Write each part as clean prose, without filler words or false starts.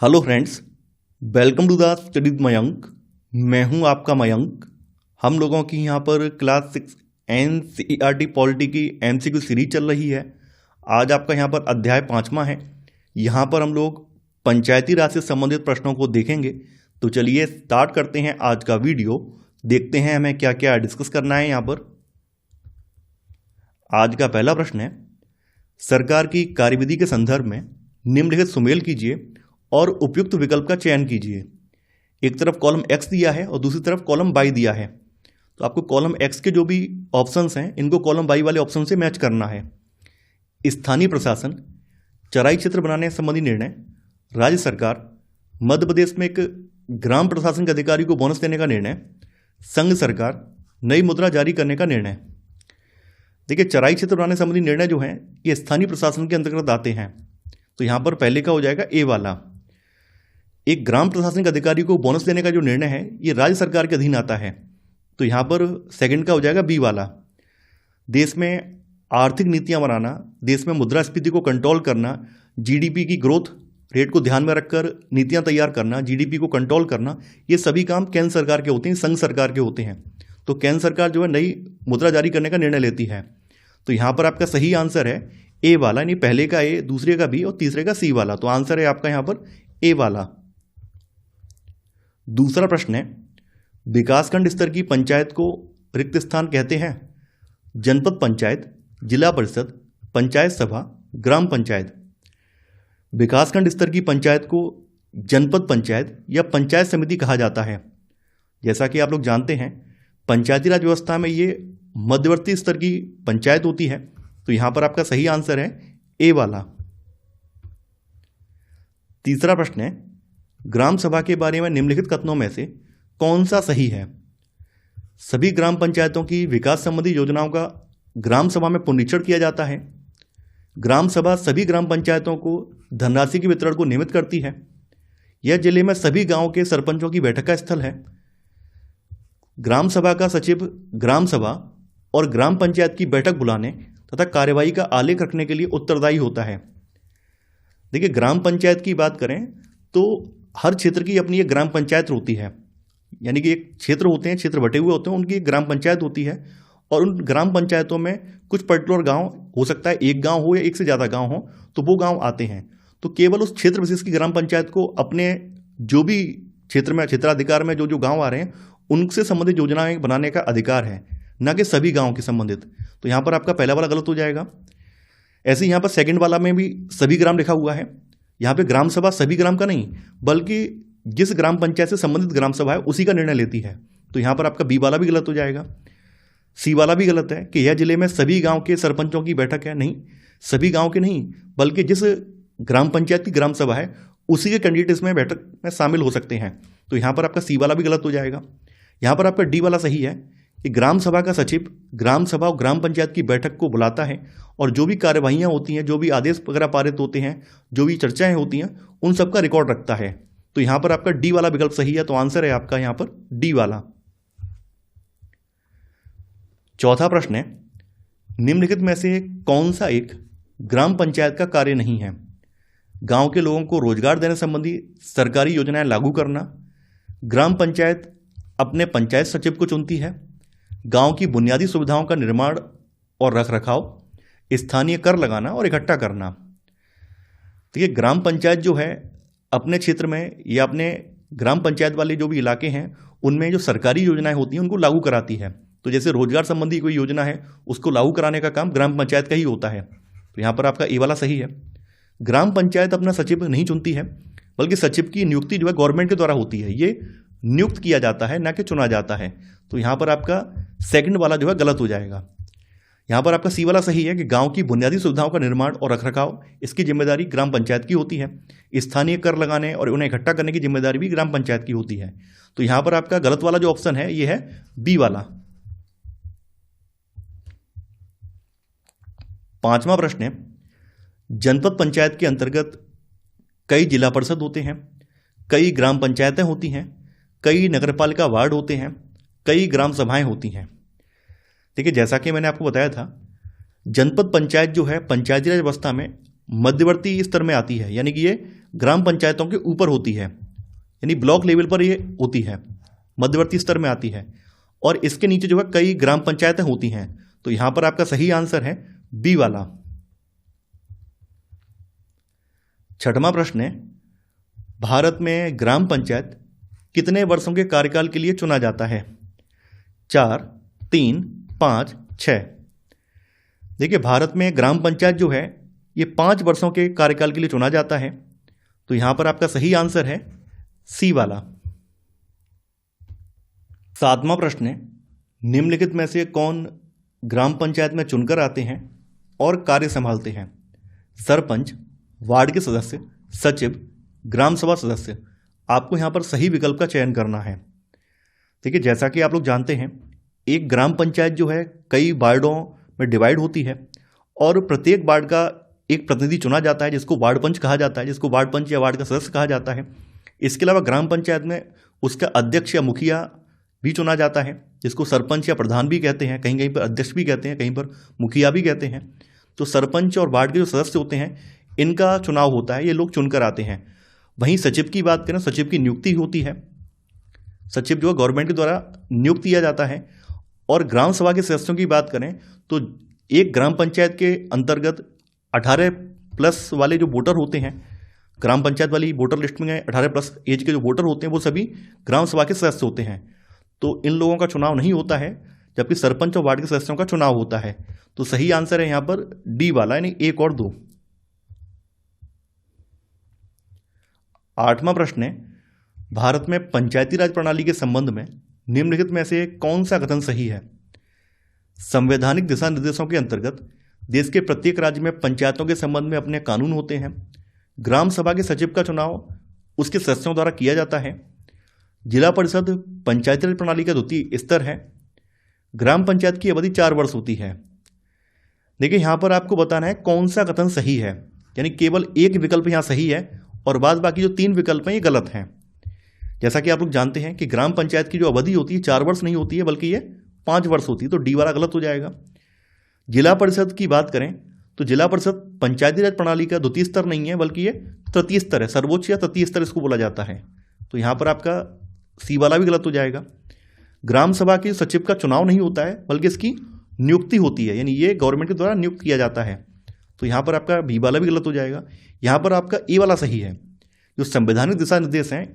Hello friends, welcome to the study with Mayank. मैं हूं आपका मयंक। हम लोगों की यहां पर क्लास 6 NCERT पॉलिटी की MCQ सीरीज चल रही है। आज आपका यहां पर अध्याय 5वां है। यहां पर हम लोग पंचायती राज से संबंधित प्रश्नों को देखेंगे। तो चलिए स्टार्ट करते हैं आज का वीडियो। देखते हैं हमें क्या क्या डिस्कस करना है यहाँ पर। आज का पहला प्रश्न है, सरकार की कार्यविधि के संदर्भ में निम्नलिखित सुमेल कीजिए और उपयुक्त विकल्प का चयन कीजिए। एक तरफ कॉलम X दिया है और दूसरी तरफ कॉलम Y दिया है। तो आपको कॉलम X के जो भी ऑप्शंस हैं इनको कॉलम Y वाले ऑप्शन से मैच करना है। स्थानीय प्रशासन, चराई क्षेत्र बनाने संबंधी निर्णय, राज्य सरकार, मध्य प्रदेश में एक ग्राम प्रशासन के अधिकारी को बोनस देने का निर्णय, संघ सरकार, नई मुद्रा जारी करने का निर्णय। देखिए, चराई क्षेत्र बनाने संबंधी निर्णय जो है ये स्थानीय प्रशासन के अंतर्गत आते हैं। तो यहां पर पहले का हो जाएगा ए वाला। एक ग्राम प्रशासनिक अधिकारी को बोनस देने का जो निर्णय है ये राज्य सरकार के अधीन आता है। तो यहां पर सेकंड का हो जाएगा बी वाला। देश में आर्थिक नीतियां बनाना, देश में मुद्रास्फीति को कंट्रोल करना, जीडीपी की ग्रोथ रेट को ध्यान में रखकर नीतियां तैयार करना, जीडीपी को कंट्रोल करना, ये सभी काम केंद्र सरकार के होते हैं, संघ सरकार के होते हैं। तो केंद्र सरकार जो है नई मुद्रा जारी करने का निर्णय लेती है। तो यहां पर आपका सही आंसर है ए वाला, यानी पहले का ए, दूसरे का बी और तीसरे का सी वाला। तो आंसर है आपका यहां पर ए वाला। दूसरा प्रश्न है, विकासखंड स्तर की पंचायत को रिक्त स्थान कहते हैं? जनपद पंचायत, जिला परिषद, पंचायत सभा, ग्राम पंचायत। विकासखंड स्तर की पंचायत को जनपद पंचायत या पंचायत समिति कहा जाता है। जैसा कि आप लोग जानते हैं, पंचायती राज व्यवस्था में ये मध्यवर्ती स्तर की पंचायत होती है। तो यहां पर आपका सही आंसर है ए वाला। तीसरा प्रश्न है, ग्राम सभा के बारे में निम्नलिखित कथनों में से कौन सा सही है? सभी ग्राम पंचायतों की विकास संबंधी योजनाओं का ग्राम सभा में पुनरीक्षण किया जाता है। ग्राम सभा सभी ग्राम पंचायतों को धनराशि के वितरण को नियमित करती है। यह जिले में सभी गांवों के सरपंचों की बैठक का स्थल है। ग्राम सभा का सचिव ग्राम सभा और ग्राम पंचायत की बैठक बुलाने तथा कार्यवाही का आलेख रखने के लिए उत्तरदायी होता है। देखिए, ग्राम पंचायत की बात करें तो हर क्षेत्र की अपनी एक ग्राम पंचायत होती है। यानी कि एक क्षेत्र होते हैं, क्षेत्र बटे हुए होते हैं, उनकी एक ग्राम पंचायत होती है। और उन ग्राम पंचायतों में कुछ पर्टिकुलर गांव हो सकता है, एक गांव हो या एक से ज़्यादा गांव हो, तो वो गांव आते हैं। तो केवल उस क्षेत्र विशेष की ग्राम पंचायत को अपने जो भी क्षेत्र में, क्षेत्राधिकार में जो जो गाँव आ रहे हैं उनसे संबंधित योजनाएं बनाने का अधिकार है, न कि सभी गाँव के संबंधित। तो यहाँ पर आपका पहला वाला गलत हो जाएगा। ऐसे यहाँ पर सेकंड वाला में भी सभी ग्राम लिखा हुआ है। यहाँ पे ग्राम सभा सभी ग्राम का नहीं, बल्कि जिस ग्राम पंचायत से संबंधित ग्राम सभा है उसी का निर्णय लेती है। तो यहाँ पर आपका बी वाला भी गलत हो जाएगा। सी वाला भी गलत है कि यह जिले में सभी गांव के सरपंचों की बैठक है। नहीं, सभी गांव के नहीं, बल्कि जिस ग्राम पंचायत की ग्राम सभा है उसी के कैंडिडेट इसमें बैठक में शामिल हो सकते हैं। तो यहाँ पर आपका सी वाला भी गलत हो जाएगा। यहाँ पर आपका डी वाला सही है कि ग्राम सभा का सचिव ग्राम सभा और ग्राम पंचायत की बैठक को बुलाता है और जो भी कार्यवाहियां होती हैं, जो भी आदेश वगैरह पारित होते हैं, जो भी चर्चाएं होती हैं, उन सब का रिकॉर्ड रखता है। तो यहां पर आपका डी वाला विकल्प सही है। तो आंसर है आपका यहां पर डी वाला। चौथा प्रश्न है, निम्नलिखित में से कौन सा एक ग्राम पंचायत का कार्य नहीं है? गांव के लोगों को रोजगार देने संबंधी सरकारी योजनाएं लागू करना, ग्राम पंचायत अपने पंचायत सचिव को चुनती है, गांव की बुनियादी सुविधाओं का निर्माण और रखरखाव, स्थानीय कर लगाना और इकट्ठा करना। तो ये ग्राम पंचायत जो है अपने क्षेत्र में या अपने ग्राम पंचायत वाले जो भी इलाके हैं उनमें जो सरकारी योजनाएं होती हैं उनको लागू कराती है। तो जैसे रोजगार संबंधी कोई योजना है उसको लागू कराने का काम ग्राम पंचायत का ही होता है। तो यहाँ पर आपका ए वाला सही है। ग्राम पंचायत अपना सचिव नहीं चुनती है, बल्कि सचिव की नियुक्ति जो है गवर्नमेंट के द्वारा होती है। ये नियुक्त किया जाता है, ना कि चुना जाता है। तो यहाँ पर आपका सेकंड वाला जो है गलत हो जाएगा। यहाँ पर आपका सी वाला सही है कि गांव की बुनियादी सुविधाओं का निर्माण और रखरखाव इसकी जिम्मेदारी ग्राम पंचायत की होती है। स्थानीय कर लगाने और उन्हें इकट्ठा करने की जिम्मेदारी भी ग्राम पंचायत की होती है। तो यहाँ पर आपका गलत वाला जो ऑप्शन है ये है बी वाला। पांचवा प्रश्न है, जनपद पंचायत के अंतर्गत कई जिला परिषद होते हैं, कई ग्राम पंचायतें होती हैं, कई नगरपालिका वार्ड होते हैं, कई ग्राम सभाएं होती हैं। देखिए, जैसा कि मैंने आपको बताया था, जनपद पंचायत जो है पंचायती राज व्यवस्था में मध्यवर्ती स्तर में आती है। यानी कि ये ग्राम पंचायतों के ऊपर होती है, यानी ब्लॉक लेवल पर ये होती है, मध्यवर्ती स्तर में आती है, और इसके नीचे जो है कई ग्राम पंचायतें होती हैं। तो यहां पर आपका सही आंसर है बी वाला। छठवां प्रश्न है, भारत में ग्राम पंचायत कितने वर्षों के कार्यकाल के लिए चुना जाता है? 4, 3, 5, 6। देखिए, भारत में ग्राम पंचायत जो है ये 5 वर्षों के कार्यकाल के लिए चुना जाता है। तो यहां पर आपका सही आंसर है सी वाला। 7वां प्रश्न है, निम्नलिखित में से कौन ग्राम पंचायत में चुनकर आते हैं और कार्य संभालते हैं? सरपंच, वार्ड के सदस्य, सचिव, ग्राम सभा सदस्य। आपको यहां पर सही विकल्प का चयन करना है। देखिए, जैसा कि आप लोग जानते हैं, एक ग्राम पंचायत जो है कई वार्डों में डिवाइड होती है और प्रत्येक वार्ड का एक प्रतिनिधि चुना जाता है जिसको वार्ड पंच कहा जाता है, जिसको वार्ड पंच या वार्ड का सदस्य कहा जाता है। इसके अलावा ग्राम पंचायत में उसका अध्यक्ष या मुखिया भी चुना जाता है, जिसको सरपंच या प्रधान भी कहते हैं, कहीं कहीं पर अध्यक्ष भी कहते हैं, कहीं पर मुखिया भी कहते हैं। तो सरपंच और वार्ड के जो सदस्य होते हैं इनका चुनाव होता है, ये लोग चुनकर आते हैं। वहीं सचिव की बात करें, सचिव की नियुक्ति होती है। सचिव जो है गवर्नमेंट के द्वारा नियुक्त किया जाता है। और ग्राम सभा के सदस्यों की बात करें तो एक ग्राम पंचायत के अंतर्गत 18+ वाले जो वोटर होते हैं, ग्राम पंचायत वाली वोटर लिस्ट में 18+ एज के जो वोटर होते हैं वो सभी ग्राम सभा के सदस्य होते हैं। तो इन लोगों का चुनाव नहीं होता है, जबकि सरपंच और वार्ड के सदस्यों का चुनाव होता है। तो सही आंसर है यहां पर डी वाला, यानी 1 और 2। 8वां प्रश्न है, भारत में पंचायती राज प्रणाली के संबंध में निम्नलिखित में से कौन सा कथन सही है? संवैधानिक दिशा निर्देशों के अंतर्गत देश के प्रत्येक राज्य में पंचायतों के संबंध में अपने कानून होते हैं। ग्राम सभा के सचिव का चुनाव उसके सदस्यों द्वारा किया जाता है। जिला परिषद पंचायती राज प्रणाली का द्वितीय स्तर है। ग्राम पंचायत की अवधि 4 वर्ष होती है। देखिए, यहां पर आपको बताना है कौन सा कथन सही है, यानी केवल एक विकल्प यहां सही है और बाद बाकी जो 3 विकल्प हैं ये गलत हैं। जैसा कि आप लोग जानते हैं कि ग्राम पंचायत की जो अवधि होती है 4 वर्ष नहीं होती है, बल्कि ये 5 वर्ष होती है। तो डी वाला गलत हो जाएगा। जिला परिषद की बात करें तो जिला परिषद पंचायती राज प्रणाली का द्वितीय स्तर नहीं है, बल्कि ये तृतीय स्तर है, सर्वोच्च या तृतीय स्तर इसको बोला जाता है। तो यहां पर आपका सी वाला भी गलत हो जाएगा। ग्राम सभा के सचिव का चुनाव नहीं होता है, बल्कि इसकी नियुक्ति होती है, यानी ये गवर्नमेंट के द्वारा नियुक्त किया जाता है। तो यहां पर आपका बी वाला भी गलत हो जाएगा। यहां पर आपका ए वाला सही है। जो संवैधानिक दिशा निर्देश हैं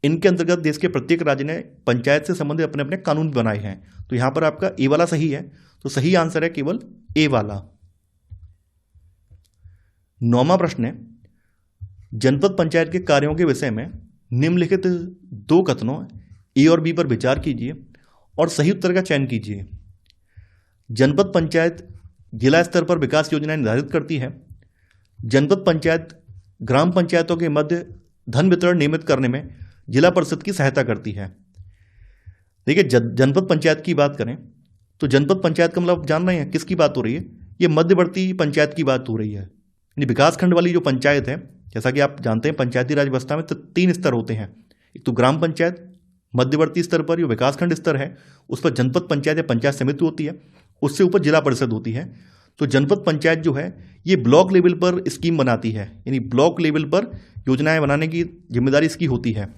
इनके अंतर्गत देश के प्रत्येक राज्य ने पंचायत से संबंधित अपने अपने कानून बनाए हैं। तो यहां पर आपका ए वाला सही है। तो सही आंसर है केवल ए वाला। 9वां प्रश्न है, जनपद पंचायत के कार्यों के विषय में निम्नलिखित 2 कथनों ए और बी पर विचार कीजिए और सही उत्तर का चयन कीजिए। जनपद पंचायत जिला स्तर पर विकास योजनाएं निर्धारित करती है। जनपद पंचायत ग्राम पंचायतों के मध्य धन वितरण नियमित करने में जिला परिषद की सहायता करती है। देखिए, जनपद पंचायत की बात करें तो जनपद पंचायत का मतलब जान रहे हैं किसकी बात हो रही है? ये मध्यवर्ती पंचायत की बात हो रही है, यानी विकासखंड वाली जो पंचायत है। जैसा कि आप जानते हैं पंचायती राज व्यवस्था में 3 स्तर होते हैं। एक तो ग्राम पंचायत, मध्यवर्ती स्तर पर जो विकासखंड स्तर है उस पर जनपद पंचायत या पंचायत समिति होती है, उससे ऊपर जिला परिषद होती है। तो जनपद पंचायत जो है ये ब्लॉक लेवल पर स्कीम बनाती है, यानी ब्लॉक लेवल पर योजनाएं बनाने की जिम्मेदारी इसकी होती है।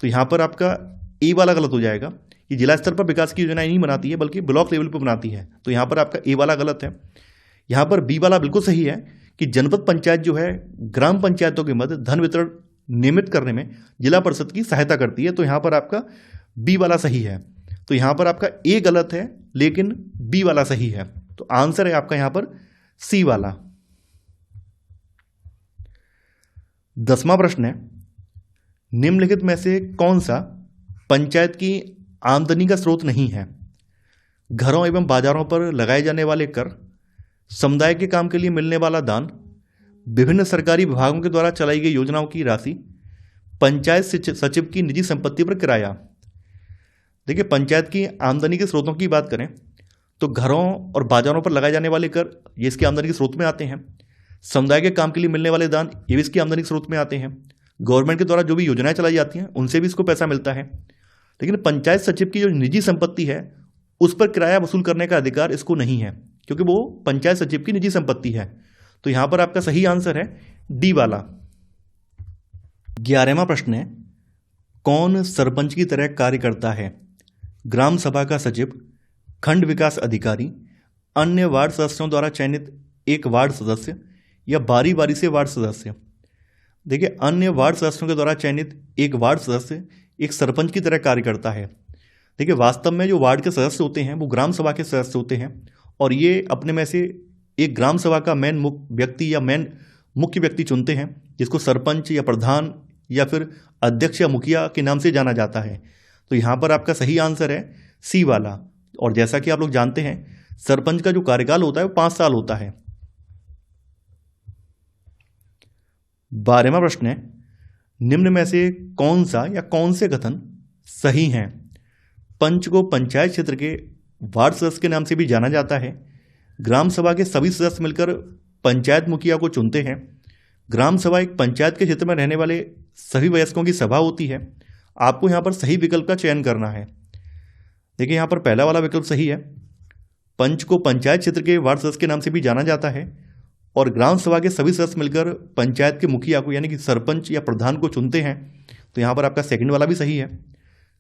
तो यहाँ पर आपका ए वाला गलत हो जाएगा। ये जिला स्तर पर विकास की योजनाएं नहीं बनाती है, बल्कि ब्लॉक लेवल पर बनाती है। तो यहाँ पर आपका ए वाला गलत है। यहाँ पर बी वाला बिल्कुल सही है कि जनपद पंचायत जो है ग्राम पंचायतों के मध्य धन वितरण नियमित करने में जिला परिषद की सहायता करती है। तो यहाँ पर आपका बी वाला सही है। तो यहाँ पर आपका ए गलत है, लेकिन बी वाला सही है। तो आंसर है आपका यहाँ पर सी वाला। 10वां प्रश्न है, निम्नलिखित में से कौन सा पंचायत की आमदनी का स्रोत नहीं है? घरों एवं बाजारों पर लगाए जाने वाले कर, समुदाय के काम के लिए मिलने वाला दान, विभिन्न सरकारी विभागों के द्वारा चलाई गई योजनाओं की राशि, पंचायत सचिव की निजी संपत्ति पर किराया। देखिए, पंचायत की आमदनी के स्रोतों की बात करें तो घरों और बाजारों पर लगाए जाने वाले कर ये इसकी आमदनी के स्रोत में आते हैं। समुदाय के काम के लिए मिलने वाले दान ये भी इसकी आमदनी के स्रोत में आते हैं। गवर्नमेंट के द्वारा जो भी योजनाएं चलाई जाती हैं उनसे भी इसको पैसा मिलता है। लेकिन पंचायत सचिव की जो निजी संपत्ति है उस पर किराया वसूल करने का अधिकार इसको नहीं है, क्योंकि वो पंचायत सचिव की निजी संपत्ति है। तो यहां पर आपका सही आंसर है डी वाला। 11वां प्रश्न है, कौन सरपंच की तरह कार्य करता है? ग्राम सभा का सचिव, खंड विकास अधिकारी, अन्य वार्ड सदस्यों द्वारा चयनित एक वार्ड सदस्य या बारी बारी से वार्ड सदस्य? देखिए, अन्य वार्ड सदस्यों के द्वारा चयनित एक वार्ड सदस्य एक सरपंच की तरह कार्य करता है। देखिए, वास्तव में जो वार्ड के सदस्य होते हैं वो ग्राम सभा के सदस्य होते हैं और ये अपने में से एक ग्राम सभा का मेन व्यक्ति या मेन मुख्य व्यक्ति चुनते हैं, जिसको सरपंच या प्रधान या फिर अध्यक्ष या मुखिया के नाम से जाना जाता है। तो यहाँ पर आपका सही आंसर है सी वाला। और जैसा कि आप लोग जानते हैं, सरपंच का जो कार्यकाल होता है वो 5 साल होता है। 12वां प्रश्न है, निम्न में से कौन सा या कौन से कथन सही हैं? पंच को पंचायत क्षेत्र के वार्ड सदस्य के नाम से भी जाना जाता है। ग्राम सभा के सभी सदस्य मिलकर पंचायत मुखिया को चुनते हैं। ग्राम सभा एक पंचायत के क्षेत्र में रहने वाले सभी वयस्कों की सभा होती है। आपको यहाँ पर सही विकल्प का चयन करना है। देखिए, यहाँ पर पहला वाला विकल्प सही है। पंच को पंचायत क्षेत्र के वार्ड सदस्य के नाम से भी जाना जाता है और ग्राम सभा के सभी सदस्य मिलकर पंचायत के मुखिया को यानी कि सरपंच या प्रधान को चुनते हैं। तो यहाँ पर आपका सेकंड वाला भी सही है।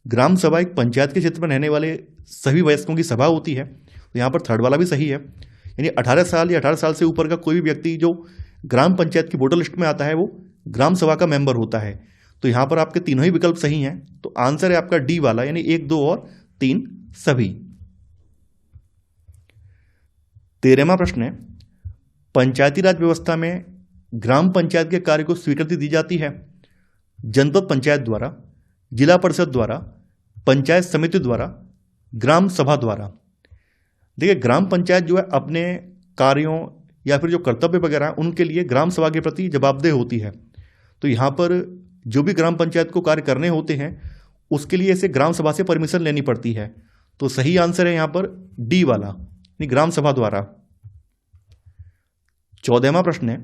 ग्राम सभा एक पंचायत के क्षेत्र में रहने वाले सभी वयस्कों की सभा होती है। तो यहाँ पर थर्ड वाला भी सही है, यानी 18 साल या 18 साल से ऊपर का कोई भी व्यक्ति जो ग्राम पंचायत की वोटर लिस्ट में आता है वो ग्राम सभा का मेंबर होता है। तो यहाँ पर आपके तीनों ही विकल्प सही हैं। तो आंसर है आपका डी वाला, यानी 1, 2 और 3 सभी। 13वां प्रश्न है, पंचायती राज व्यवस्था में ग्राम पंचायत के कार्य को स्वीकृति दी जाती है जनपद पंचायत द्वारा, जिला परिषद द्वारा, पंचायत समिति द्वारा, ग्राम सभा द्वारा। देखिए, ग्राम पंचायत जो है अपने कार्यों या फिर जो कर्तव्य वगैरह हैं उनके लिए ग्राम सभा के प्रति जवाबदेह होती है। तो यहाँ पर जो भी ग्राम पंचायत को कार्य करने होते हैं उसके लिए इसे ग्राम सभा से परमिशन लेनी पड़ती है। तो सही आंसर है यहाँ पर डी वाला, यानी ग्राम सभा द्वारा। 14वां प्रश्न है,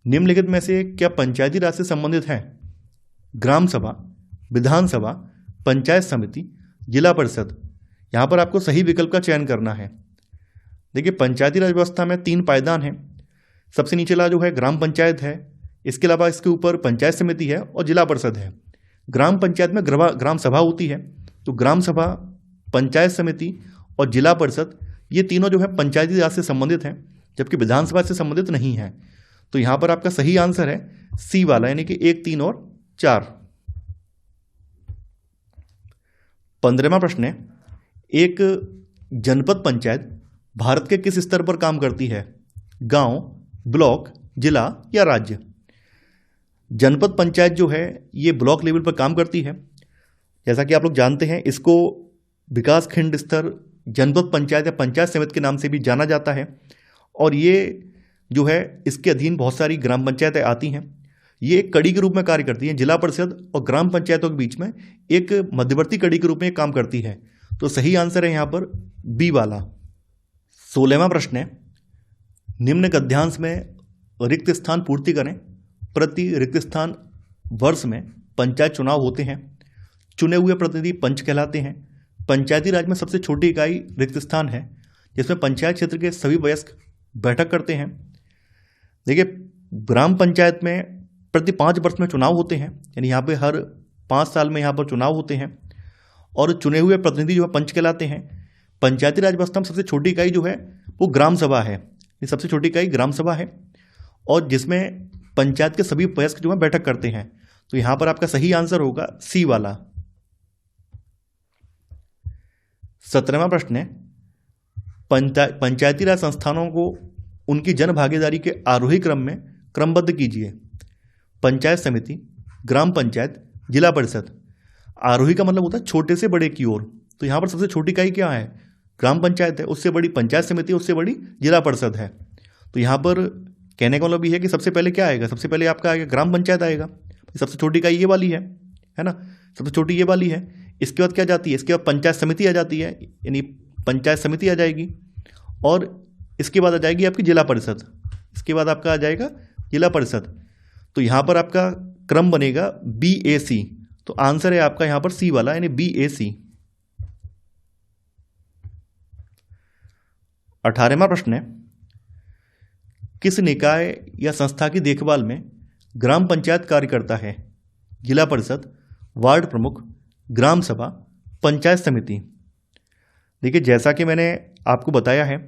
निम्नलिखित में से क्या पंचायती राज से संबंधित है? ग्राम सभा, विधानसभा, पंचायत समिति, जिला परिषद। यहाँ पर आपको सही विकल्प का चयन करना है। देखिए, पंचायती राज व्यवस्था में 3 पायदान हैं। सबसे नीचेला जो है ग्राम पंचायत है, इसके अलावा इसके ऊपर पंचायत समिति है और जिला परिषद है। ग्राम पंचायत में ग्राम सभा होती है। तो ग्राम सभा, पंचायत समिति और जिला परिषद ये तीनों जो है पंचायती राज से संबंधित हैं, जबकि विधानसभा से संबंधित नहीं है। तो यहाँ पर आपका सही आंसर है सी वाला, यानी कि 1, 3 और 4। 15वां प्रश्न है, एक जनपद पंचायत भारत के किस स्तर पर काम करती है? गांव, ब्लॉक, जिला या राज्य? जनपद पंचायत जो है ये ब्लॉक लेवल पर काम करती है। जैसा कि आप लोग जानते हैं, इसको विकास खंड स्तर जनपद पंचायत या पंचायत समिति के नाम से भी जाना जाता है और ये जो है इसके अधीन बहुत सारी ग्राम पंचायतें आती हैं। ये एक कड़ी के रूप में कार्य करती हैं। जिला परिषद और ग्राम पंचायतों के बीच में एक मध्यवर्ती कड़ी के रूप में काम करती है। तो सही आंसर है यहाँ पर बी वाला। 16वां प्रश्न है, निम्न गद्यांश में रिक्त स्थान पूर्ति करें। प्रति रिक्त स्थान वर्ष में पंचायत चुनाव होते हैं। चुने हुए प्रतिनिधि पंच कहलाते हैं। पंचायती राज में सबसे छोटी इकाई रिक्त स्थान है, जिसमें पंचायत क्षेत्र के सभी वयस्क बैठक करते हैं। देखिए, ग्राम पंचायत में प्रति 5 वर्ष में चुनाव होते हैं, यानी यहाँ पे हर 5 साल में यहाँ पर चुनाव होते हैं और चुने हुए प्रतिनिधि जो है पंच कहलाते हैं। पंचायती राज व्यवस्था में सबसे छोटी इकाई जो है वो ग्राम सभा है। ये सबसे छोटी इकाई ग्राम सभा है और जिसमें पंचायत के सभी वयस्क जो है बैठक करते हैं। तो यहाँ पर आपका सही आंसर होगा सी वाला। 17वां प्रश्न है, पंचायती राज संस्थानों को उनकी जन भागीदारी के आरोही क्रम में क्रमबद्ध कीजिए। पंचायत समिति, ग्राम पंचायत, जिला परिषद। आरोही का मतलब होता है छोटे से बड़े की ओर। तो यहाँ पर सबसे छोटी इकाई क्या है? ग्राम पंचायत है, उससे बड़ी पंचायत समिति, उससे बड़ी जिला परिषद है। तो यहाँ पर कहने का मतलब ये है कि सबसे पहले क्या आएगा? सबसे पहले आपका आएगा ग्राम पंचायत आएगा। सबसे छोटी इकाई ये वाली है ना, सबसे छोटी ये वाली है। इसके बाद क्या जाती है? इसके बाद पंचायत समिति आ जाती है, यानी पंचायत समिति आ जाएगी और इसके बाद आ जाएगी आपकी जिला परिषद। इसके बाद आपका आ जाएगा जिला परिषद। तो यहाँ पर आपका क्रम बनेगा BAC। तो आंसर है आपका यहाँ पर सी वाला, यानी BAC। 18वां प्रश्न है, किस निकाय या संस्था की देखभाल में ग्राम पंचायत कार्य करता है? जिला परिषद, वार्ड प्रमुख, ग्राम सभा, पंचायत समिति। देखिए, जैसा कि मैंने आपको बताया है,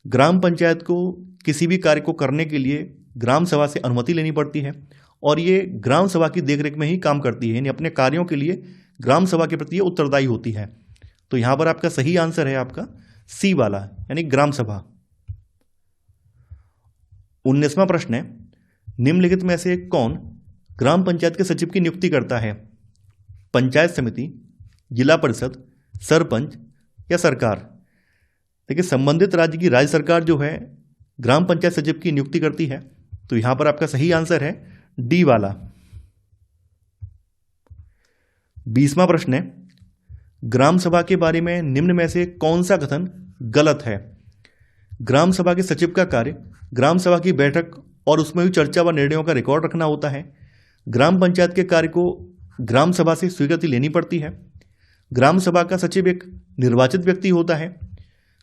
ग्राम पंचायत को किसी भी कार्य को करने के लिए ग्राम सभा से अनुमति लेनी पड़ती है और ये ग्राम सभा की देखरेख में ही काम करती है, यानी अपने कार्यों के लिए ग्राम सभा के प्रति ये उत्तरदायी होती है। तो यहाँ पर आपका सही आंसर है आपका सी वाला, यानी ग्राम सभा। 19वां प्रश्न है, निम्नलिखित में से कौन ग्राम पंचायत के सचिव की नियुक्ति करता है? पंचायत समिति, जिला परिषद, सरपंच या सरकार? देखिए, संबंधित राज्य की राज्य सरकार जो है ग्राम पंचायत सचिव की नियुक्ति करती है। तो यहां पर आपका सही आंसर है डी वाला। 20वां प्रश्न है, ग्राम सभा के बारे में निम्न में से कौन सा कथन गलत है? ग्राम सभा के सचिव का कार्य ग्राम सभा की बैठक और उसमें हुई चर्चा व निर्णयों का रिकॉर्ड रखना होता है। ग्राम पंचायत के कार्य को ग्राम सभा से स्वीकृति लेनी पड़ती है। ग्राम सभा का सचिव एक निर्वाचित व्यक्ति होता है।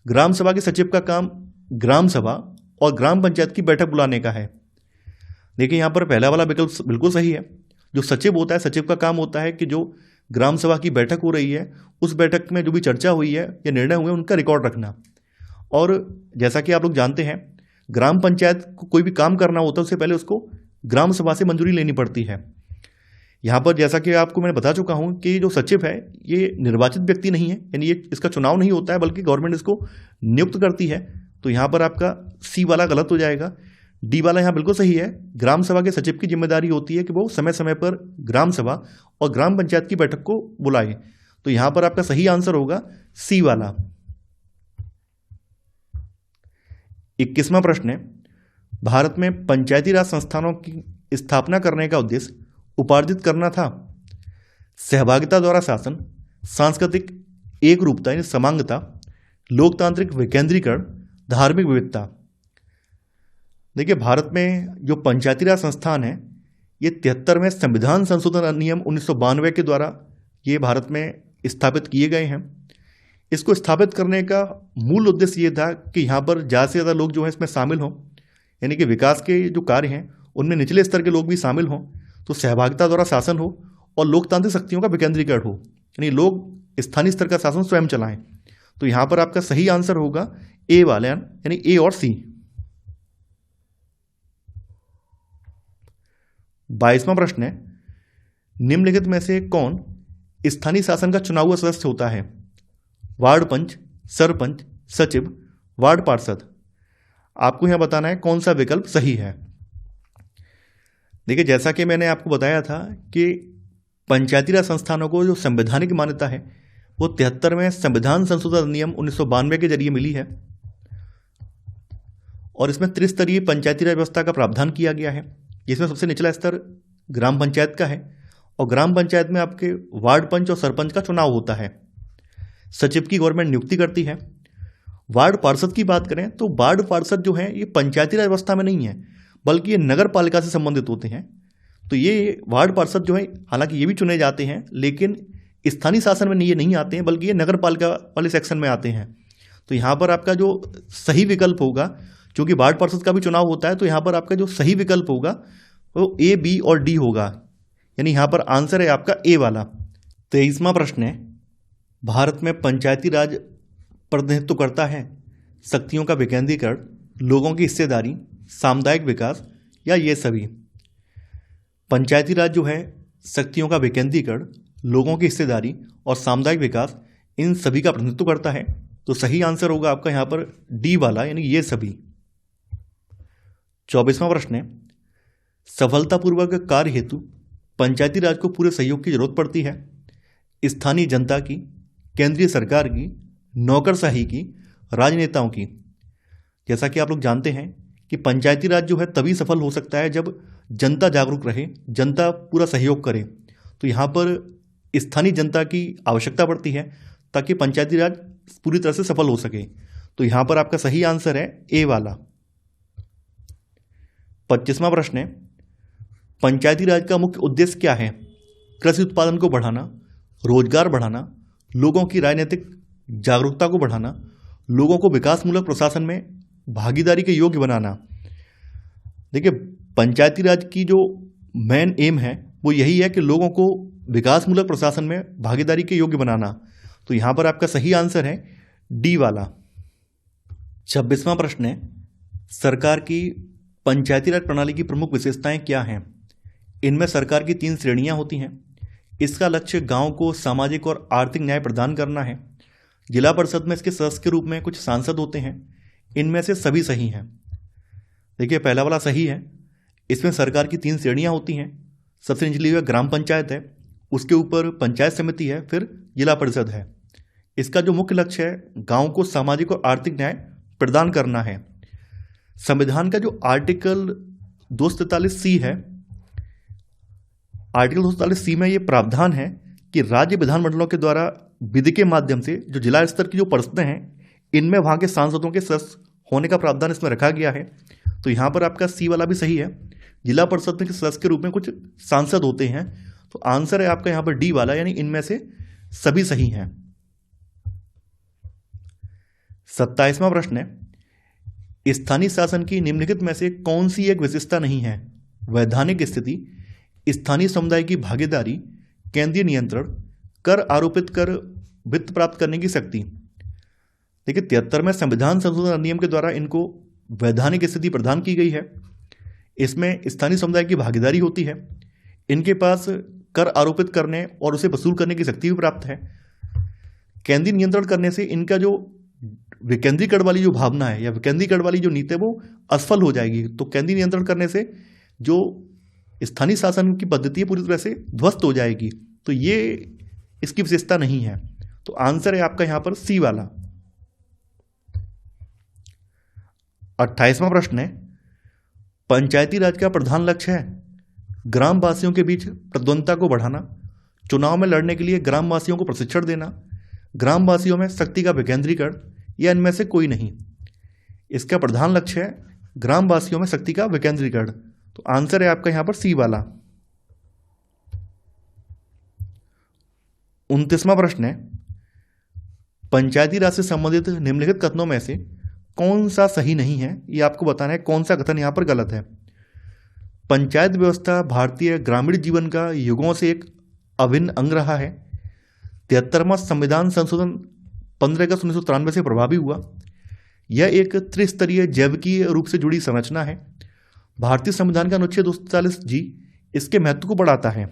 ग्राम सभा के सचिव का काम ग्राम सभा और ग्राम पंचायत की बैठक बुलाने का है। देखिए, यहाँ पर पहला वाला विकल्प बिल्कुल सही है। जो सचिव होता है, सचिव का काम होता है कि जो ग्राम सभा की बैठक हो रही है उस बैठक में जो भी चर्चा हुई है या निर्णय हुए उनका रिकॉर्ड रखना। और जैसा कि आप लोग जानते हैं, ग्राम पंचायत को कोई भी काम करना होता है उससे पहले उसको ग्राम सभा से मंजूरी लेनी पड़ती है। यहाँ पर जैसा कि आपको मैंने बता चुका हूँ कि जो सचिव है ये निर्वाचित व्यक्ति नहीं है, यानी ये इसका चुनाव नहीं होता है बल्कि गवर्नमेंट इसको नियुक्त करती है। तो यहाँ पर आपका सी वाला गलत हो जाएगा। डी वाला यहाँ बिल्कुल सही है। ग्राम सभा के सचिव की जिम्मेदारी होती है कि वो समय समय पर ग्राम सभा और ग्राम पंचायत की बैठक को बुलाए। तो यहाँ पर आपका सही आंसर होगा सी वाला। 21वां प्रश्न है, भारत में पंचायती राज संस्थानों की स्थापना करने का उद्देश्य उपार्जित करना था। सहभागिता द्वारा शासन, सांस्कृतिक एक रूपता यानी समांगता, लोकतांत्रिक विकेंद्रीकरण, धार्मिक विविधता। देखिए, भारत में जो पंचायती राज संस्थान है ये 73वें संविधान संशोधन अधिनियम 1992 के द्वारा ये भारत में स्थापित किए गए हैं। इसको स्थापित करने का मूल उद्देश्य ये था कि यहाँ पर ज़्यादा से ज़्यादा लोग जो हैं इसमें शामिल हों, यानी कि विकास के जो कार्य हैं उनमें निचले स्तर के लोग भी शामिल हों। तो सहभागिता द्वारा शासन हो और लोकतांत्रिक शक्तियों का विकेंद्रीकरण हो, यानी लोग स्थानीय स्तर का शासन स्वयं चलाएं। तो यहाँ पर आपका सही आंसर होगा ए वाला, यानी ए और सी। 22वां प्रश्न है, निम्नलिखित में से कौन स्थानीय शासन का चुना हुआ सदस्य होता है? वार्ड पंच, सरपंच, सचिव, वार्ड पार्षद। आपको यहां बताना है कौन सा विकल्प सही है। देखिए, जैसा कि मैंने आपको बताया था कि पंचायती राज संस्थानों को जो संवैधानिक मान्यता है वो 73वें संविधान संशोधन अधिनियम 1992 के जरिए मिली है और इसमें त्रिस्तरीय पंचायती राज व्यवस्था का प्रावधान किया गया है, जिसमें सबसे निचला स्तर ग्राम पंचायत का है और ग्राम पंचायत में आपके वार्ड पंच और सरपंच का चुनाव होता है। सचिव की गवर्नमेंट नियुक्ति करती है। वार्ड पार्षद की बात करें तो वार्ड पार्षद जो है ये पंचायती राज व्यवस्था में नहीं है बल्कि ये नगर पालिका से संबंधित होते हैं। तो ये वार्ड पार्षद जो है हालांकि ये भी चुने जाते हैं लेकिन स्थानीय शासन में ये नहीं आते हैं बल्कि ये नगर पालिका वाले सेक्शन में आते हैं। तो यहाँ पर आपका जो सही विकल्प होगा, क्योंकि वार्ड पार्षद का भी चुनाव होता है, तो यहाँ पर आपका जो सही विकल्प होगा वो ए, बी और डी होगा, यानी यहाँ पर आंसर है आपका ए वाला। 23वां प्रश्न है, भारत में पंचायती राज प्रतिनिधित्व करता है शक्तियों का विकेंद्रीकरण, लोगों की हिस्सेदारी, सामुदायिक विकास या ये सभी? पंचायती राज जो है शक्तियों का विकेंद्रीकरण, लोगों की हिस्सेदारी और सामुदायिक विकास, इन सभी का प्रतिनिधित्व करता है। तो सही आंसर होगा आपका यहाँ पर डी वाला, यानी ये सभी। 24वां प्रश्न है, सफलतापूर्वक कार्य हेतु पंचायती राज को पूरे सहयोग की जरूरत पड़ती है। स्थानीय जनता की, केंद्रीय सरकार की, नौकरशाही की, राजनेताओं की। जैसा कि आप लोग जानते हैं कि पंचायती राज जो है तभी सफल हो सकता है जब जनता जागरूक रहे, जनता पूरा सहयोग करे। तो यहाँ पर स्थानीय जनता की आवश्यकता पड़ती है ताकि पंचायती राज पूरी तरह से सफल हो सके। तो यहाँ पर आपका सही आंसर है ए वाला। 25वां प्रश्न है, पंचायती राज का मुख्य उद्देश्य क्या है? कृषि उत्पादन को बढ़ाना, रोजगार बढ़ाना, लोगों की राजनीतिक जागरूकता को बढ़ाना, लोगों को विकासमूलक प्रशासन में भागीदारी के योग्य बनाना। देखिए, पंचायती राज की जो मेन एम है वो यही है कि लोगों को विकासमूलक प्रशासन में भागीदारी के योग्य बनाना। तो यहाँ पर आपका सही आंसर है डी वाला। 26वां प्रश्न है, सरकार की पंचायती राज प्रणाली की प्रमुख विशेषताएं क्या हैं? इनमें सरकार की 3 श्रेणियां होती हैं। इसका लक्ष्य गांव को सामाजिक और आर्थिक न्याय प्रदान करना है। जिला परिषद में इसके सदस्य के रूप में कुछ सांसद होते हैं। इनमें से सभी सही हैं। देखिए, पहला वाला सही है। इसमें सरकार की 3 श्रेणियां होती हैं। सबसे निचली हुई ग्राम पंचायत है, उसके ऊपर पंचायत समिति है, फिर जिला परिषद है। इसका जो मुख्य लक्ष्य है गांव को सामाजिक और आर्थिक न्याय प्रदान करना है। संविधान का जो आर्टिकल 243C है, आर्टिकल 243C में ये प्रावधान है कि राज्य विधानमंडलों के द्वारा विधि के माध्यम से जो जिला स्तर की जो परिषदें हैं, इनमें वहां के सांसदों के सदस्य होने का प्रावधान इसमें रखा गया है। तो यहाँ पर आपका सी वाला भी सही है। जिला परिषद में सदस्य के रूप में कुछ सांसद होते हैं। तो आंसर है आपका यहाँ पर डी वाला, यानी इनमें से सभी सही हैं। 27वां प्रश्न है, स्थानीय शासन की निम्नलिखित में से कौन सी एक विशेषता नहीं है? वैधानिक स्थिति, स्थानीय समुदाय की भागीदारी, केंद्रीय नियंत्रण, कर आरोपित कर वित्त प्राप्त करने की शक्ति। देखिए, 73वें संविधान संशोधन अधिनियम के द्वारा इनको वैधानिक स्थिति प्रदान की गई है। इसमें स्थानीय समुदाय की भागीदारी होती है। इनके पास कर आरोपित करने और उसे वसूल करने की शक्ति भी प्राप्त है। केंद्रीय नियंत्रण करने से इनका जो विकेंद्रीकरण वाली जो भावना है या विकेंद्रीकरण वाली जो नीति है वो असफल हो जाएगी। तो केंद्रीय नियंत्रण करने से जो स्थानीय शासन की पद्धति है पूरी तरह से ध्वस्त हो जाएगी। तो ये इसकी विशेषता नहीं है। तो आंसर है आपका यहां पर सी वाला। 28वां प्रश्न है, पंचायती राज का प्रधान लक्ष्य है ग्रामवासियों के बीच प्रतिद्वंद्विता को बढ़ाना, चुनाव में लड़ने के लिए ग्रामवासियों को प्रशिक्षण देना, ग्रामवासियों में शक्ति का विकेंद्रीकरण, या इनमें से कोई नहीं। इसका प्रधान लक्ष्य है ग्रामवासियों में शक्ति का विकेंद्रीकरण। तो आंसर है आपका यहां पर सी वाला। 29वां प्रश्न है, पंचायती राज से संबंधित निम्नलिखित कथनों में से कौन सा सही नहीं है? ये आपको बताना है कौन सा कथन यहां पर गलत है। पंचायत व्यवस्था भारतीय ग्रामीण जीवन का युगों से एक अभिन्न अंग रहा है। 73वां संविधान संशोधन 15 अगस्त 1993 से प्रभावी हुआ। यह एक त्रिस्तरीय जैविकीय रूप से जुड़ी संरचना है। भारतीय संविधान का अनुच्छेद 240G इसके महत्व को बढ़ाता है।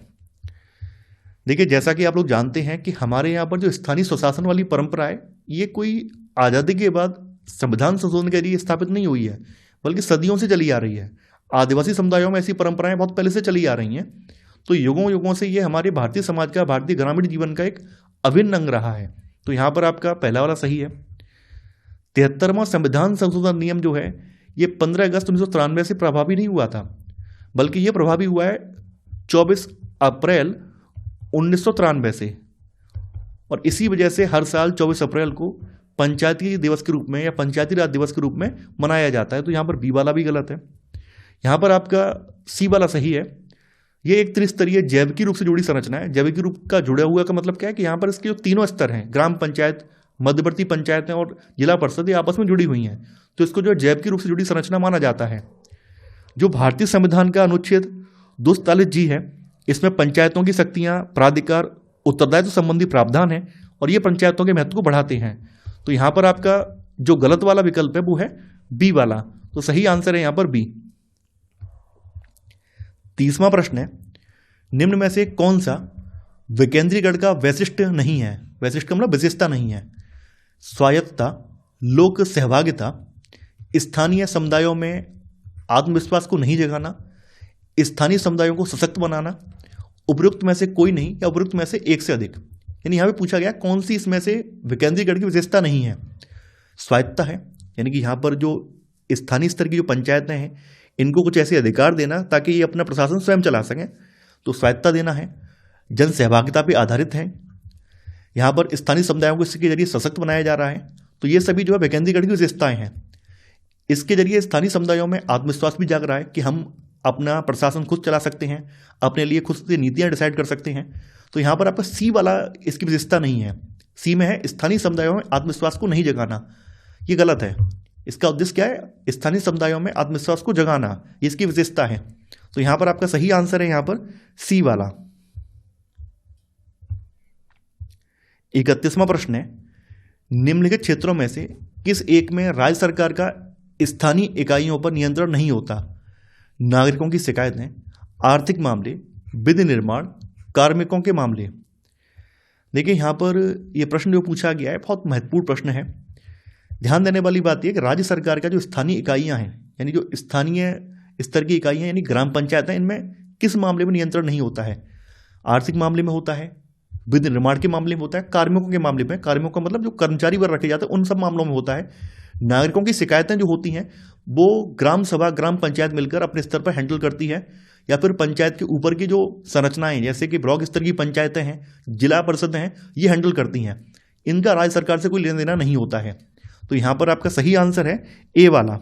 देखिए, जैसा कि आप लोग जानते हैं कि हमारे यहाँ पर जो स्थानीय स्वशासन वाली परंपरा है, ये कोई आज़ादी के बाद संविधान संशोधन के लिए स्थापित नहीं हुई है, बल्कि सदियों से चली आ रही है। आदिवासी समुदायों में ऐसी परंपराएं बहुत पहले से चली आ रही हैं। तो युगों युगों से ये हमारे भारतीय समाज का, भारतीय ग्रामीण जीवन का एक अभिन्न अंग रहा है। तो यहाँ पर आपका पहला वाला सही है। 73वां संविधान संशोधन नियम जो है ये 15 अगस्त 1993 से प्रभावी नहीं हुआ था, बल्कि ये प्रभावी हुआ है 24 अप्रैल 1993 से। और इसी वजह से हर साल 24 अप्रैल को पंचायती दिवस के रूप में या पंचायती राज दिवस के रूप में मनाया जाता है। तो यहाँ पर बी वाला भी गलत है। यहाँ पर आपका सी वाला सही है। ये एक त्रिस्तरीय जैविकी रूप से जुड़ी संरचना है। जैविकी रूप का जुड़ा हुआ का मतलब क्या है कि यहाँ पर इसके जो तीनों स्तर हैं, ग्राम पंचायत, मध्यवर्ती पंचायतें और जिला परिषद, ये आपस में जुड़ी हुई हैं। तो इसको जो जैविकी रूप से जुड़ी संरचना माना जाता है। जो भारतीय संविधान का अनुच्छेद 240G है, इसमें पंचायतों की शक्तियां, प्राधिकार, उत्तरदायित्व संबंधी प्रावधान है और ये पंचायतों के महत्व को बढ़ाते हैं। तो यहाँ पर आपका जो गलत वाला विकल्प है वो है बी वाला। तो सही आंसर है यहाँ पर बी। 30वां प्रश्न है, निम्न में से कौन सा विकेंद्रीकरण का वैशिष्ट्य नहीं है? वैशिष्ट्य का मतलब विशेषता नहीं है। स्वायत्तता, लोक सहभागिता, स्थानीय समुदायों में आत्मविश्वास को नहीं जगाना, स्थानीय समुदायों को सशक्त बनाना, उपयुक्त में से कोई नहीं या उपयुक्त में से एक से अधिक। यानी यहाँ पे पूछा गया कौन सी इसमें से विकेंद्रीकरण की विशेषता नहीं है। स्वायत्तता है, यानी कि यहाँ पर जो स्थानीय स्तर की जो पंचायतें हैं इनको कुछ ऐसे अधिकार देना ताकि ये अपना प्रशासन स्वयं चला सकें, तो स्वायत्तता देना है। जन सहभागिता पर आधारित है, यहाँ पर स्थानीय समुदायों को इसके जरिए सशक्त बनाया जा रहा है। तो ये सभी जो है विकेंद्रीकरण की विशेषताएं हैं। इसके जरिए स्थानीय समुदायों में आत्मविश्वास भी जाग रहा है कि हम अपना प्रशासन खुद चला सकते हैं, अपने लिए खुद से नीतियां डिसाइड कर सकते हैं। तो यहाँ पर आपका सी वाला इसकी विशेषता नहीं है। सी में है स्थानीय समुदायों में आत्मविश्वास को नहीं जगाना, ये गलत है। इसका उद्देश्य क्या है? स्थानीय समुदायों में आत्मविश्वास को जगाना, इसकी विशेषता है। तो यहां पर आपका सही आंसर है यहां पर सी वाला। 31वां प्रश्न है, निम्नलिखित क्षेत्रों में से किस एक में राज्य सरकार का स्थानीय इकाइयों पर नियंत्रण नहीं होता? नागरिकों की शिकायतें, आर्थिक मामले, विधि निर्माण, कार्मिकों के मामले। देखिए यहां पर यह प्रश्न जो पूछा गया है बहुत महत्वपूर्ण प्रश्न है। ध्यान देने वाली बात यह कि राज्य सरकार का जो स्थानीय इकाइयां हैं, यानी जो स्थानीय स्तर की इकाइयां यानी ग्राम पंचायत हैं, इनमें किस मामले में नियंत्रण नहीं होता है? आर्थिक मामले में होता है, विधि निर्माण के मामले में होता है, कार्मिकों के मामले में, कार्मिकों का मतलब जो कर्मचारी वर्ग रखे जाते हैं उन सब मामलों में होता है। नागरिकों की शिकायतें जो होती हैं वो ग्राम सभा, ग्राम पंचायत मिलकर अपने स्तर पर हैंडल करती है, या फिर पंचायत के ऊपर की जो संरचनाएं जैसे कि ब्लॉक स्तर की पंचायतें हैं, जिला परिषद हैं, ये हैंडल करती हैं। इनका राज्य सरकार से कोई लेना देना नहीं होता है। तो यहां पर आपका सही आंसर है ए वाला।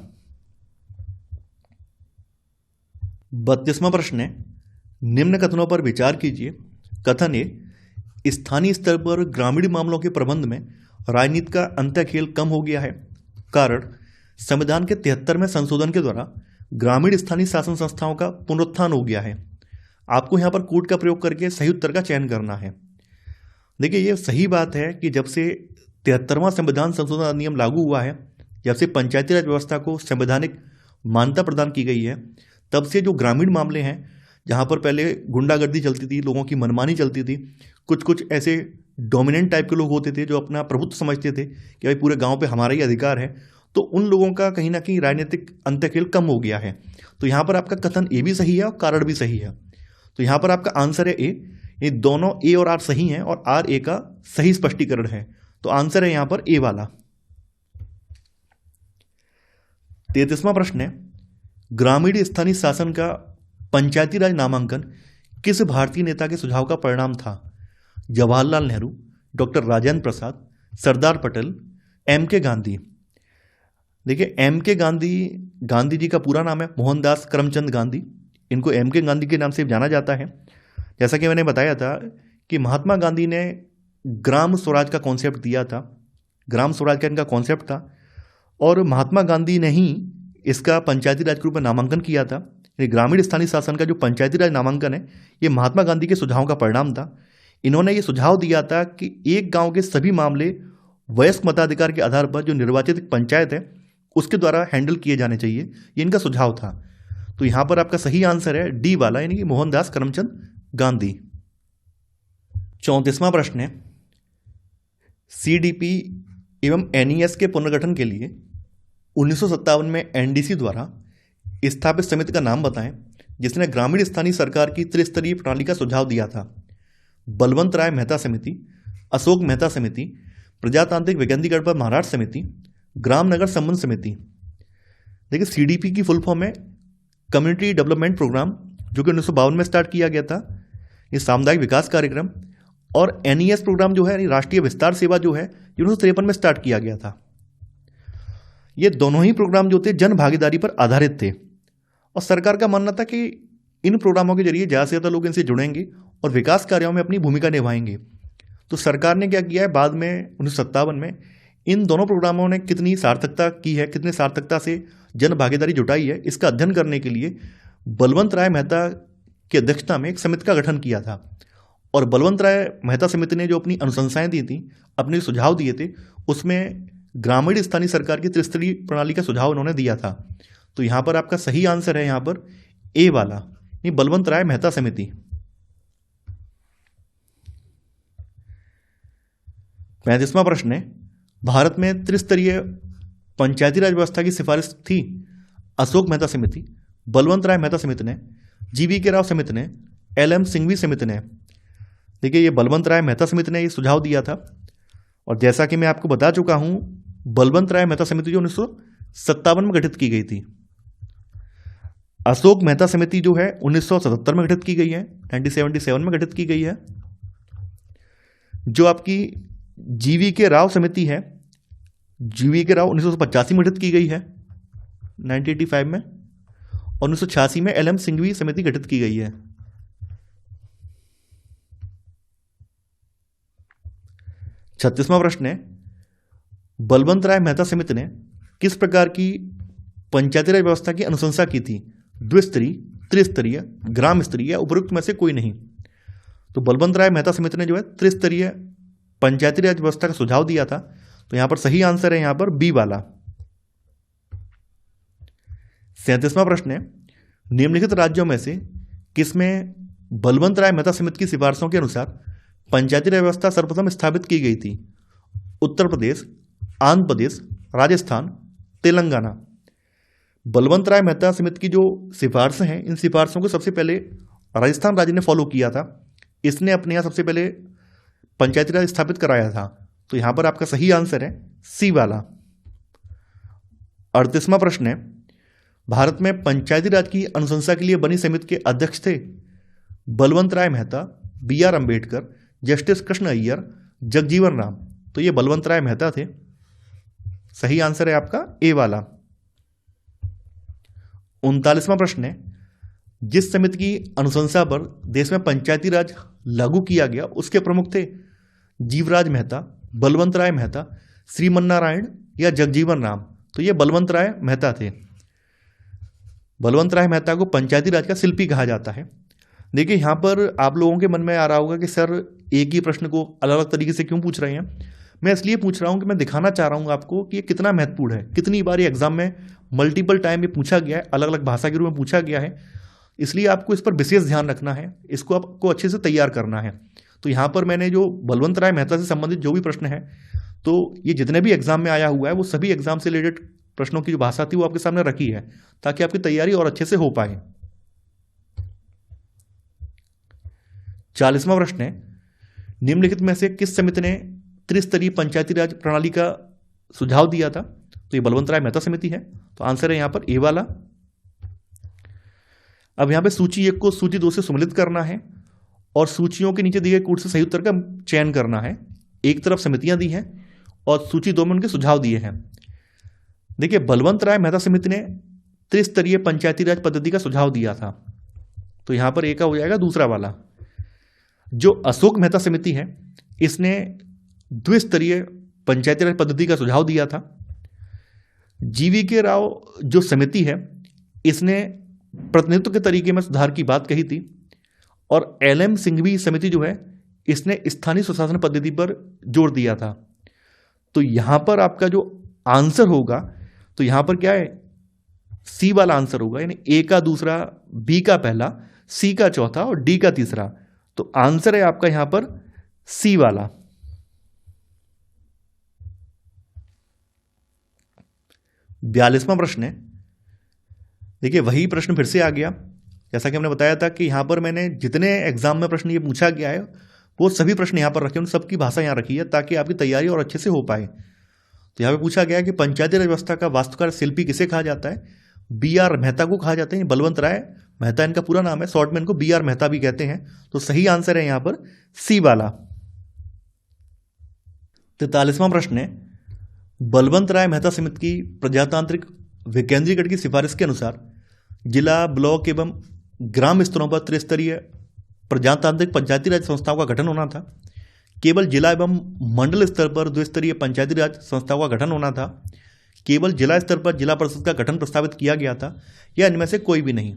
32वां प्रश्न है, निम्न कथनों पर विचार कीजिए। कथन ए, स्थानीय स्तर पर ग्रामीण मामलों के प्रबंध में राजनीति का अंतःखेल कम हो गया है। कारण, संविधान के 73वें संशोधन के द्वारा ग्रामीण स्थानीय शासन संस्थाओं का पुनरुत्थान हो गया है। आपको यहां पर कोड का प्रयोग करके सही उत्तर का चयन करना है। देखिए ये सही बात है कि जब से 73वां संविधान संशोधन अधिनियम लागू हुआ है, जब से पंचायती राज व्यवस्था को संवैधानिक मान्यता प्रदान की गई है, तब से जो ग्रामीण मामले हैं जहां पर पहले गुंडागर्दी चलती थी, लोगों की मनमानी चलती थी, कुछ ऐसे डोमिनेंट टाइप के लोग होते थे जो अपना प्रभुत्व समझते थे कि भाई पूरे गांव पे हमारा ही अधिकार है, तो उन लोगों का कहीं ना कहीं राजनीतिक अंतःखेल कम हो गया है। तो यहां पर आपका कथन ए भी सही है और कारण भी सही है। तो यहां पर आपका आंसर है ए। ये दोनों ए और आर सही हैं और आर ए का सही स्पष्टीकरण है। तो आंसर है यहां पर ए वाला। 33वां प्रश्न है, ग्रामीण स्थानीय शासन का पंचायती राज नामांकन किस भारतीय नेता के सुझाव का परिणाम था? जवाहरलाल नेहरू, डॉक्टर राजेंद्र प्रसाद, सरदार पटेल, एम के गांधी। देखिए एम के गांधी जी का पूरा नाम है मोहनदास करमचंद गांधी। इनको एम के गांधी के नाम से जाना जाता है। जैसा कि मैंने बताया था कि महात्मा गांधी ने ग्राम स्वराज का कॉन्सेप्ट दिया था, ग्राम स्वराज का इनका कॉन्सेप्ट था, और महात्मा गांधी ने ही इसका पंचायती राज के रूप में नामांकन किया था। ये ग्रामीण स्थानीय शासन का जो पंचायती राज नामांकन है, ये महात्मा गांधी के सुझाव का परिणाम था। इन्होंने ये सुझाव दिया था कि एक गांव के सभी मामले वयस्क मताधिकार के आधार पर जो निर्वाचित पंचायत है उसके द्वारा हैंडल किए जाने चाहिए, ये इनका सुझाव था। तो यहां पर आपका सही आंसर है डी वाला, यानी कि मोहनदास करमचंद गांधी। 34वां प्रश्न है, सीडीपी एवं एनईएस के पुनर्गठन के लिए 1957 में एनडीसी द्वारा स्थापित समिति का नाम बताएं जिसने ग्रामीण स्थानीय सरकार की त्रिस्तरीय प्रणाली का सुझाव दिया था। बलवंत राय मेहता समिति, अशोक मेहता समिति, प्रजातांत्रिक विकेंद्रीकरण पर महाराष्ट्र समिति, ग्राम नगर संबंध समिति। देखिए सीडीपी की फुल फॉर्म है कम्युनिटी डेवलपमेंट प्रोग्राम, जो कि 1952 में स्टार्ट किया गया था, ये सामुदायिक विकास कार्यक्रम। और एनईएस प्रोग्राम जो है राष्ट्रीय विस्तार सेवा जो है, ये 1953 में स्टार्ट किया गया था। ये दोनों ही प्रोग्राम जो थे जन भागीदारी पर आधारित थे, और सरकार का मानना था कि इन प्रोग्रामों के जरिए ज़्यादा से ज़्यादा लोग इनसे जुड़ेंगे और विकास कार्यों में अपनी भूमिका निभाएंगे। तो सरकार ने क्या किया है, बाद में 1957 में इन दोनों प्रोग्रामों ने कितनी सार्थकता की है, कितने सार्थकता से जन भागीदारी जुटाई है, इसका अध्ययन करने के लिए बलवंत राय मेहता की अध्यक्षता में एक समिति का गठन किया था। और बलवंत राय मेहता समिति ने जो अपनी अनुशंसाएं दी थी, अपने सुझाव दिए थे, उसमें ग्रामीण स्थानीय सरकार की त्रिस्तरीय प्रणाली का सुझाव उन्होंने दिया था। तो यहां पर आपका सही आंसर है यहां पर ए वाला, ये बलवंत राय मेहता समिति। 35वां प्रश्न है, भारत में त्रिस्तरीय पंचायती राज व्यवस्था की सिफारिश थी अशोक मेहता समिति, बलवंत राय मेहता समिति ने, जीवी के राव समिति ने, एल.एम. सिंघवी समिति ने। देखिए ये बलवंत राय मेहता समिति ने ये सुझाव दिया था, और जैसा कि मैं आपको बता चुका हूं, बलवंत राय मेहता समिति जो 1957 में गठित की गई थी। अशोक मेहता समिति जो है 1977 में गठित की गई है, 1977 में गठित की गई है। जो आपकी जीवी के राव समिति है, जीवी के राव 1985 में गठित की गई है 1985 में, और 1986 में एल.एम. सिंघवी समिति गठित की गई है। 36वां प्रश्न है, बलवंत राय मेहता समिति ने किस प्रकार की पंचायती राज व्यवस्था की अनुशंसा की थी? द्विस्तरीय, त्रिस्तरीय, ग्राम स्तरीय या उपरोक्त में से कोई नहीं। तो बलवंत राय मेहता समिति ने जो है त्रिस्तरीय पंचायती राज व्यवस्था का सुझाव दिया था। तो यहां पर सही आंसर है यहां पर बी वाला। 37वां प्रश्न है, निम्नलिखित राज्यों में से किसमें बलवंत राय मेहता समिति की सिफारिशों के अनुसार पंचायती राज व्यवस्था सर्वप्रथम स्थापित की गई थी? उत्तर प्रदेश, आंध्र प्रदेश, राजस्थान, तेलंगाना। बलवंत राय मेहता समिति की जो सिफारिशें हैं, इन सिफारिशों को सबसे पहले राजस्थान राज्य ने फॉलो किया था। इसने अपने यहाँ सबसे पहले पंचायती राज स्थापित कराया था। तो यहां पर आपका सही आंसर है सी वाला। 38वां प्रश्न है, भारत में पंचायती राज की अनुशंसा के लिए बनी समिति के अध्यक्ष थे Balwant Rai Mehta, B R Ambedkar, justice Krishna Iyer, Jagjivan Ram. तो ये बलवंत राय मेहता थे। सही आंसर है आपका ए वाला। 39वां प्रश्न है, जिस समिति की अनुशंसा पर देश में पंचायती राज लागू किया गया उसके प्रमुख थे जीवराज मेहता, बलवंत राय मेहता, श्रीमन्नारायण या जगजीवन राम। तो ये बलवंत राय मेहता थे। बलवंत राय मेहता को पंचायती राज का शिल्पी कहा जाता है। देखिए यहां पर आप लोगों के मन में आ रहा होगा कि सर एक ही प्रश्न को अलग अलग तरीके से क्यों पूछ रहे हैं। मैं इसलिए पूछ रहा हूं कि मैं दिखाना चाह रहा हूं आपको कि ये कितना महत्वपूर्ण है, कितनी बार ये एग्जाम में मल्टीपल टाइम ये पूछा गया है, अलग अलग भाषा के रूप में पूछा गया है। इसलिए आपको इस पर विशेष ध्यान रखना है, इसको आपको अच्छे से तैयार करना है। तो यहाँ पर मैंने जो बलवंत राय मेहता से संबंधित जो भी प्रश्न है, तो ये जितने भी एग्जाम में आया हुआ है वो सभी एग्जाम से रिलेटेड प्रश्नों की जो भाषा थी वो आपके सामने रखी है, ताकि आपकी तैयारी और अच्छे से हो पाए। 40वां प्रश्न है, निम्नलिखित में से किस समिति ने त्रिस्तरीय पंचायती राज प्रणाली का सुझाव दिया था? तो ये बलवंत राय मेहता समिति है। तो आंसर है यहां पर ए वाला। अब यहां पे सूची 1 को सूची 2 से सम्मिलित करना है और सूचियों के नीचे दिए गए कूट से सही उत्तर का चयन करना है। एक तरफ समितियां दी हैं और सूची 2 में उनके सुझाव दिए हैं। देखिए बलवंत राय मेहता समिति ने त्रिस्तरीय पंचायती राज पद्धति का सुझाव दिया था। तो यहां पर ए का हो जाएगा दूसरा वाला। जो अशोक मेहता समिति है इसने द्विस्तरीय पंचायती राज पद्धति का सुझाव दिया था। जीवी के राव जो समिति है इसने प्रतिनिधित्व के तरीके में सुधार की बात कही थी। और एलएम सिंघवी समिति जो है इसने स्थानीय सुशासन पद्धति पर जोर दिया था। तो यहां पर आपका जो आंसर होगा, तो यहां पर क्या है, सी वाला आंसर होगा, यानी ए का दूसरा, बी का पहला, सी का चौथा और डी का तीसरा। तो आंसर है आपका यहां पर सी वाला। बयालीसवां प्रश्न है, देखिए वही प्रश्न फिर से आ गया। जैसा कि हमने बताया था कि यहां पर मैंने जितने एग्जाम में प्रश्न ये पूछा गया है वो सभी प्रश्न यहां पर रखे, उन सबकी भाषा यहां रखी है ताकि आपकी तैयारी और अच्छे से हो पाए। तो यहां पे पूछा गया है कि पंचायती राज व्यवस्था का वास्तुकार शिल्पी किसे कहा जाता है? बी आर मेहता को कहा जाता है। बलवंत राय मेहता इनका पूरा नाम है, शॉर्ट में इनको बी आर मेहता भी कहते हैं। तो सही आंसर है यहां पर सी वाला। 43वां प्रश्न है, बलवंत राय मेहता समिति की प्रजातांत्रिक विकेंद्रीकरण की सिफारिश के अनुसार जिला, ब्लॉक एवं ग्राम स्तरों पर त्रिस्तरीय प्रजातांत्रिक पंचायती राज संस्थाओं का गठन होना था। केवल जिला एवं मंडल स्तर पर द्विस्तरीय पंचायती राज संस्थाओं का गठन होना था। केवल जिला स्तर पर जिला परिषद का गठन प्रस्तावित किया गया था, या इनमें से कोई भी नहीं।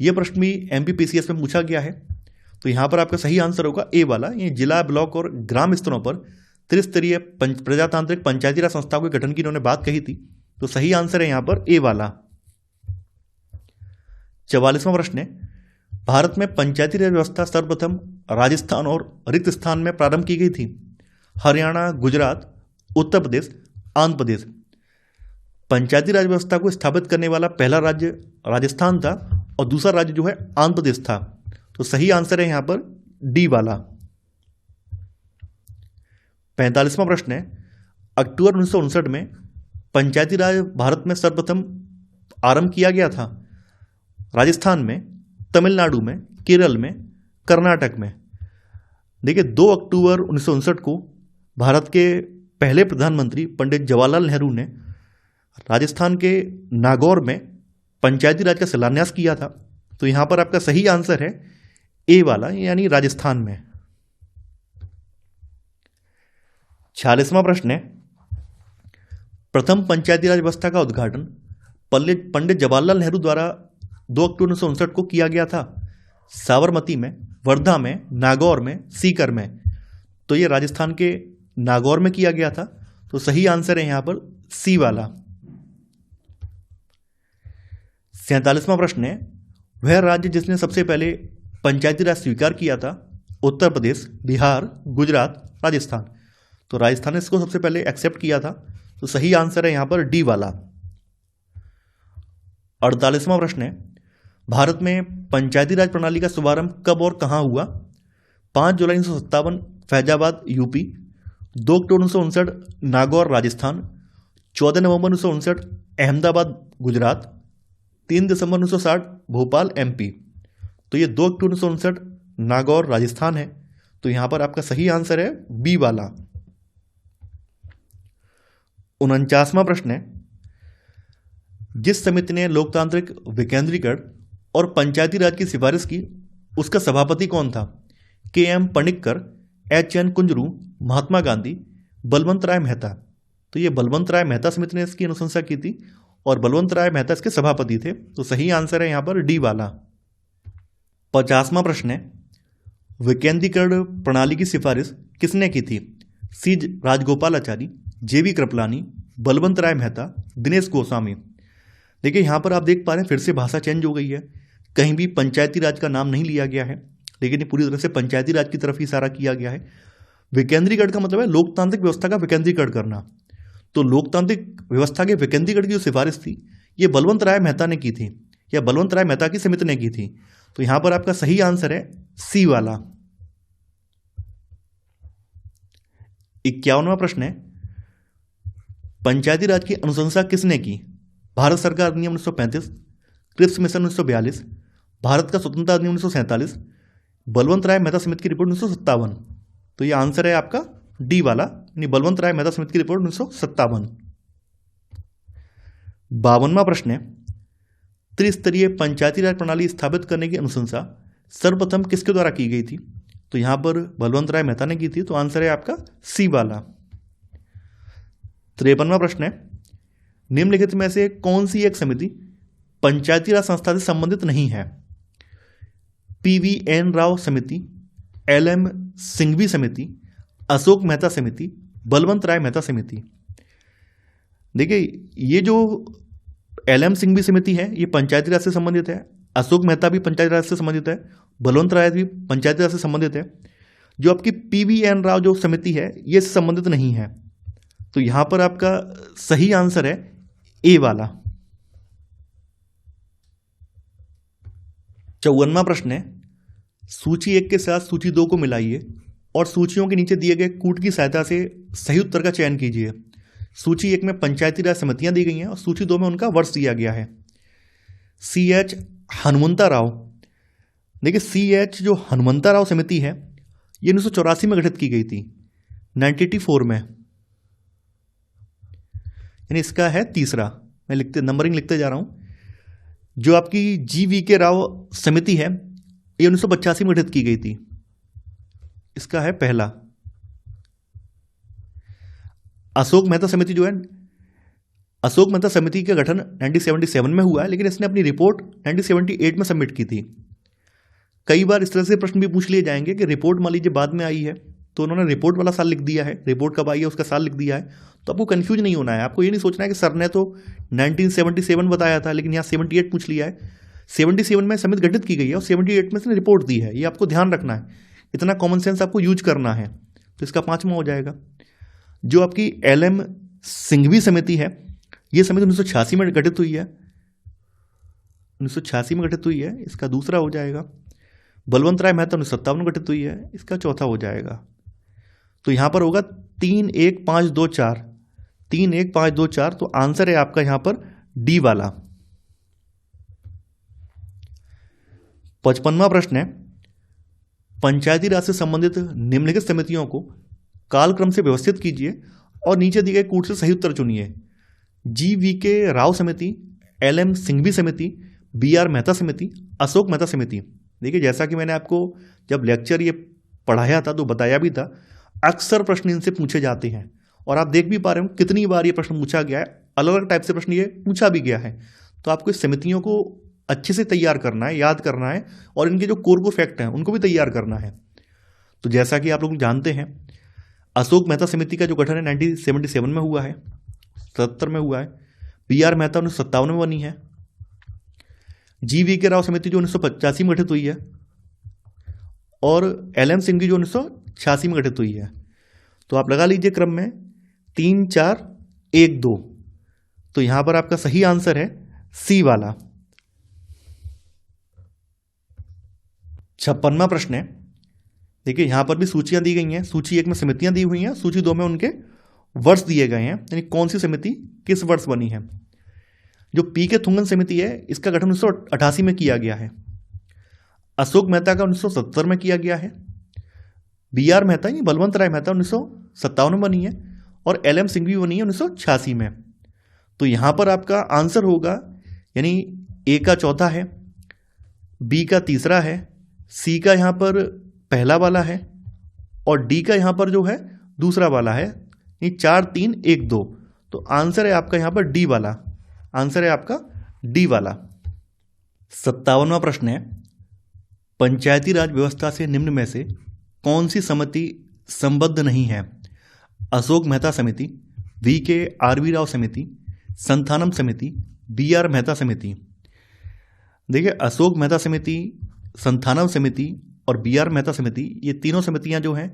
यह प्रश्न भी एमपीपीसीएस में पूछा गया है। तो यहां पर आपका सही आंसर होगा ए वाला। ये जिला, ब्लॉक और ग्राम स्तरों पर त्रिस्तरीय प्रजातांत्रिक पंचायती राज संस्थाओं के गठन की इन्होंने बात कही थी। तो सही आंसर है यहां पर ए वाला। 44वां प्रश्न है, भारत में पंचायती राज व्यवस्था सर्वप्रथम राजस्थान और रिक्त स्थान में प्रारंभ की गई थी। हरियाणा, गुजरात, उत्तर प्रदेश, आंध्र प्रदेश। पंचायती राज व्यवस्था को स्थापित करने वाला पहला राज्य राजस्थान था और दूसरा राज्य जो है आंध्र प्रदेश था। तो सही आंसर है यहां पर डी वाला। 45वां प्रश्न है, अक्टूबर 1959 में पंचायती राज भारत में सर्वप्रथम आरंभ किया गया था। राजस्थान में, तमिलनाडु में, केरल में, कर्नाटक में। देखिए 2 अक्टूबर 1959 को भारत के पहले प्रधानमंत्री पंडित जवाहरलाल नेहरू ने राजस्थान के नागौर में पंचायती राज का शिलान्यास किया था। तो यहां पर आपका सही आंसर है ए वाला, यानी राजस्थान में। 46वां प्रश्न है, प्रथम पंचायती राज व्यवस्था का उद्घाटन पंडित जवाहरलाल नेहरू द्वारा 2 अक्टूबर 1959 को किया गया था? साबरमती में, वर्धा में, नागौर में, सीकर में? तो ये राजस्थान के नागौर में किया गया था, तो सही आंसर है यहां पर सी वाला। 47वां प्रश्न है, वह राज्य जिसने सबसे पहले पंचायती राज स्वीकार किया था? उत्तर प्रदेश, बिहार, गुजरात, राजस्थान? तो राजस्थान ने इसको सबसे पहले एक्सेप्ट किया था, तो सही आंसर है यहां पर डी वाला। 48वां प्रश्न है, भारत में पंचायती राज प्रणाली का शुभारंभ कब और कहां हुआ? 5 जुलाई 1957 फैजाबाद यूपी, 2 अक्टूबर 1959 नागौर राजस्थान, 14 नवंबर 1959 अहमदाबाद गुजरात, 3 दिसंबर 1960 भोपाल एमपी? तो ये 2 अक्टूबर 1959 नागौर राजस्थान है, तो यहां पर आपका सही आंसर है बी वाला। 49वां प्रश्न है, जिस समिति ने लोकतांत्रिक विकेंद्रीकरण और पंचायती राज की सिफारिश की, उसका सभापति कौन था? के.एम. पनिक्कर, एच.एन. कुंजरू, महात्मा गांधी, बलवंत राय मेहता? तो ये बलवंत राय मेहता समिति ने इसकी अनुशंसा की थी और बलवंत राय मेहता इसके सभापति थे, तो सही आंसर है यहां पर डी वाला। 50वां प्रश्न है, विकेंद्रीकरण प्रणाली की सिफारिश किसने की थी? सी राजगोपालाचारी, जे.बी. कृपलानी, बलवंत राय मेहता, दिनेश गोस्वामी? देखिए यहां पर आप देख पा रहे हैं फिर से भाषा चेंज हो गई है, कहीं भी पंचायती राज का नाम नहीं लिया गया है, लेकिन ये पूरी तरह से पंचायती राज की तरफ ही इशारा किया गया है। विकेंद्रीकरण का मतलब है लोकतांत्रिक व्यवस्था का विकेंद्रीकरण करना, तो लोकतांत्रिक व्यवस्था के विकेंद्रीकरण की जो सिफारिश थी ये बलवंत राय मेहता ने की थी, या बलवंत राय मेहता की समिति ने की थी, तो यहां पर आपका सही आंसर है सी वाला। 51वां प्रश्न है, पंचायती राज की अनुशंसा किसने की? भारत सरकार अधिनियम 1935, क्रिप्स मिशन 1942, भारत का स्वतंत्रता अधिनियम 1947, बलवंत राय मेहता समिति की रिपोर्ट 1957? तो ये आंसर है आपका डी वाला, यानी बलवंत राय मेहता समिति की रिपोर्ट 1957। 52वां प्रश्न है, त्रिस्तरीय पंचायती राज प्रणाली स्थापित करने की अनुशंसा सर्वप्रथम किसके द्वारा की गई थी? तो यहां पर बलवंत राय मेहता ने की थी, तो आंसर है आपका सी वाला। 53वां प्रश्न है, निम्नलिखित में से कौन सी एक समिति पंचायती राज संस्था से संबंधित नहीं है? पी.वी.एन. राव समिति, एल.एम. सिंघवी समिति, अशोक मेहता समिति, बलवंत राय मेहता समिति? देखिए ये जो एल.एम. सिंघवी समिति है ये पंचायती राज से संबंधित है, अशोक मेहता भी पंचायती राज से संबंधित है, बलवंत राय भी पंचायती राज से संबंधित है। जो आपकी पी.वी.एन. राव जो समिति है ये संबंधित नहीं है, तो यहां पर आपका सही आंसर है ए वाला। 54वां प्रश्न है, सूची 1 के साथ सूची 2 को मिलाइए और सूचियों के नीचे दिए गए कूट की सहायता से सही उत्तर का चयन कीजिए। सूची 1 में पंचायती राज समितियां दी गई हैं और सूची 2 में उनका वर्ष दिया गया है। C.H. हनुमंता राव, देखिए C.H. जो हनुमंता राव समिति है ये 1984 में गठित की गई थी, 1984 में, यानी इसका है तीसरा। मैं नंबरिंग लिखते जा रहा हूं। जो आपकी जी.वी.के. राव समिति है ये 1985 में गठित की गई थी, इसका है पहला। अशोक मेहता समिति जो है, अशोक मेहता समिति का गठन 1977 में हुआ है, लेकिन इसने अपनी रिपोर्ट 1978 में सबमिट की थी। कई बार इस तरह से प्रश्न भी पूछ लिए जाएंगे कि रिपोर्ट मान लीजिए बाद में आई है तो उन्होंने रिपोर्ट वाला साल लिख दिया है, रिपोर्ट कब आई है उसका साल लिख दिया है, तो आपको कंफ्यूज नहीं होना है। आपको ये नहीं सोचना है कि सर ने तो 1977 बताया था लेकिन यहाँ 78 पूछ लिया है। 77 में समिति गठित की गई है और 78 में इसने रिपोर्ट दी है, ये आपको ध्यान रखना है, इतना कॉमन सेंस आपको यूज करना है। तो इसका 5वां हो जाएगा। जो आपकी एल.एम. सिंघवी समिति है ये समिति 1986 में गठित हुई है, 1986 में गठित हुई है, इसका दूसरा हो जाएगा। बलवंत राय मेहता 1957 में गठित हुई है, इसका चौथा हो जाएगा। तो यहां पर होगा 3, 1, 5, 2, 4, 3, 1, 5, 2, 4, तो आंसर है आपका यहां पर डी वाला। 55वां प्रश्न है, पंचायती राज से संबंधित निम्नलिखित समितियों को कालक्रम से व्यवस्थित कीजिए और नीचे दिए गए कूट से सही उत्तर चुनिए। जी.वी.के. राव समिति, एल.एम. सिंघवी समिति, बी.आर. मेहता समिति, अशोक मेहता समिति। देखिए जैसा कि मैंने आपको जब लेक्चर ये पढ़ाया था तो बताया भी था, अक्सर प्रश्न इनसे पूछे जाते हैं और आप देख भी पा रहे हो कितनी बार ये प्रश्न पूछा गया है, अलग अलग टाइप से प्रश्न ये पूछा भी गया है। तो आपको इस समितियों को अच्छे से तैयार करना है, याद करना है, और इनके जो कोर फैक्ट हैं उनको भी तैयार करना है। तो जैसा कि आप लोग जानते हैं, अशोक मेहता समिति का जो गठन है 1977 में हुआ है, 77 में हुआ है। BR मेहता 1957 में बनी है। GVK राव समिति जो 1985 में गठित हुई है, और LM सिंघवी जो 1986 में गठित हुई है। तो आप लगा लीजिए क्रम में 3, 4, 1, 2। तो यहां पर आपका सही आंसर है सी वाला। 56वां प्रश्न है। देखिए यहां पर भी सूचियां दी गई हैं। सूची 1 में समितियां दी हुई हैं, सूची 2 में उनके वर्ष दिए गए हैं, यानी कौन सी समिति किस वर्ष बनी है। जो PK थुंगन समिति है, इसका गठन 1988 में किया गया है। अशोक मेहता का 1970 में किया गया है। BR मेहता यानी बलवंत राय मेहता 1957 में बनी है, और LM सिंघवी बनी है 1986 में। तो यहां पर आपका आंसर होगा, यानी A का चौथा है, B का तीसरा है, C का यहां पर पहला वाला है, और D का यहां पर जो है दूसरा वाला है, यानी 4, 3, 1, 2। तो आंसर है आपका यहां पर D वाला। आंसर है आपका D वाला। 57वां प्रश्न है। पंचायती राज व्यवस्था से निम्न में से कौन सी समिति संबद्ध नहीं है। अशोक मेहता समिति, VK RV राव समिति, संथानम समिति, BR मेहता समिति। देखिए अशोक मेहता समिति, संथानम समिति और BR मेहता समिति, ये तीनों समितियां जो हैं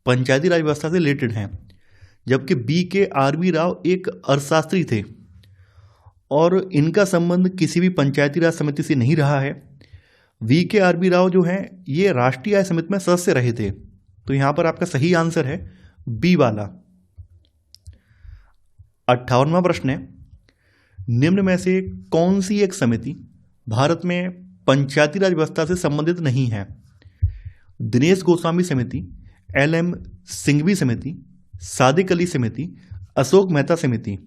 पंचायती राज व्यवस्था से रिलेटेड हैं, जबकि BK RV राव एक अर्थशास्त्री थे और इनका संबंध किसी भी पंचायती राज समिति से नहीं रहा है। VK RV राव जो हैं ये राष्ट्रीय आय समिति में सदस्य रहे थे। तो यहां पर आपका सही आंसर है B वाला। 58वां प्रश्न है। निम्न में से कौन सी एक समिति भारत में पंचायती राज व्यवस्था से संबंधित नहीं है। दिनेश गोस्वामी समिति, LM सिंघवी समिति, सादिक अली समिति, अशोक मेहता समिति।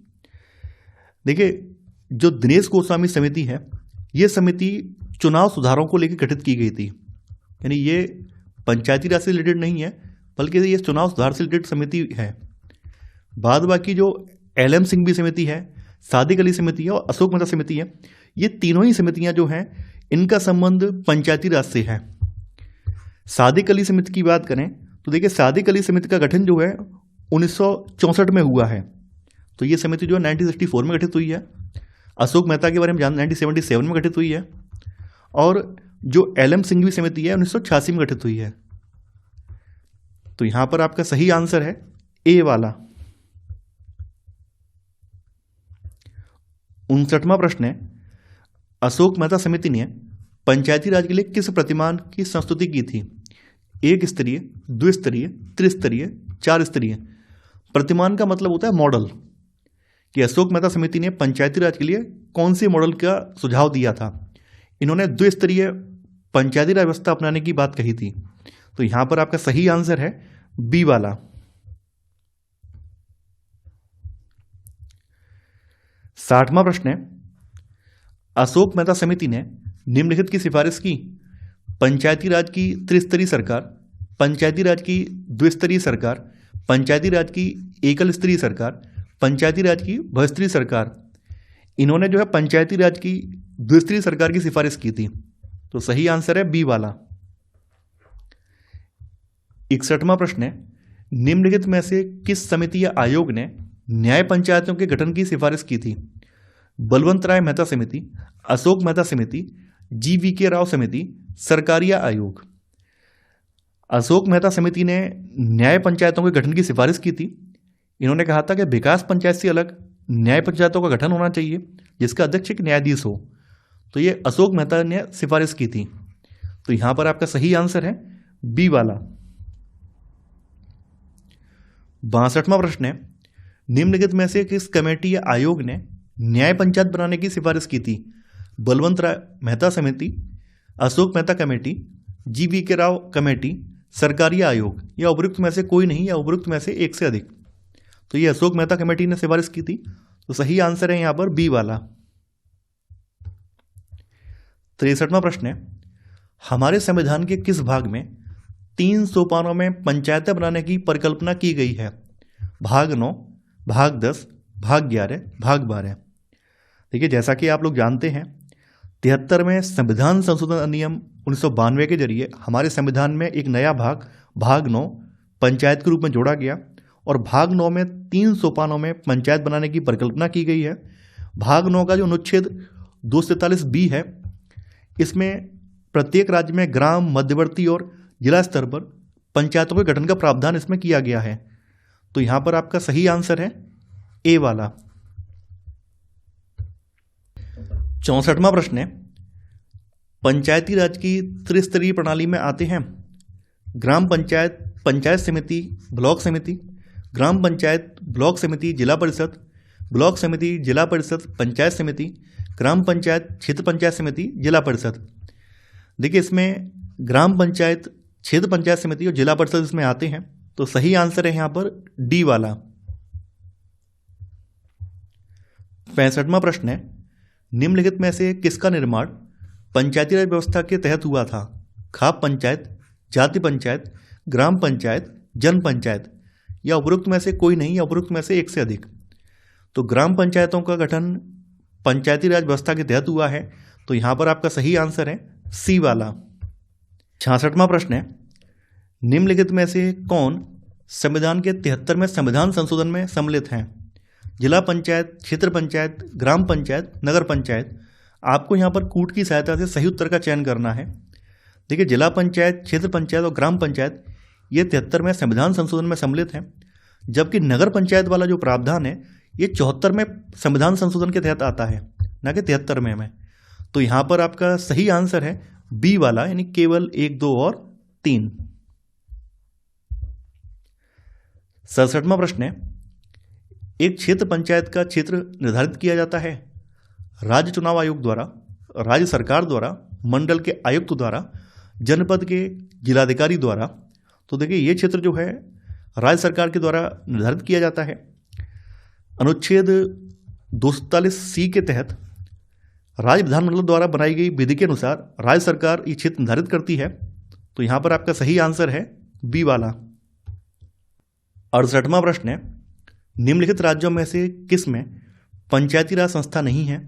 देखिए जो दिनेश गोस्वामी समिति है, ये समिति चुनाव सुधारों को लेकर गठित की गई थी, यानी ये पंचायती राज से रिलेटेड नहीं है, बल्कि ये चुनाव सुधार से रिलेटेड समिति है। बाद बाकी जो LM सिंघवी समिति है, सादिक अली समिति है और अशोक मेहता समिति है, ये तीनों ही समितियां जो हैं इनका संबंध पंचायती राज से है। सादिक अली समिति की बात करें तो देखिए सादिक अली समिति का गठन जो है 1964 में हुआ है। तो ये समिति जो है 1964 में गठित हुई है। अशोक मेहता के बारे में जान 1977 में गठित हुई है, और जो LM सिंघवी समिति है 1986 में गठित हुई है। तो यहां पर आपका सही आंसर है A वाला। 59वां प्रश्न है। अशोक मेहता समिति ने पंचायती राज के लिए किस प्रतिमान की संस्तुति की थी। 1 स्तरीय, 2 स्तरीय, त्रिस्तरीय, 4 स्तरीय। प्रतिमान का मतलब होता है मॉडल, कि अशोक मेहता समिति ने पंचायती राज के लिए कौन से मॉडल का सुझाव दिया था। इन्होंने 2 स्तरीय पंचायती राज व्यवस्था अपनाने की बात कही थी। तो यहां पर आपका सही आंसर है B वाला। 60वां प्रश्न है। अशोक मेहता समिति ने निम्नलिखित की सिफारिश की। पंचायती राज की त्रिस्तरीय सरकार, पंचायती राज की द्विस्तरीय सरकार, पंचायती राज की एकल स्तरीय सरकार, पंचायती राज की बहुस्तरीय सरकार। इन्होंने जो है पंचायती राज की द्विस्तरीय सरकार की सिफारिश की थी। तो सही आंसर है B वाला। 61वां प्रश्न है। निम्नलिखित में से किस समिति या आयोग ने न्याय पंचायतों के गठन की सिफारिश की थी। बलवंत राय मेहता समिति, अशोक मेहता समिति, GVK राव समिति, सरकारिया आयोग। अशोक मेहता समिति ने न्याय पंचायतों के गठन की सिफारिश की थी। इन्होंने कहा था कि विकास पंचायत से अलग न्याय पंचायतों का गठन होना चाहिए, जिसका अध्यक्ष एक न्यायाधीश हो। तो ये अशोक मेहता ने सिफारिश की थी। तो यहां पर आपका सही आंसर है B वाला। 62वां प्रश्न है। निम्नलिखित में से किस कमेटी या आयोग ने न्याय पंचायत बनाने की सिफारिश की थी। बलवंत राय मेहता समिति, Ashok Mehta committee, GVK Rao committee, सरकारी आयोग, या उपयुक्त में से कोई नहीं, या उपयुक्त में से एक से अधिक। तो ये अशोक मेहता कमेटी ने सिफारिश की थी। तो सही आंसर है यहां पर B वाला। 63वां प्रश्न है। हमारे संविधान के किस भाग में 3 सोपानों में पंचायतें बनाने की परिकल्पना की गई है। भाग 9, भाग 10, भाग 11, भाग 12। देखिए जैसा कि आप लोग जानते हैं 73वें संविधान संशोधन अधिनियम 1992 के जरिए हमारे संविधान में एक नया भाग 9 पंचायत के रूप में जोड़ा गया और भाग 9 में 3 सोपानों में पंचायत बनाने की परिकल्पना की गई है। भाग 9 का जो अनुच्छेद 243B है, इसमें प्रत्येक राज्य में ग्राम, मध्यवर्ती और जिला स्तर पर पंचायतों के गठन का प्रावधान इसमें किया गया है। तो यहां पर आपका सही आंसर है ए वाला। 64वां प्रश्न है, पंचायती राज की त्रिस्तरीय प्रणाली में आते हैं ग्राम पंचायत, पंचायत समिति, ब्लॉक समिति, ग्राम पंचायत, ब्लॉक समिति, जिला परिषद, ब्लॉक समिति, जिला परिषद, पंचायत समिति, ग्राम पंचायत, क्षेत्र पंचायत समिति, जिला परिषद। देखिए इसमें ग्राम पंचायत, क्षेत्र पंचायत समिति और जिला परिषद इसमें आते हैं, तो सही आंसर है यहां पर डी वाला। 65वां प्रश्न है, निम्नलिखित में से किसका निर्माण पंचायती राज व्यवस्था के तहत हुआ था? खाप पंचायत, जाति पंचायत, ग्राम पंचायत, जन पंचायत, या उपरोक्त में से कोई नहीं, या उपरोक्त में से एक से अधिक। तो ग्राम पंचायतों का गठन पंचायती राज व्यवस्था के तहत हुआ है, तो यहां पर आपका सही आंसर है सी वाला। 66वां प्रश्न है, निम्नलिखित में से कौन संविधान के 73वें संविधान संशोधन में सम्मिलित हैं? जिला पंचायत, क्षेत्र पंचायत, ग्राम पंचायत, नगर पंचायत। आपको यहाँ पर कूट की सहायता से सही उत्तर का चयन करना है। देखिए जिला पंचायत, क्षेत्र पंचायत और ग्राम पंचायत ये 73वें संविधान संशोधन में सम्मिलित हैं, जबकि नगर पंचायत वाला जो प्रावधान है ये 74वें संविधान संशोधन के तहत आता है, न कि 73वें में। तो यहाँ पर आपका सही आंसर है बी वाला, यानी केवल 1, 2 और 3। 67वां प्रश्न है, एक क्षेत्र पंचायत का क्षेत्र निर्धारित किया जाता है राज्य चुनाव आयोग द्वारा, राज्य सरकार द्वारा, मंडल के आयुक्त द्वारा, जनपद के जिलाधिकारी द्वारा। तो देखिए ये क्षेत्र जो है राज्य सरकार के द्वारा निर्धारित किया जाता है। अनुच्छेद 243C के तहत राज्य विधानमंडल द्वारा बनाई गई विधि के अनुसार राज्य सरकार ये क्षेत्र निर्धारित करती है। तो यहां पर आपका सही आंसर है बी वाला। 68वां प्रश्न है, निम्नलिखित राज्यों में से किस में पंचायती राज संस्था नहीं है?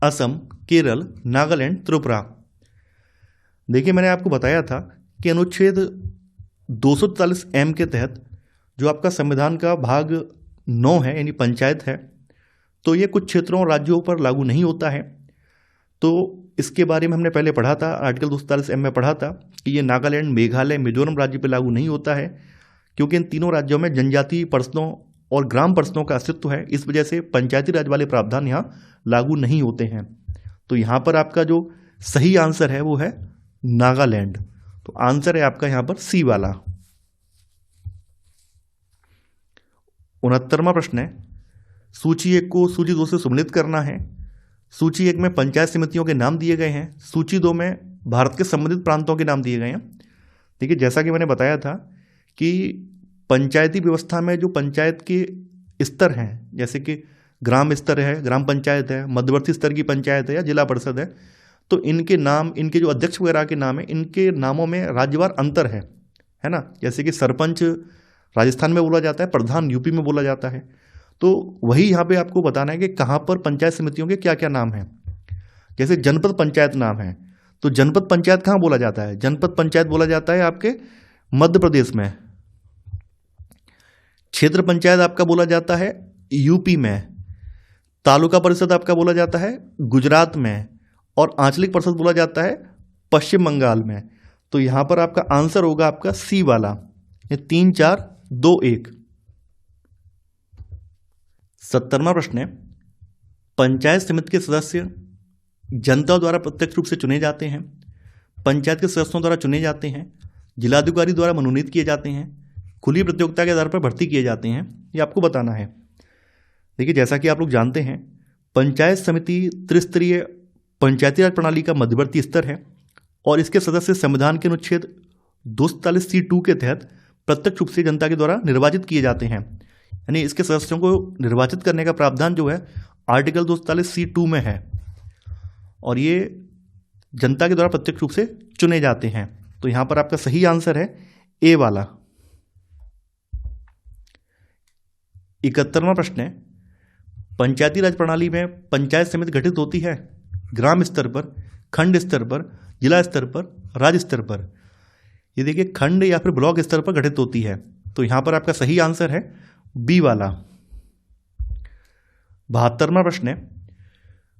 असम, केरल, नागालैंड, त्रिपुरा। देखिए मैंने आपको बताया था कि अनुच्छेद 243M के तहत जो आपका संविधान का भाग 9 है, यानी पंचायत है, तो ये कुछ क्षेत्रों और राज्यों पर लागू नहीं होता है। तो इसके बारे में हमने पहले पढ़ा था, आर्टिकल 243M में पढ़ा था कि ये नागालैंड, मेघालय, मिजोरम राज्य पर लागू नहीं होता है, क्योंकि इन तीनों राज्यों में जनजातीय परिषदों और ग्राम परिषदों का अस्तित्व है। इस वजह से पंचायती राज वाले प्रावधान यहाँ लागू नहीं होते हैं। तो यहाँ पर आपका जो सही आंसर है वो है नागालैंड। तो आंसर है आपका यहाँ पर सी वाला। 69वां प्रश्न है, सूची 1 को सूची 2 से सम्मिलित करना है। सूची 1 में पंचायत समितियों के नाम दिए गए हैं, सूची 2 में भारत के संबंधित प्रांतों के नाम दिए गए हैं। देखिए जैसा कि मैंने बताया था कि पंचायती व्यवस्था में जो पंचायत के स्तर हैं, जैसे कि ग्राम स्तर है, ग्राम पंचायत है, मध्यवर्ती स्तर की पंचायत है या जिला परिषद है, तो इनके नाम, इनके जो अध्यक्ष वगैरह के नाम है, इनके नामों में राज्यवार अंतर है ना। जैसे कि सरपंच राजस्थान में बोला जाता है, प्रधान यूपी में बोला जाता है। तो वही यहाँ पे आपको बताना है कि कहाँ पर पंचायत समितियों के क्या क्या नाम हैं। जैसे जनपद पंचायत नाम है, तो जनपद पंचायत कहाँ बोला जाता है? जनपद पंचायत बोला जाता है आपके मध्य प्रदेश में। क्षेत्र पंचायत आपका बोला जाता है यूपी में, तालुका परिषद आपका बोला जाता है गुजरात में, और आंचलिक परिषद बोला जाता है पश्चिम बंगाल में। तो यहां पर आपका आंसर होगा आपका सी वाला, ये 3, 4, 2, 1। 70वां प्रश्न है, पंचायत समिति के सदस्य जनता द्वारा प्रत्यक्ष रूप से चुने जाते हैं, पंचायत के सदस्यों द्वारा चुने जाते हैं, जिलाधिकारी द्वारा मनोनीत किए जाते हैं, खुली प्रतियोगिता के आधार पर भर्ती किए जाते हैं, ये आपको बताना है। देखिए जैसा कि आप लोग जानते हैं, पंचायत समिति त्रिस्तरीय पंचायती राज प्रणाली का मध्यवर्ती स्तर है और इसके सदस्य संविधान के अनुच्छेद 243C2 के तहत प्रत्यक्ष रूप से जनता के द्वारा निर्वाचित किए जाते हैं। यानी इसके सदस्यों को निर्वाचित करने का प्रावधान जो है आर्टिकल 243C2 में है और ये जनता के द्वारा प्रत्यक्ष रूप से चुने जाते हैं। तो यहां पर आपका सही आंसर है ए वाला। 71वां प्रश्न है, पंचायती राज प्रणाली में पंचायत समिति गठित होती है ग्राम स्तर पर, खंड स्तर पर, जिला स्तर पर, राज्य स्तर पर। ये देखिए खंड या फिर ब्लॉक स्तर पर गठित होती है। तो यहां पर आपका सही आंसर है बी वाला। 72वां प्रश्न है,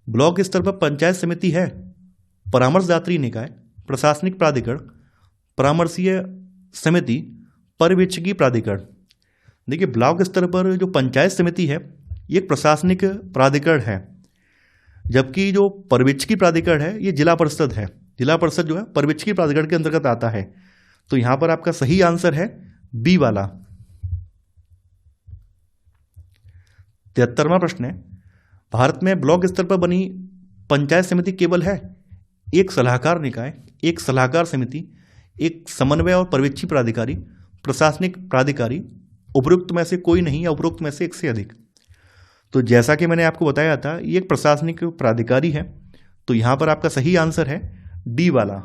ब्लॉक स्तर पर पंचायत समिति है परामर्शदात्री निकाय, प्रशासनिक प्राधिकरण, परामर्शीय समिति, पर्यवेक्षकी प्राधिकरण। देखिए ब्लॉक स्तर पर जो पंचायत समिति है ये एक प्रशासनिक प्राधिकरण है, जबकि जो पर्यवेक्षकी प्राधिकरण है ये जिला परिषद है। जिला परिषद जो है पर्यवेक्षकी प्राधिकरण के अंतर्गत आता है। तो यहां पर आपका सही आंसर है बी वाला। 73वां प्रश्न है, भारत में ब्लॉक स्तर पर बनी पंचायत समिति केवल है एक सलाहकार निकाय, एक सलाहकार समिति, एक समन्वय और पर्यवेक्षी प्राधिकारी, प्रशासनिक प्राधिकारी, उपरोक्त में से कोई नहीं या उपरोक्त में से एक से अधिक। तो जैसा कि मैंने आपको बताया था ये एक प्रशासनिक प्राधिकारी है। तो यहां पर आपका सही आंसर है डी वाला।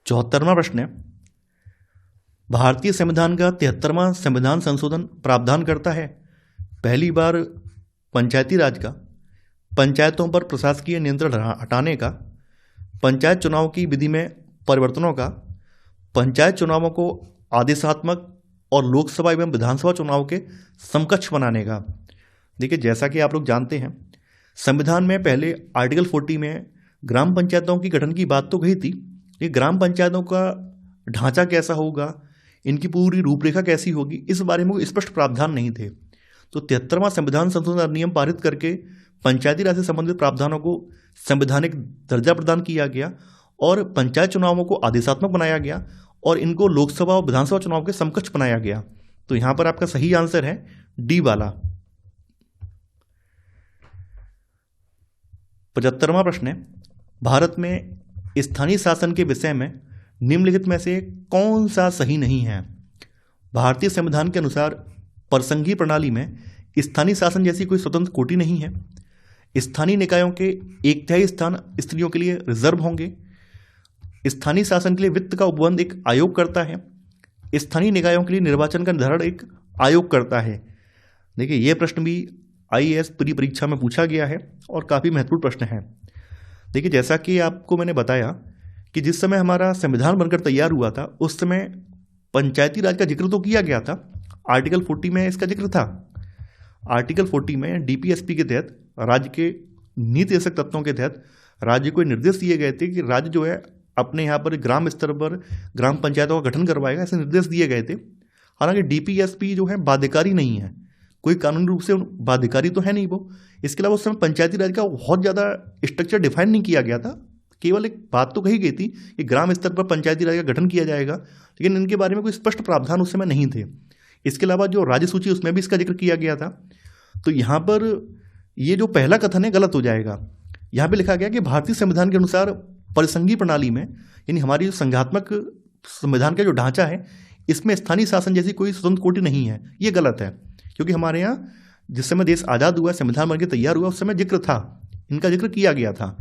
74वां प्रश्न है, भारतीय संविधान का 73वां संविधान संशोधन प्रावधान करता है पहली बार पंचायती राज का, पंचायतों पर प्रशासकीय नियंत्रण हटाने का, पंचायत चुनाव की विधि में परिवर्तनों का, पंचायत चुनावों को आदेशात्मक और लोकसभा एवं विधानसभा चुनाव के समकक्ष बनाने का। देखिए जैसा कि आप लोग जानते हैं संविधान में पहले आर्टिकल 40 में ग्राम पंचायतों की गठन की बात तो कही थी। ये ग्राम पंचायतों का ढांचा कैसा होगा, इनकी पूरी रूपरेखा कैसी होगी, इस बारे में कोई स्पष्ट प्रावधान नहीं थे। तो 73वां संविधान संशोधन अधिनियम पारित करके पंचायती राज से संबंधित प्रावधानों को संवैधानिक दर्जा प्रदान किया गया और पंचायत चुनावों को आदेशात्मक बनाया गया और इनको लोकसभा और विधानसभा चुनाव के समकक्ष बनाया गया। तो यहां पर आपका सही आंसर है डी वाला। 75वां प्रश्न है, भारत में स्थानीय शासन के विषय में निम्नलिखित में से कौन सा सही नहीं है। भारतीय संविधान के अनुसार परसंघीय प्रणाली में स्थानीय शासन जैसी कोई स्वतंत्र कोटि नहीं है। स्थानीय निकायों के 1/3 स्थान स्त्रियों के लिए रिजर्व होंगे। स्थानीय शासन के लिए वित्त का उपबंध एक आयोग करता है। स्थानीय निकायों के लिए निर्वाचन का निर्धारण एक आयोग करता है। देखिए यह प्रश्न भी IAS प्री परीक्षा में पूछा गया है और काफ़ी महत्वपूर्ण प्रश्न है। देखिए जैसा कि आपको मैंने बताया कि जिस समय हमारा संविधान बनकर तैयार हुआ था उस समय पंचायती राज का जिक्र तो किया गया था, आर्टिकल 40 में इसका जिक्र था। आर्टिकल 40 में DPSP के तहत राज्य के नीति निर्देशक तत्वों के तहत राज्य को निर्देश दिए गए थे कि राज्य जो है अपने यहाँ पर ग्राम स्तर पर ग्राम पंचायतों का गठन करवाएगा, ऐसे निर्देश दिए गए थे। हालांकि DPSP जो है बाध्यकारी नहीं है, कोई कानूनी रूप से बाध्यकारी तो है नहीं वो। इसके अलावा उस समय पंचायती राज का बहुत ज़्यादा स्ट्रक्चर डिफाइन नहीं किया गया था। केवल एक बात तो कही गई थी कि ग्राम स्तर पर पंचायती राज का गठन किया जाएगा, लेकिन इनके बारे में कोई स्पष्ट प्रावधान उस समय नहीं थे। इसके अलावा जो राज्य सूची उसमें भी इसका जिक्र किया गया था। तो यहाँ पर ये जो पहला कथन है गलत हो जाएगा। यहाँ पे लिखा गया कि भारतीय संविधान के अनुसार परिसंघीय प्रणाली में, यानी हमारी जो संघात्मक संविधान का जो ढांचा है इसमें स्थानीय शासन जैसी कोई स्वतंत्र कोटि नहीं है। ये गलत है, क्योंकि हमारे यहाँ जिस समय देश आज़ाद हुआ, संविधान बनकर तैयार हुआ, उस समय जिक्र था, इनका जिक्र किया गया था।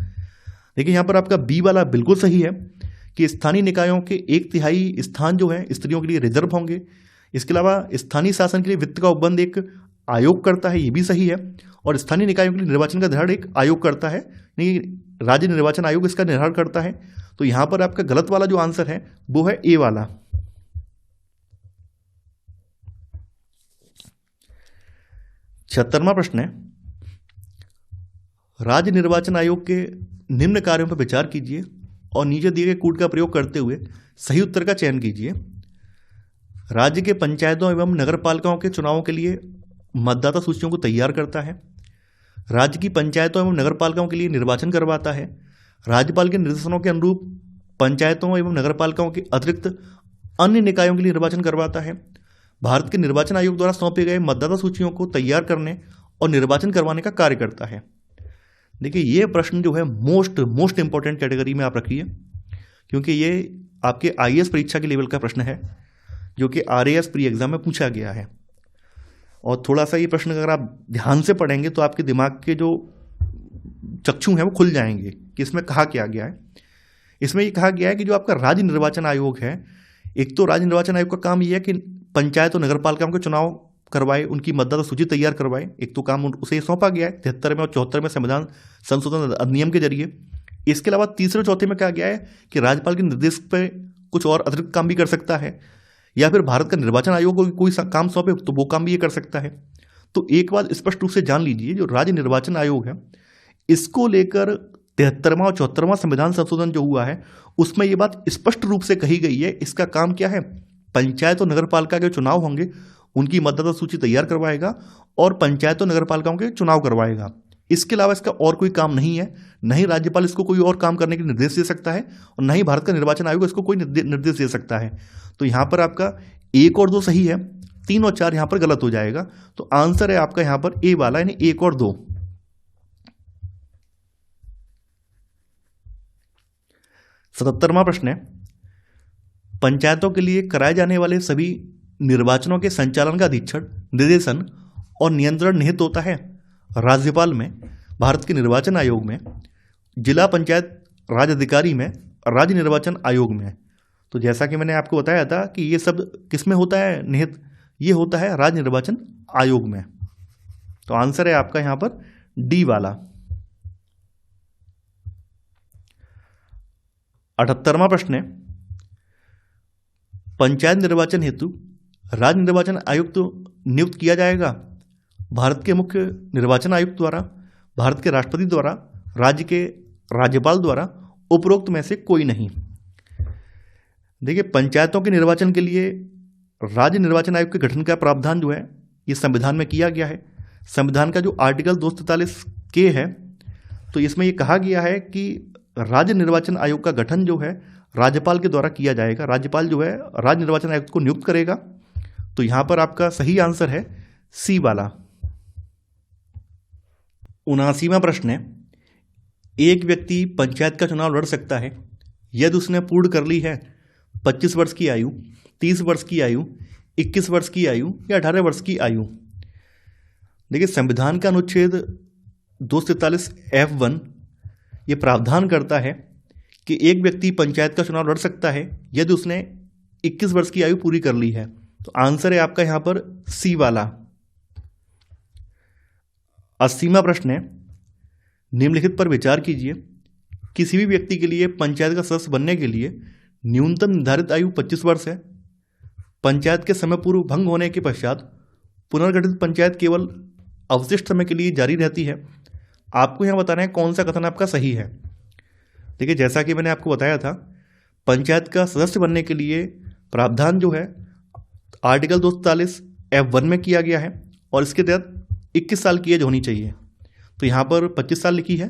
लेकिन यहाँ पर आपका बी वाला बिल्कुल सही है कि स्थानीय निकायों के 1/3 स्थान जो है स्त्रियों के लिए रिजर्व होंगे। इसके अलावा स्थानीय शासन के लिए वित्त का उपबंध एक आयोग करता है, ये भी सही है। और स्थानीय निकायों के लिए निर्वाचन का निर्धारण एक आयोग करता है, नहीं राज्य निर्वाचन आयोग इसका निर्धारण करता है। तो यहाँ पर आपका गलत वाला जो आंसर है वो है ए वाला। 76वां प्रश्न है, राज्य निर्वाचन आयोग के निम्न कार्यों पर विचार कीजिए और नीचे दिए गए कूट का प्रयोग करते हुए सही उत्तर का चयन कीजिए। राज्य के पंचायतों एवं नगरपालिकाओं के चुनावों के लिए मतदाता सूचियों को तैयार करता है। राज्य की पंचायतों एवं नगरपालिकाओं के लिए निर्वाचन करवाता है। राज्यपाल के निर्देशनों के अनुरूप पंचायतों एवं नगरपालिकाओं के अतिरिक्त अन्य निकायों के लिए निर्वाचन करवाता है। भारत के निर्वाचन आयोग द्वारा सौंपे गए मतदाता सूचियों को तैयार करने और निर्वाचन करवाने का कार्य करता है। देखिए ये प्रश्न जो है मोस्ट इंपॉर्टेंट कैटेगरी में आप रखिए, क्योंकि ये आपके IAS परीक्षा के लेवल का प्रश्न है जो कि RAS प्री एग्जाम में पूछा गया है। और थोड़ा सा ये प्रश्न अगर आप ध्यान से पढ़ेंगे तो आपके दिमाग के जो चक्षु हैं वो खुल जाएंगे कि इसमें कहा क्या गया है। इसमें ये कहा गया है कि जो आपका राज्य निर्वाचन आयोग है, एक तो राज्य निर्वाचन आयोग का काम ये है कि पंचायत और नगरपालिकाओं के चुनाव करवाए, उनकी मतदाता सूची तैयार करवाए। एक तो काम उसे सौंपा गया है 73वें और 74वें संविधान संशोधन अधिनियम के जरिए। इसके अलावा तीसरे चौथे में कहा गया है कि राज्यपाल के निर्देश पर कुछ और अतिरिक्त काम भी कर सकता है, या फिर भारत का निर्वाचन आयोग को कोई काम सौंपे तो वो काम भी ये कर सकता है। तो एक बात स्पष्ट रूप से जान लीजिए, जो राज्य निर्वाचन आयोग है इसको लेकर 73वां और 74वां संविधान संशोधन जो हुआ है उसमें ये बात स्पष्ट रूप से कही गई है, इसका काम क्या है, पंचायत और नगर पालिका के चुनाव होंगे उनकी मतदाता सूची तैयार करवाएगा और पंचायत और नगर पालिकाओं के चुनाव करवाएगा। इसके अलावा इसका और कोई काम नहीं है। न ही राज्यपाल इसको कोई और काम करने के निर्देश दे सकता है और न ही भारत का निर्वाचन आयोग इसको कोई निर्देश दे सकता है। तो यहाँ पर आपका 1 और 2 सही है, 3 और 4 यहाँ पर गलत हो जाएगा। तो आंसर है आपका यहाँ पर ए वाला, यानी 1 और 2। 77वां प्रश्न है, पंचायतों के लिए कराए जाने वाले सभी निर्वाचनों के संचालन का अधीक्षण, निर्देशन और नियंत्रण निहित होता है राज्यपाल में, भारत के निर्वाचन आयोग में, जिला पंचायत राज अधिकारी में, राज्य निर्वाचन आयोग में। तो जैसा कि मैंने आपको बताया था कि ये सब किस में होता है निहित, ये होता है राज्य निर्वाचन आयोग में। तो आंसर है आपका यहां पर डी वाला। 78वां प्रश्न है, पंचायत निर्वाचन हेतु राज्य निर्वाचन आयुक्त नियुक्त किया जाएगा भारत के मुख्य निर्वाचन आयुक्त द्वारा, भारत के राष्ट्रपति द्वारा, राज्य के राज्यपाल द्वारा, उपरोक्त में से कोई नहीं। देखिए, पंचायतों के निर्वाचन के लिए राज्य निर्वाचन आयोग के गठन का प्रावधान जो है ये संविधान में किया गया है। संविधान का जो आर्टिकल 243 के है तो इसमें ये कहा गया है कि राज्य निर्वाचन आयोग का गठन जो है राज्यपाल के द्वारा किया जाएगा। राज्यपाल जो है राज्य निर्वाचन आयुक्त को नियुक्त करेगा। तो यहां पर आपका सही आंसर है सी वाला। 79वां प्रश्न है, एक व्यक्ति पंचायत का चुनाव लड़ सकता है यदि उसने पूर्ण कर ली है 25 वर्ष की आयु, 30 वर्ष की आयु, 21 वर्ष की आयु या 18 वर्ष की आयु। देखिए, संविधान का अनुच्छेद 243(f)(1) ये प्रावधान करता है कि एक व्यक्ति पंचायत का चुनाव लड़ सकता है यदि उसने 21 वर्ष की आयु पूरी कर ली है। तो आंसर है आपका यहां पर सी वाला। 80वां प्रश्न है, निम्नलिखित पर विचार कीजिए, किसी भी व्यक्ति के लिए पंचायत का सदस्य बनने के लिए न्यूनतम निर्धारित आयु 25 वर्ष है। पंचायत के समय पूर्व भंग होने के पश्चात पुनर्गठित पंचायत केवल अवशिष्ट समय के लिए जारी रहती है। आपको यहां बताना है कौन सा कथन आपका सही है। देखिए, जैसा कि मैंने आपको बताया था, पंचायत का सदस्य बनने के लिए प्रावधान जो है आर्टिकल 243(f)(1) में किया गया है और इसके तहत 21 साल की एज होनी चाहिए। तो यहाँ पर 25 साल लिखी है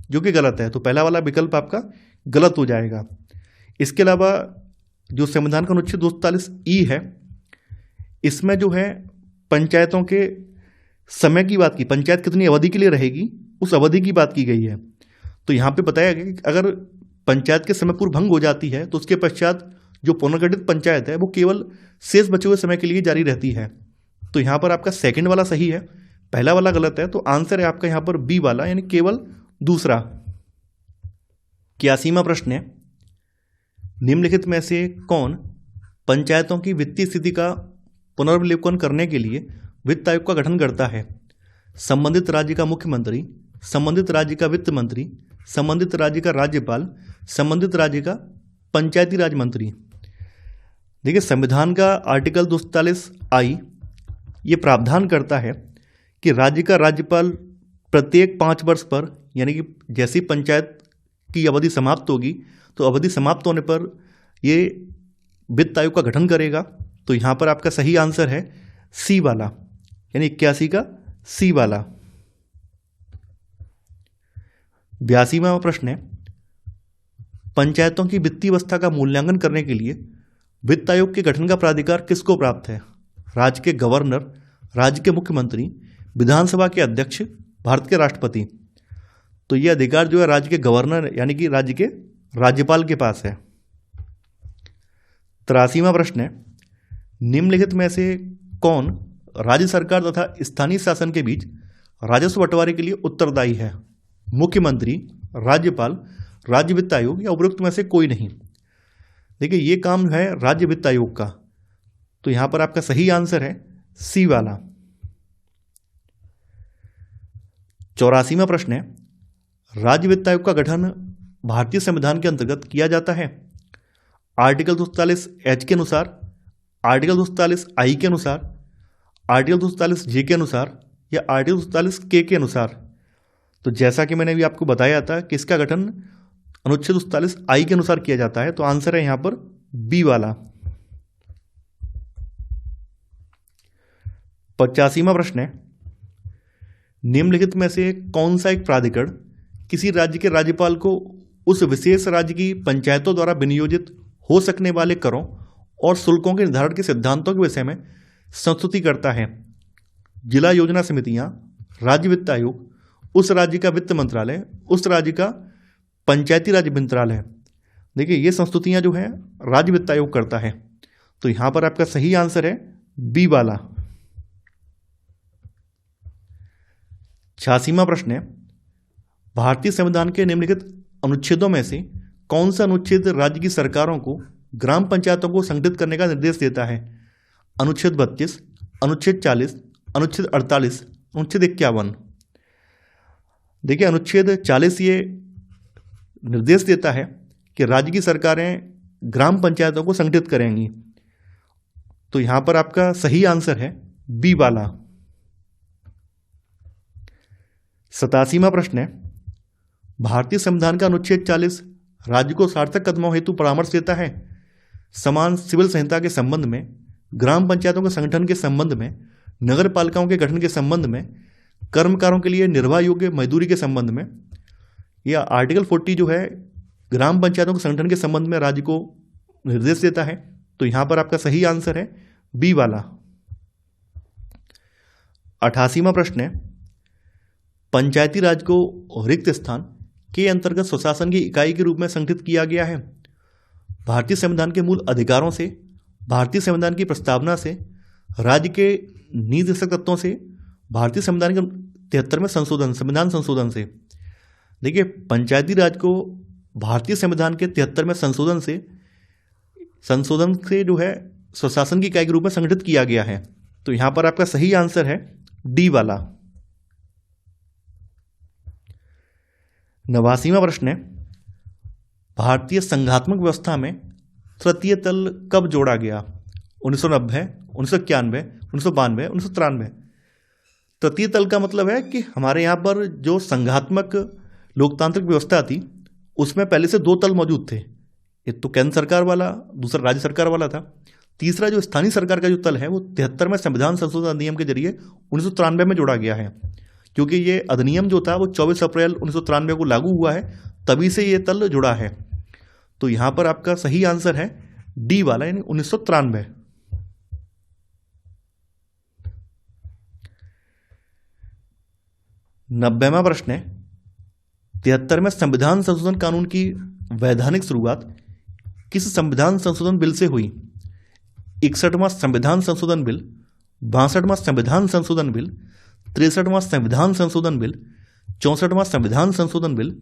जो कि गलत है। तो पहला वाला विकल्प आपका गलत हो जाएगा। इसके अलावा जो संविधान का अनुच्छेद 243(e) है इसमें जो है पंचायतों के समय की बात की, पंचायत कितनी अवधि के लिए रहेगी उस अवधि की बात की गई है। तो यहाँ पे बताया गया कि अगर पंचायत के समय पूर्व भंग हो जाती है तो उसके पश्चात जो पुनर्गठित पंचायत है वो केवल शेष बचे हुए समय के लिए जारी रहती है। तो यहाँ पर आपका सेकंड वाला सही है, पहला वाला गलत है। तो आंसर है आपका यहाँ पर बी वाला, यानी केवल दूसरा। 81वां प्रश्न है, निम्नलिखित में से कौन पंचायतों की वित्तीय स्थिति का पुनर्विलोकन करने के लिए वित्त आयोग का गठन करता है? संबंधित राज्य का मुख्यमंत्री, संबंधित राज्य का वित्त मंत्री, संबंधित राज्य का राज्यपाल, संबंधित राज्य का पंचायती राज मंत्री। देखिए, संविधान का आर्टिकल 243(i) ये प्रावधान करता है कि राज्य का राज्यपाल प्रत्येक 5 वर्ष पर, यानी कि जैसी पंचायत की अवधि समाप्त होगी तो अवधि समाप्त होने पर ये वित्त आयोग का गठन करेगा। तो यहाँ पर आपका सही आंसर है सी वाला, यानी 81 का सी वाला। 82वां प्रश्न है, पंचायतों की वित्तीय अवस्था का मूल्यांकन करने के लिए वित्त आयोग के गठन का प्राधिकार किसको प्राप्त है? राज्य के गवर्नर, राज्य के मुख्यमंत्री, विधानसभा के अध्यक्ष, भारत के राष्ट्रपति। तो यह अधिकार जो है राज्य के गवर्नर यानी कि राज्य के राज्यपाल के पास है। 83वां प्रश्न है, निम्नलिखित में से कौन राज्य सरकार तथा स्थानीय शासन के बीच राजस्व बंटवारे के लिए उत्तरदायी है? मुख्यमंत्री, राज्यपाल, राज्य वित्त आयोग या उपरोक्त में से कोई नहीं। देखिए, ये काम है राज्य वित्त आयोग का। तो यहाँ पर आपका सही आंसर है सी वाला। 84वां प्रश्न है, राज्य वित्त आयोग का गठन भारतीय संविधान के अंतर्गत किया जाता है आर्टिकल 247 एच के अनुसार, आर्टिकल 247 आई के अनुसार, आर्टिकल 247 जे के अनुसार या आर्टिकल 247 के अनुसार। तो जैसा कि मैंने अभी आपको बताया था कि इसका गठन अनुच्छेद 247 आई के अनुसार किया जाता है, तो आंसर है यहां पर बी वाला। 85वां प्रश्न है, निम्नलिखित में से कौन सा एक प्राधिकरण किसी राज्य के राज्यपाल को उस विशेष राज्य की पंचायतों द्वारा विनियोजित हो सकने वाले करों और शुल्कों के निर्धारण के सिद्धांतों के विषय में संस्तुति करता है? जिला योजना समितियां, राज्य वित्त आयोग, उस राज्य का वित्त मंत्रालय, उस राज्य का पंचायती राज मंत्रालय। देखिए ये संस्तुतियां जो है राज्य वित्त आयोग करता है, तो यहां पर आपका सही आंसर है बी वाला। 86वां प्रश्न है, भारतीय संविधान के निम्नलिखित अनुच्छेदों में से कौन सा अनुच्छेद राज्य की सरकारों को ग्राम पंचायतों को संगठित करने का निर्देश देता है? अनुच्छेद 32, अनुच्छेद 40, अनुच्छेद 48, अनुच्छेद 51। देखिए अनुच्छेद 40 ये निर्देश देता है कि राज्य की सरकारें ग्राम पंचायतों को संगठित करेंगी, तो यहां पर आपका सही आंसर है बी वाला। 87वां प्रश्न है, भारतीय संविधान का अनुच्छेद 40 राज्य को सार्थक कदमों हेतु परामर्श देता है। समान सिविल संहिता के संबंध में, ग्राम पंचायतों के संगठन के संबंध में, नगर पालिकाओं के गठन के संबंध में, कर्मकारों के लिए निर्वाह योग्य मजदूरी के संबंध में, या आर्टिकल 40 जो है ग्राम पंचायतों के संगठन के संबंध में राज्य को निर्देश देता है, तो यहां पर आपका सही आंसर है बी वाला। 88वां प्रश्न है, पंचायती राज को रिक्त स्थान के अंतर्गत स्वशासन की इकाई के रूप में संगठित किया गया है। भारतीय संविधान के मूल अधिकारों से, भारतीय संविधान की प्रस्तावना से, राज्य के नीति तत्वों से, भारतीय संविधान के 73वें संशोधन, संविधान संशोधन से। देखिए पंचायती राज को भारतीय संविधान के 73वें संशोधन से जो है स्वशासन की इकाई के रूप में संगठित किया गया है, तो यहां पर आपका सही आंसर है डी वाला। 89वां प्रश्न है, भारतीय संघात्मक व्यवस्था में तृतीय तल कब जोड़ा गया? 1990, 1991, 1992, 1993। तृतीय तल का मतलब है कि हमारे यहाँ पर जो संघात्मक लोकतांत्रिक व्यवस्था थी उसमें पहले से 2 तल मौजूद थे। एक तो केंद्र सरकार वाला, दूसरा राज्य सरकार वाला था। तीसरा जो स्थानीय सरकार का जो तल है वो 73वें संविधान संशोधन अधिनियम के जरिए 1993 में जोड़ा गया है, क्योंकि ये अधिनियम जो था वो 24 अप्रैल 1993 को लागू हुआ है, तभी से ये तल जुड़ा है। तो यहां पर आपका सही आंसर है डी वाला, यानी 1993। 90वां प्रश्न है, 73वें संविधान संशोधन कानून की वैधानिक शुरुआत किस संविधान संशोधन बिल से हुई? 61वां संविधान संशोधन बिल, 62वां संविधान संशोधन बिल, 63वां संविधान संशोधन बिल, 64वां संविधान संशोधन बिल,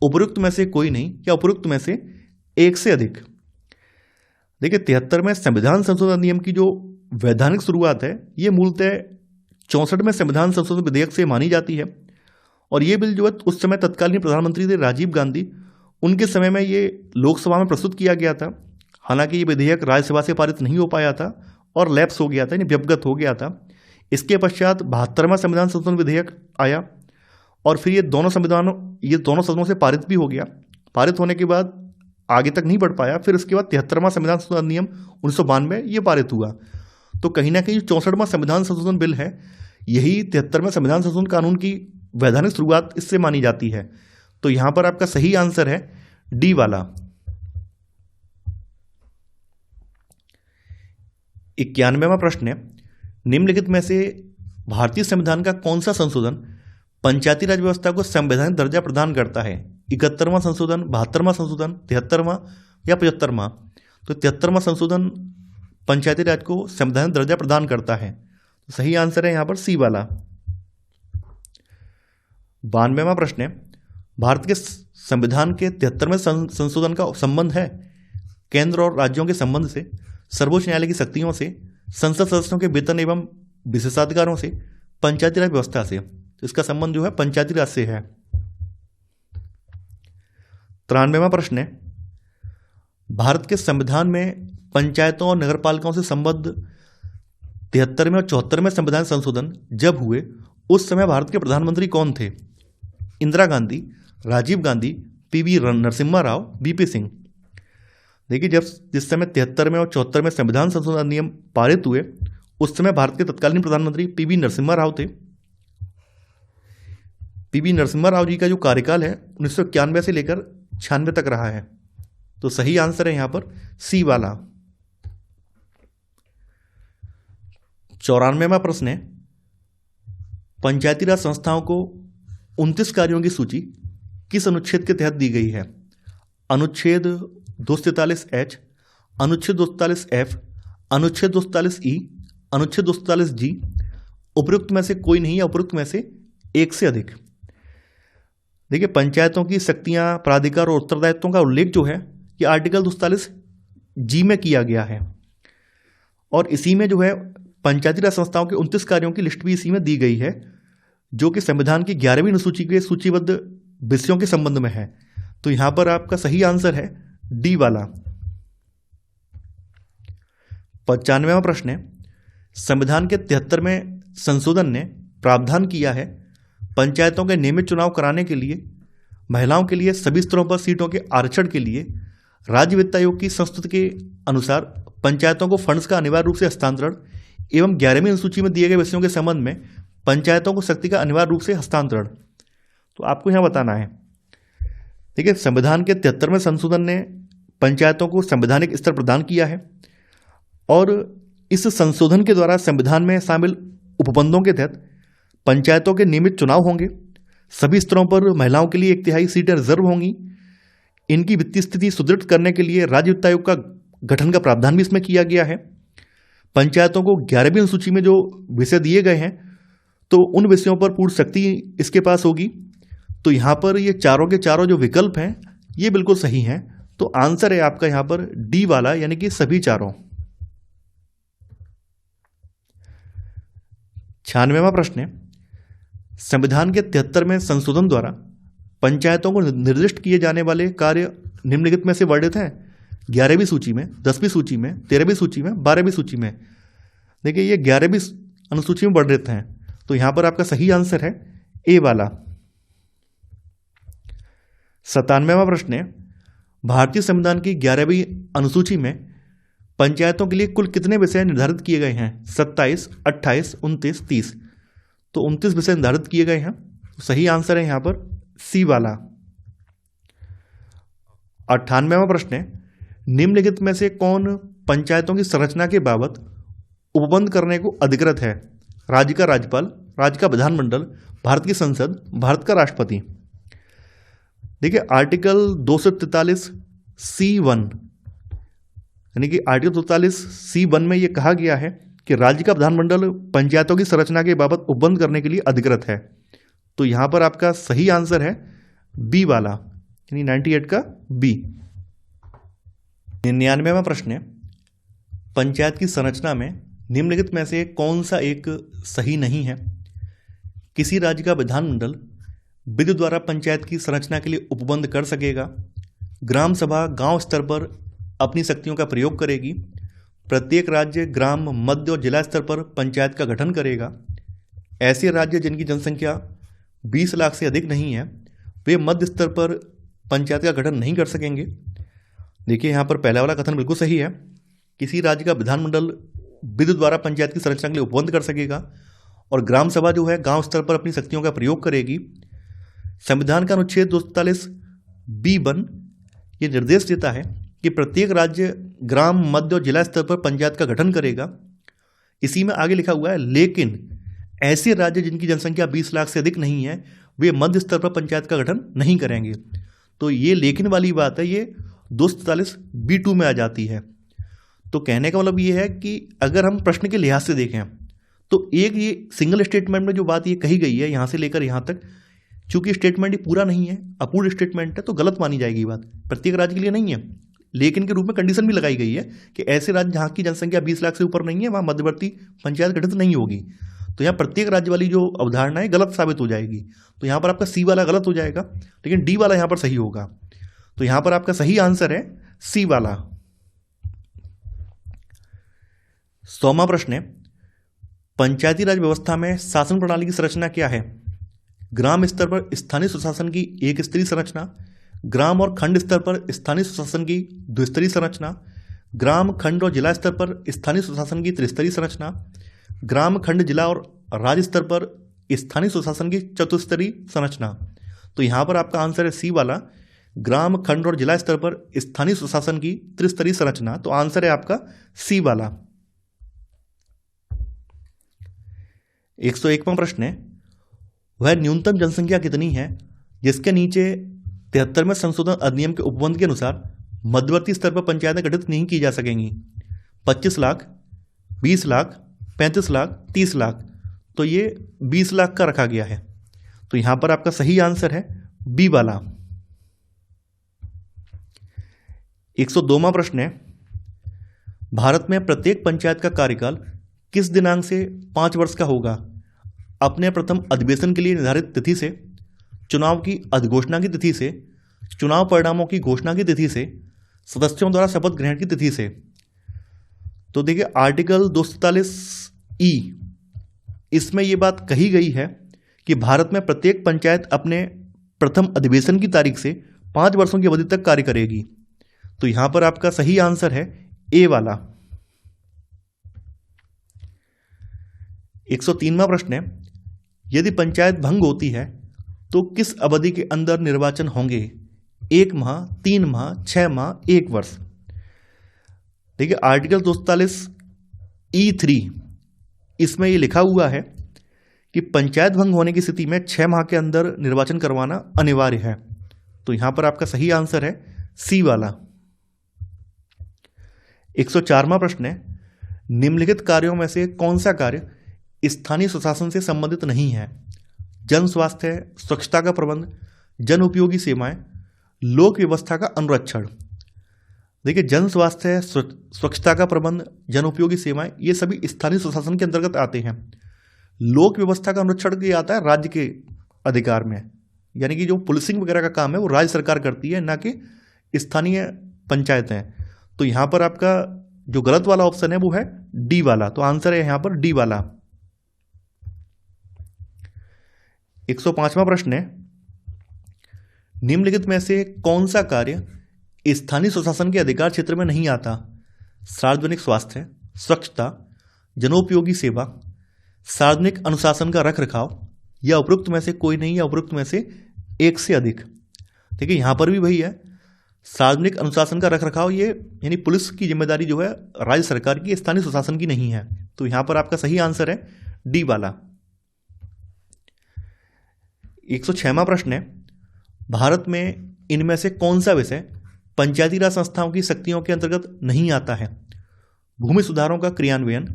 उपयुक्त में से कोई नहीं या उपयुक्त में से एक से अधिक। देखिए 73वें संविधान संशोधन अधिनियम की जो वैधानिक शुरुआत है ये मूलतः 64वें संविधान संशोधन विधेयक से मानी जाती है, और ये बिल जो है उस समय तत्कालीन प्रधानमंत्री थे राजीव गांधी, उनके समय में ये लोकसभा में प्रस्तुत किया गया था। हालांकि ये विधेयक राज्यसभा से पारित नहीं हो पाया था और लैप्स हो गया था, यानी व्यवगत हो गया था। इसके पश्चात 72वां संविधान संशोधन विधेयक आया और फिर ये दोनों सदनों से पारित भी हो गया। पारित होने के बाद आगे तक नहीं बढ़ पाया, फिर उसके बाद 73वां संविधान संशोधन अधिनियम 1992 ये पारित हुआ। तो कहीं ना कहीं 64वां संविधान संशोधन बिल है, यही 73वें संविधान संशोधन कानून की वैधानिक शुरुआत इससे मानी जाती है। तो यहां पर आपका सही आंसर है डी वाला। 91वां प्रश्न है, निम्नलिखित में से भारतीय संविधान का कौन सा संशोधन पंचायती राज व्यवस्था को संवैधानिक दर्जा प्रदान करता है? 71वां संशोधन, 72वां संशोधन, 73वां या 75वां? तो 73वां संशोधन पंचायती राज को संवैधानिक दर्जा प्रदान करता है, तो सही आंसर है यहां पर सी वाला। 92वां प्रश्न है, भारत के संविधान के 73वें संशोधन का संबंध है केंद्र और राज्यों के संबंध से, सर्वोच्च न्यायालय की शक्तियों से, संसद सदस्यों के वेतन एवं विशेषाधिकारों से, पंचायती राज व्यवस्था से। तो इसका संबंध जो है पंचायती राज से है। 93वां प्रश्न है, भारत के संविधान में पंचायतों और नगरपालिकाओं से संबद्ध 73वें और 74वें संविधान संशोधन जब हुए उस समय भारत के प्रधानमंत्री कौन थे? Indira Gandhi, Rajiv Gandhi, PV Narasimha Rao, VP Singh. देखिए, जिस समय 73वें और 74वें संविधान संशोधन अधिनियम पारित हुए उस समय भारत के तत्कालीन प्रधानमंत्री पीवी नरसिम्हा राव थे। पीवी नरसिम्हा राव जी का जो कार्यकाल है 1991 से लेकर 96 तक रहा है। तो सही आंसर है यहां पर सी वाला। 94वां प्रश्न है, पंचायती राज संस्थाओं को 29 कार्यों की सूची किस अनुच्छेद के तहत दी गई है? अनुच्छेद 243H, अनुच्छेद 243F, अनुच्छेद 243E, अनुच्छेद 243G, उपयुक्त में से कोई नहीं है, उपयुक्त में से एक से अधिक। देखिए, पंचायतों की शक्तियां, प्राधिकार और उत्तरदायित्वों का उल्लेख जो है ये आर्टिकल 243G में किया गया है और इसी में जो है पंचायती राज संस्थाओं के 29 कार्यों की लिस्ट भी इसी में दी गई है, जो कि संविधान की 11वीं अनुसूची के सूचीबद्ध विषयों के संबंध में है। तो यहां पर आपका सही आंसर है डी वाला। 95वां प्रश्न है, संविधान के 73वें संशोधन ने प्रावधान किया है पंचायतों के नियमित चुनाव कराने के लिए महिलाओं के लिए सभी स्तरों पर सीटों के आरक्षण के लिए राज्य वित्त आयोग की संस्तुति के अनुसार पंचायतों को फंड्स का अनिवार्य रूप से हस्तांतरण एवं 11वीं अनुसूची में दिए गए विषयों के संबंध में पंचायतों को शक्ति का अनिवार्य रूप से हस्तांतरण। तो आपको यहां बताना है, देखिए, संविधान के 73वें संशोधन ने पंचायतों को संवैधानिक स्तर प्रदान किया है और इस संशोधन के द्वारा संविधान में शामिल उपबंधों के तहत पंचायतों के नियमित चुनाव होंगे। सभी स्तरों पर महिलाओं के लिए 1/3 सीटें रिजर्व होंगी। इनकी वित्तीय स्थिति सुदृढ़ करने के लिए राज्य वित्त आयोग का गठन का प्रावधान भी इसमें किया गया है। पंचायतों को 11वीं अनुसूची में जो विषय दिए गए हैं तो उन विषयों पर पूर्ण शक्ति इसके पास होगी। तो यहां पर ये चारों के चारों जो विकल्प हैं ये बिल्कुल सही हैं। तो आंसर है आपका यहां पर डी वाला, यानी कि सभी चारों। 96वां प्रश्न है, संविधान के 73वें संशोधन द्वारा पंचायतों को निर्दिष्ट किए जाने वाले कार्य निम्नलिखित में से वर्णित हैं? 11वीं सूची में, 10वीं सूची में, 13वीं सूची में, 12वीं सूची में। देखिए, ये 11वीं अनुसूची में वर्णित हैं। तो यहां पर आपका सही आंसर है ए वाला। 97वां प्रश्न है, भारतीय संविधान की 11वीं अनुसूची में पंचायतों के लिए कुल कितने विषय निर्धारित किए गए हैं? 27, 28, 29, 30। तो 29 विषय निर्धारित किए गए हैं। तो सही आंसर है यहां पर सी वाला। 98वां प्रश्न है, निम्नलिखित में से कौन पंचायतों की संरचना के बाबत उपबंध करने को अधिकृत है? राज्य का राज्यपाल, राज्य का विधानमंडल, भारत की संसद, भारत का राष्ट्रपति। देखिए, आर्टिकल 243C1 यानी कि आर्टिकल 243C1 में यह कहा गया है कि राज्य का विधानमंडल पंचायतों की संरचना के बाबत उपबंध करने के लिए अधिकृत है। तो यहां पर आपका सही आंसर है बी वाला, यानी 98 का बी। 99वां प्रश्न है, पंचायत की संरचना में निम्नलिखित में से कौन सा एक सही नहीं है? किसी राज्य का विधानमंडल विधि द्वारा पंचायत की संरचना के लिए उपबंध कर सकेगा। ग्राम सभा गांव स्तर पर अपनी शक्तियों का प्रयोग करेगी। प्रत्येक राज्य ग्राम, मध्य और जिला स्तर पर पंचायत का गठन करेगा। ऐसे राज्य जिनकी जनसंख्या 20 लाख से अधिक नहीं है वे मध्य स्तर पर पंचायत का गठन नहीं कर सकेंगे। देखिए, यहाँ पर पहला वाला कथन बिल्कुल सही है। किसी राज्य का विधानमंडल विधि द्वारा पंचायत की संरचना के लिए उपबंध कर सकेगा और ग्राम सभा जो है गांव स्तर पर अपनी शक्तियों का प्रयोग करेगी। संविधान का अनुच्छेद 243B1 ये निर्देश देता है कि प्रत्येक राज्य ग्राम, मध्य और जिला स्तर पर पंचायत का गठन करेगा। इसी में आगे लिखा हुआ है, लेकिन ऐसे राज्य जिनकी जनसंख्या 20 लाख से अधिक नहीं है वे मध्य स्तर पर पंचायत का गठन नहीं करेंगे। तो ये लेकिन वाली बात है, ये 243B2 में आ जाती है। तो कहने का मतलब ये है कि अगर हम प्रश्न के लिहाज से देखें तो एक ये सिंगल स्टेटमेंट में जो बात ये कही गई है यहाँ से लेकर यहाँ तक, चूंकि स्टेटमेंट ये पूरा नहीं है, अपूर्ण स्टेटमेंट है, तो गलत मानी जाएगी बात। प्रत्येक राज्य के लिए नहीं है, लेकिन के रूप में कंडीशन भी लगाई गई है कि ऐसे राज्य जहाँ की जनसंख्या 20 लाख से ऊपर नहीं है वहाँ मध्यवर्ती पंचायत गठित नहीं होगी। तो यहाँ प्रत्येक राज्य वाली जो अवधारणा है गलत साबित हो जाएगी। तो यहाँ पर आपका सी वाला गलत हो जाएगा, लेकिन डी वाला यहाँ पर सही होगा। तो यहाँ पर आपका सही आंसर है सी वाला। 100वां प्रश्न है, पंचायती राज व्यवस्था में शासन प्रणाली की संरचना क्या है? ग्राम स्तर पर स्थानीय सुशासन की एक स्तरीय संरचना, ग्राम और खंड स्तर पर स्थानीय सुशासन की द्विस्तरीय संरचना, ग्राम खंड और जिला स्तर पर स्थानीय सुशासन की त्रिस्तरीय संरचना, ग्राम खंड जिला और राज्य स्तर पर स्थानीय सुशासन की चतुस्तरीय संरचना। तो यहाँ पर आपका आंसर है सी वाला, ग्राम खंड और जिला स्तर पर स्थानीय सुशासन की त्रिस्तरीय संरचना। तो आंसर है आपका सी वाला। 101वां प्रश्न है, वह न्यूनतम जनसंख्या कितनी है जिसके नीचे 73वें संशोधन अधिनियम के उपबंध के अनुसार मध्यवर्ती स्तर पर पंचायतें गठित नहीं की जा सकेंगी? 25 लाख, 20 लाख, 35 लाख, 30 लाख। तो ये 20 लाख का रखा गया है। तो यहां पर आपका सही आंसर है बी वाला। 102वां प्रश्न है, भारत में प्रत्येक पंचायत का कार्यकाल किस दिनांक से 5 वर्ष का होगा? अपने प्रथम अधिवेशन के लिए निर्धारित तिथि से, चुनाव की अधिघोषणा की तिथि से, चुनाव परिणामों की घोषणा की तिथि से, सदस्यों द्वारा शपथ ग्रहण की तिथि से। तो देखिए आर्टिकल 243 इसमें यह बात कही गई है कि भारत में प्रत्येक पंचायत अपने प्रथम अधिवेशन की तारीख से 5 वर्षों की अवधि तक कार्य करेगी। तो यहां पर आपका सही आंसर है ए वाला। 103वां प्रश्न है, यदि पंचायत भंग होती है तो किस अवधि के अंदर निर्वाचन होंगे? 1 माह, 3 माह, 6 माह, 1 वर्ष। देखिए आर्टिकल 243E3 इसमें यह लिखा हुआ है कि पंचायत भंग होने की स्थिति में 6 माह के अंदर निर्वाचन करवाना अनिवार्य है। तो यहां पर आपका सही आंसर है सी वाला। 104वां प्रश्न है, निम्नलिखित कार्यों में से कौन सा कार्य स्थानीय सुशासन से संबंधित नहीं है? जन स्वास्थ्य, स्वच्छता का प्रबंध, जन उपयोगी सेवाएं, लोक व्यवस्था का अनुरक्षण। देखिए जन स्वास्थ्य, स्वच्छता का प्रबंध, जन उपयोगी सेवाएं ये सभी स्थानीय सुशासन के अंतर्गत आते हैं। लोक व्यवस्था का अनुरक्षण ये आता है राज्य के अधिकार में, यानी कि जो पुलिसिंग वगैरह का काम है वो राज्य सरकार करती है, ना कि स्थानीय पंचायतें। तो यहां पर आपका जो गलत वाला ऑप्शन है वो है डी वाला। तो आंसर है यहां पर डी वाला। 105वां प्रश्न है, निम्नलिखित में से कौन सा कार्य स्थानीय सुशासन के अधिकार क्षेत्र में नहीं आता? सार्वजनिक स्वास्थ्य, स्वच्छता, जनोपयोगी सेवा, सार्वजनिक अनुशासन का रखरखाव, या उपरोक्त में से कोई नहीं, या उपरोक्त में से एक से अधिक। देखिए यहां पर भी वही है, सार्वजनिक अनुशासन का रखरखाव ये यानी पुलिस की जिम्मेदारी जो है राज्य सरकार की, स्थानीय सुशासन की नहीं है। तो यहां पर आपका सही आंसर है डी वाला। 106वां प्रश्न है, भारत में इनमें से कौन सा विषय पंचायती राज संस्थाओं की शक्तियों के अंतर्गत नहीं आता है? भूमि सुधारों का क्रियान्वयन,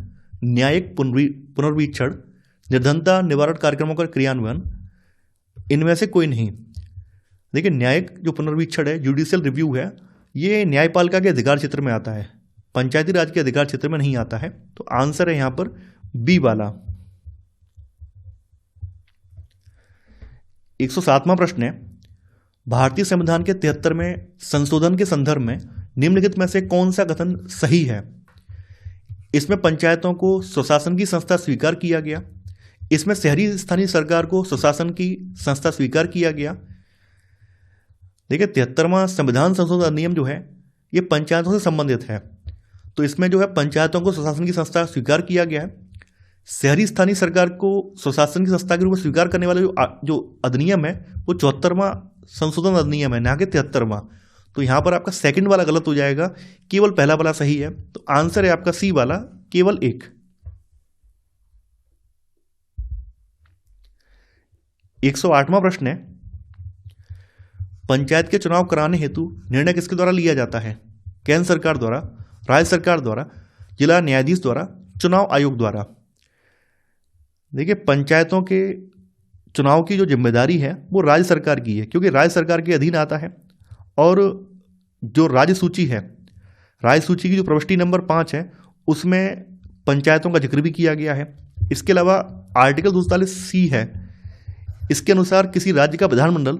न्यायिक पुनर्वीक्षण, निर्धनता निवारण कार्यक्रमों का क्रियान्वयन, इनमें से कोई नहीं। देखिए न्यायिक जो पुनर्वीक्षण है, जुडिशियल रिव्यू है, ये न्यायपालिका के अधिकार क्षेत्र में आता है, पंचायती राज के अधिकार क्षेत्र में नहीं आता है। तो आंसर है यहां पर बी वाला। 107वां प्रश्न है, भारतीय संविधान के 73वें संशोधन के संदर्भ में निम्नलिखित में से कौन सा कथन सही है? इसमें पंचायतों को स्वशासन की संस्था स्वीकार किया गया, इसमें शहरी स्थानीय सरकार को स्वशासन की संस्था स्वीकार किया गया। देखिए 73वां संविधान संशोधन अधिनियम जो है ये पंचायतों से संबंधित है, तो इसमें जो है पंचायतों को स्वशासन की संस्था स्वीकार किया गया है। शहरी स्थानीय सरकार को स्वशासन की संस्था के रूप में स्वीकार करने वाला जो अधिनियम है वो 74वां संशोधन अधिनियम है, ना कि 73वां। तो यहां पर आपका सेकंड वाला गलत हो जाएगा, केवल पहला वाला सही है। तो आंसर है आपका सी वाला, केवल एक। 108वां प्रश्न है, पंचायत के चुनाव कराने हेतु निर्णय किसके द्वारा लिया जाता है? केंद्र सरकार द्वारा, राज्य सरकार द्वारा, जिला न्यायाधीश द्वारा, चुनाव आयोग द्वारा। देखिए पंचायतों के चुनाव की जो जिम्मेदारी है वो राज्य सरकार की है, क्योंकि राज्य सरकार के अधीन आता है, और जो राज्य सूची है, राज्य सूची की जो प्रविष्टि नंबर 5 है उसमें पंचायतों का जिक्र भी किया गया है। इसके अलावा आर्टिकल 247C है, इसके अनुसार किसी राज्य का विधानमंडल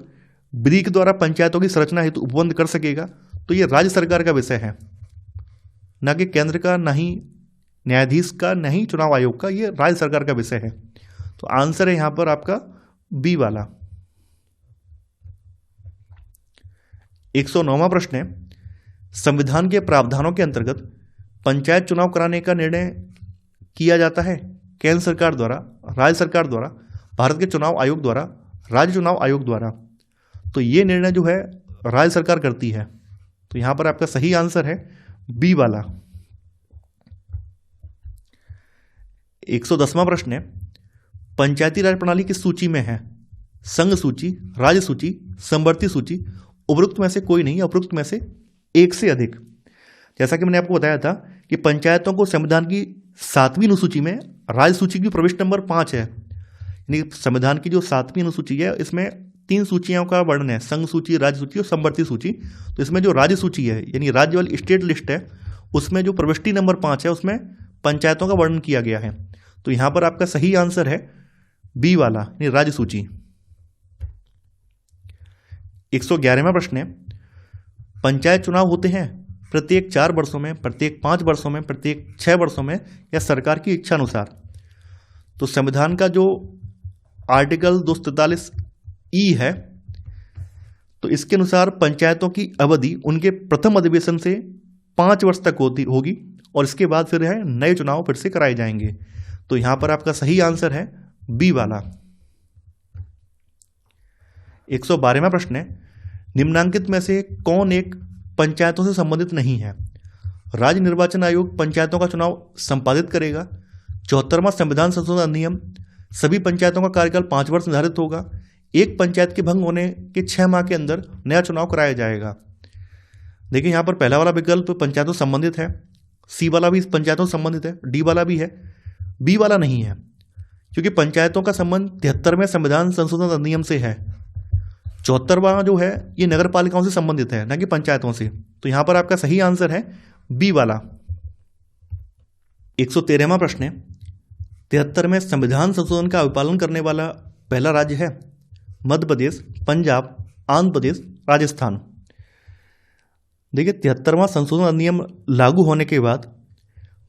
विधि के द्वारा पंचायतों की संरचना हेतु उपबंध कर सकेगा। तो ये राज्य सरकार का विषय है, न कि केंद्र का, न ही न्यायाधीश का, न ही चुनाव आयोग का, ये राज्य सरकार का विषय है। तो आंसर है यहां पर आपका बी वाला। 109वां प्रश्न है, संविधान के प्रावधानों के अंतर्गत पंचायत चुनाव कराने का निर्णय किया जाता है केंद्र सरकार द्वारा, राज्य सरकार द्वारा, भारत के चुनाव आयोग द्वारा, राज्य चुनाव आयोग द्वारा। तो ये निर्णय जो है राज्य सरकार करती है। तो यहां पर आपका सही आंसर है बी वाला। 110वां प्रश्न है, पंचायती राज प्रणाली किस सूची में है? संघ सूची, राज्य सूची, समवर्ती सूची, उपरोक्त में से कोई नहीं, उपरोक्त में से एक से अधिक। जैसा कि मैंने आपको बताया था कि पंचायतों को संविधान की 7वीं अनुसूची में राज्य सूची की प्रविष्टि नंबर 5 है, यानी संविधान की जो 7वीं अनुसूची है इसमें 3 सूचियों का वर्णन है, संघ सूची, राज्य सूची और समवर्ती सूची। तो इसमें जो राज्य सूची है यानी राज्य वाली स्टेट लिस्ट है उसमें जो प्रविष्टि नंबर 5 है उसमें पंचायतों का वर्णन किया गया है। तो यहां पर आपका सही आंसर है बी वाला, यानी राज्य सूची। 111वां प्रश्न है, पंचायत चुनाव होते हैं प्रत्येक 4 वर्षों में, प्रत्येक 5 वर्षों में, प्रत्येक 6 वर्षों में, या सरकार की इच्छा अनुसार? तो संविधान का जो आर्टिकल 243E है तो इसके अनुसार पंचायतों की अवधि उनके प्रथम अधिवेशन से 5 वर्ष तक होगी और इसके बाद फिर है नए चुनाव फिर से कराए जाएंगे। तो यहां पर आपका सही आंसर है बी वाला। 112वां प्रश्न है, निम्नांकित में से कौन एक पंचायतों से संबंधित नहीं है? राज्य निर्वाचन आयोग पंचायतों का चुनाव संपादित करेगा। 74वां संविधान संशोधन अधिनियम, सभी पंचायतों का कार्यकाल 5 वर्ष निर्धारित होगा। एक पंचायत के भंग होने के 6 माह के अंदर नया चुनाव कराया जाएगा। देखिए यहां पर पहला वाला विकल्प पंचायतों से संबंधित है, सी वाला भी पंचायतों से संबंधित है, डी वाला भी है, बी वाला नहीं है, क्योंकि पंचायतों का संबंध 73वें संविधान संशोधन अधिनियम से है। 74वां जो है ये नगर पालिकाओं से संबंधित है, न कि पंचायतों से। तो यहां पर आपका सही आंसर है बी वाला। 113वां प्रश्न है, 73वें संविधान संशोधन का अनुपालन करने वाला पहला राज्य है मध्य प्रदेश, पंजाब, आंध्र प्रदेश, राजस्थान। देखिए 73वां संशोधन अधिनियम लागू होने के बाद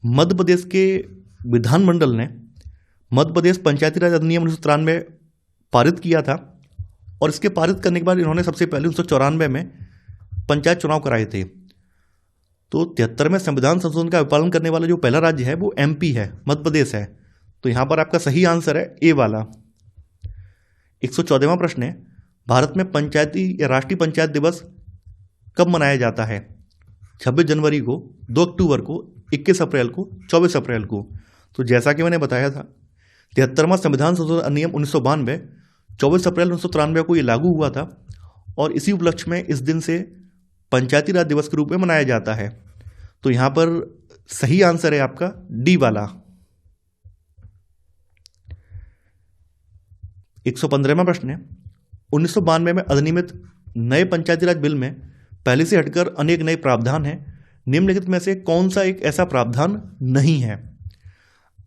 मध्य प्रदेश के विधानमंडल ने मध्य प्रदेश पंचायती राज अधिनियम 1993 पारित किया था और इसके पारित करने के बाद इन्होंने सबसे पहले 1994 में पंचायत चुनाव कराए थे। तो 73वें संविधान संशोधन का अनुपालन करने वाला जो पहला राज्य है वो एमपी है, मध्य प्रदेश है। तो यहां पर आपका सही आंसर है ए वाला। 114वां प्रश्न है, भारत में पंचायती या राष्ट्रीय पंचायत दिवस कब मनाया जाता है? 26 जनवरी को, 2 अक्टूबर को, 21 अप्रैल को, 24 अप्रैल को। तो जैसा कि मैंने बताया था 73वां संविधान संशोधन अधिनियम 1992 24 अप्रैल 1993 को ये लागू हुआ था और इसी उपलक्ष्य में इस दिन से पंचायती राज दिवस के रूप में मनाया जाता है। तो यहां पर सही आंसर है आपका डी वाला। 115वां प्रश्न है, 1992 में अधिनियमित नए पंचायती राज बिल में पहले से हटकर अनेक नए प्रावधान हैं। निम्नलिखित में से कौन सा एक ऐसा प्रावधान नहीं है?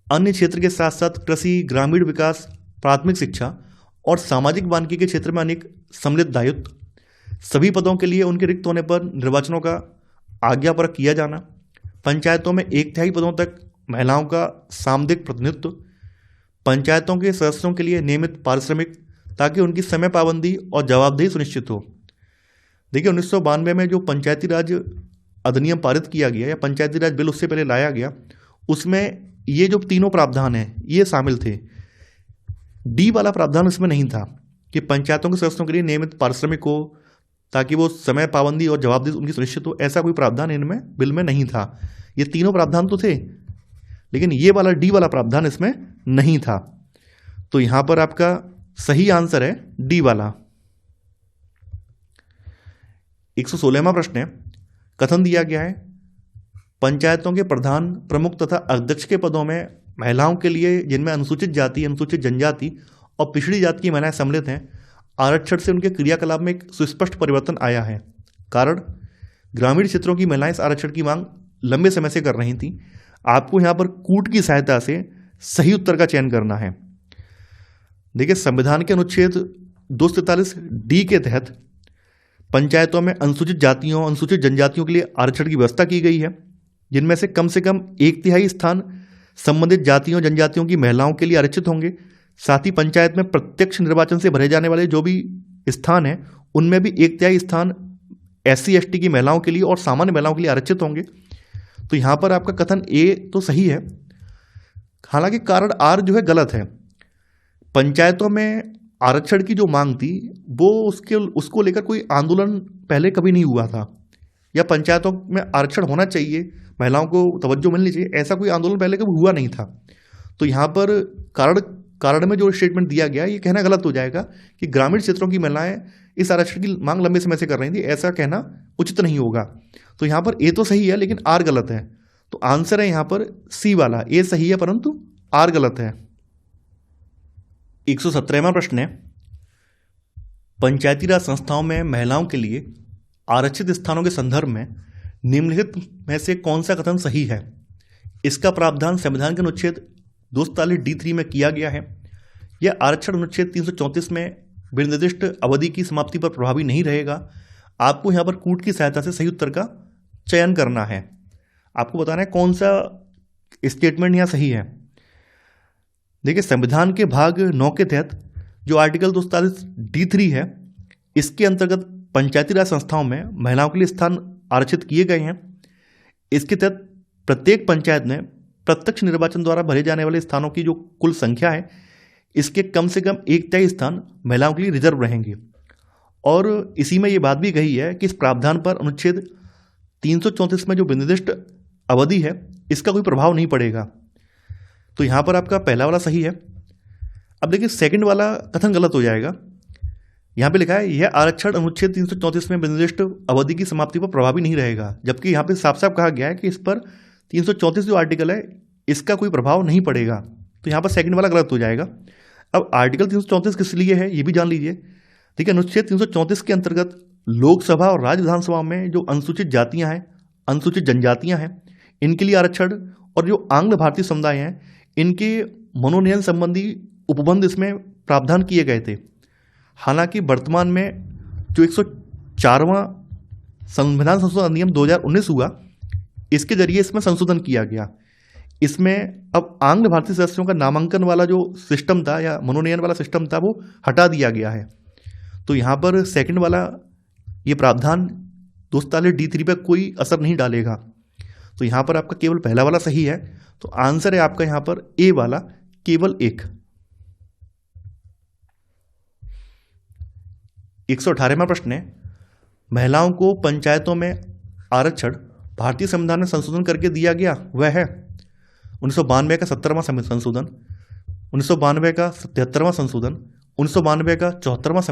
अन्य क्षेत्र के साथ साथ कृषि, ग्रामीण विकास, प्राथमिक शिक्षा और सामाजिक वानिकी के क्षेत्र में अनेक सम्मिलित दायित्व, सभी पदों के लिए उनके रिक्त होने पर निर्वाचनों का आज्ञापरक किया जाना, पंचायतों में 1/3 पदों तक महिलाओं का सामुदायिक प्रतिनिधित्व, पंचायतों के सदस्यों के लिए नियमित पारिश्रमिक ताकि उनकी समय पाबंदी और जवाबदेही सुनिश्चित हो। देखिए 1992 में जो पंचायती राज अधिनियम पारित किया गया या पंचायती राज बिल उससे पहले लाया गया उसमें ये जो तीनों प्रावधान हैं ये शामिल थे। डी वाला प्रावधान इसमें नहीं था कि पंचायतों के सदस्यों के लिए नियमित पारिश्रमिक हो ताकि वो समय पाबंदी और जवाबदेही उनकी सुनिश्चित हो, ऐसा कोई प्रावधान इनमें बिल में नहीं था। ये तीनों प्रावधान तो थे लेकिन ये वाला डी वाला प्रावधान इसमें नहीं था। तो यहां पर आपका सही आंसर है डी वाला। 116वां प्रश्न है, कथन दिया गया है पंचायतों के प्रधान, प्रमुख तथा अध्यक्ष के पदों में महिलाओं के लिए जिनमें अनुसूचित जाति, अनुसूचित जनजाति और पिछड़ी जाति की महिलाएं सम्मिलित हैं, आरक्षण से उनके क्रियाकलाप में एक सुस्पष्ट परिवर्तन आया है। कारण ग्रामीण क्षेत्रों की महिलाएं इस आरक्षण की मांग लंबे समय से कर रही थी। आपको यहां पर कूट की सहायता से सही उत्तर का चयन करना है। देखिए, संविधान के अनुच्छेद 243 डी के तहत पंचायतों में अनुसूचित जातियों, अनुसूचित जनजातियों के लिए आरक्षण की व्यवस्था की गई है, जिनमें से कम 1/3 स्थान संबंधित जातियों, जनजातियों की महिलाओं के लिए आरक्षित होंगे। साथ ही पंचायत में प्रत्यक्ष निर्वाचन से भरे जाने वाले जो भी स्थान हैं, उनमें भी 1/3 स्थान SC ST की महिलाओं के लिए और सामान्य महिलाओं के लिए आरक्षित होंगे। तो यहां पर आपका कथन ए तो सही है, हालांकि कारण आर जो है गलत है। पंचायतों में आरक्षण की जो मांग थी वो उसको लेकर कोई आंदोलन पहले कभी नहीं हुआ था, या पंचायतों में आरक्षण होना चाहिए, महिलाओं को तवज्जो मिलनी चाहिए, ऐसा कोई आंदोलन पहले कभी हुआ नहीं था। तो यहाँ पर कारण में जो स्टेटमेंट दिया गया, ये कहना गलत हो जाएगा कि ग्रामीण क्षेत्रों की महिलाएं इस आरक्षण की मांग लंबे समय से कर रही थी, ऐसा कहना उचित नहीं होगा। तो यहाँ पर ए तो सही है लेकिन आर गलत है। तो आंसर है यहाँ पर सी वाला, ए सही है परंतु आर गलत है। 117वां प्रश्न है, पंचायती राज संस्थाओं में महिलाओं के लिए आरक्षित स्थानों के संदर्भ में निम्नलिखित में से कौन सा कथन सही है? इसका प्रावधान संविधान के अनुच्छेद 243 D3 में किया गया है। यह आरक्षण अनुच्छेद 334 में निर्दिष्ट अवधि की समाप्ति पर प्रभावी नहीं रहेगा। आपको यहाँ पर कूट की सहायता से सही उत्तर का चयन करना है। आपको बताना है कौन सा स्टेटमेंट यहाँ सही है। देखिए, संविधान के भाग 9 के तहत जो आर्टिकल 243 D3 है, इसके अंतर्गत पंचायती राज संस्थाओं में महिलाओं के लिए स्थान आरक्षित किए गए हैं। इसके तहत प्रत्येक पंचायत में प्रत्यक्ष निर्वाचन द्वारा भरे जाने वाले स्थानों की जो कुल संख्या है, इसके कम से कम 1/3 स्थान महिलाओं के लिए रिजर्व रहेंगे। और इसी में ये बात भी कही है कि इस प्रावधान पर अनुच्छेद 334 में जो निर्दिष्ट अवधि है, इसका कोई प्रभाव नहीं पड़ेगा। तो यहाँ पर आपका पहला वाला सही है। अब देखिए, सेकंड वाला कथन गलत हो जाएगा। यहाँ पे लिखा है यह आरक्षण अनुच्छेद 334 में निर्दिष्ट अवधि की समाप्ति पर प्रभावी नहीं रहेगा, जबकि यहाँ पे साफ साफ कहा गया है कि इस पर 334 जो आर्टिकल है, इसका कोई प्रभाव नहीं पड़ेगा। तो यहाँ पर सेकंड वाला गलत हो जाएगा। अब आर्टिकल 334 किस लिए है ये भी जान लीजिए। ठीक है, अनुच्छेद 334 के अंतर्गत लोकसभा और राज्य विधानसभा में जो अनुसूचित जातियां हैं, अनुसूचित जनजातियां हैं, इनके लिए आरक्षण, और जो आंग्ल भारतीय समुदाय हैं, इनके मनोनयन संबंधी उपबंध इसमें प्रावधान किए गए थे। हालांकि वर्तमान में जो 104वां संविधान संशोधन अधिनियम 2019 हुआ, इसके जरिए इसमें संशोधन किया गया। इसमें अब आंग्ल भारतीय सदस्यों का नामांकन वाला जो सिस्टम था या मनोनयन वाला सिस्टम था, वो हटा दिया गया है। तो यहाँ पर सेकंड वाला ये प्रावधान 243 D3 पर कोई असर नहीं डालेगा। तो यहाँ पर आपका केवल पहला वाला सही है। तो आंसर है आपका यहाँ पर ए वाला, केवल एक। 118वां प्रश्न है, महिलाओं को पंचायतों में आरक्षण भारतीय संविधान में संशोधन करके दिया गया, वह है 1992 का 17वां संशोधन, 1992 का 73वां संशोधन, 1992 का 74वां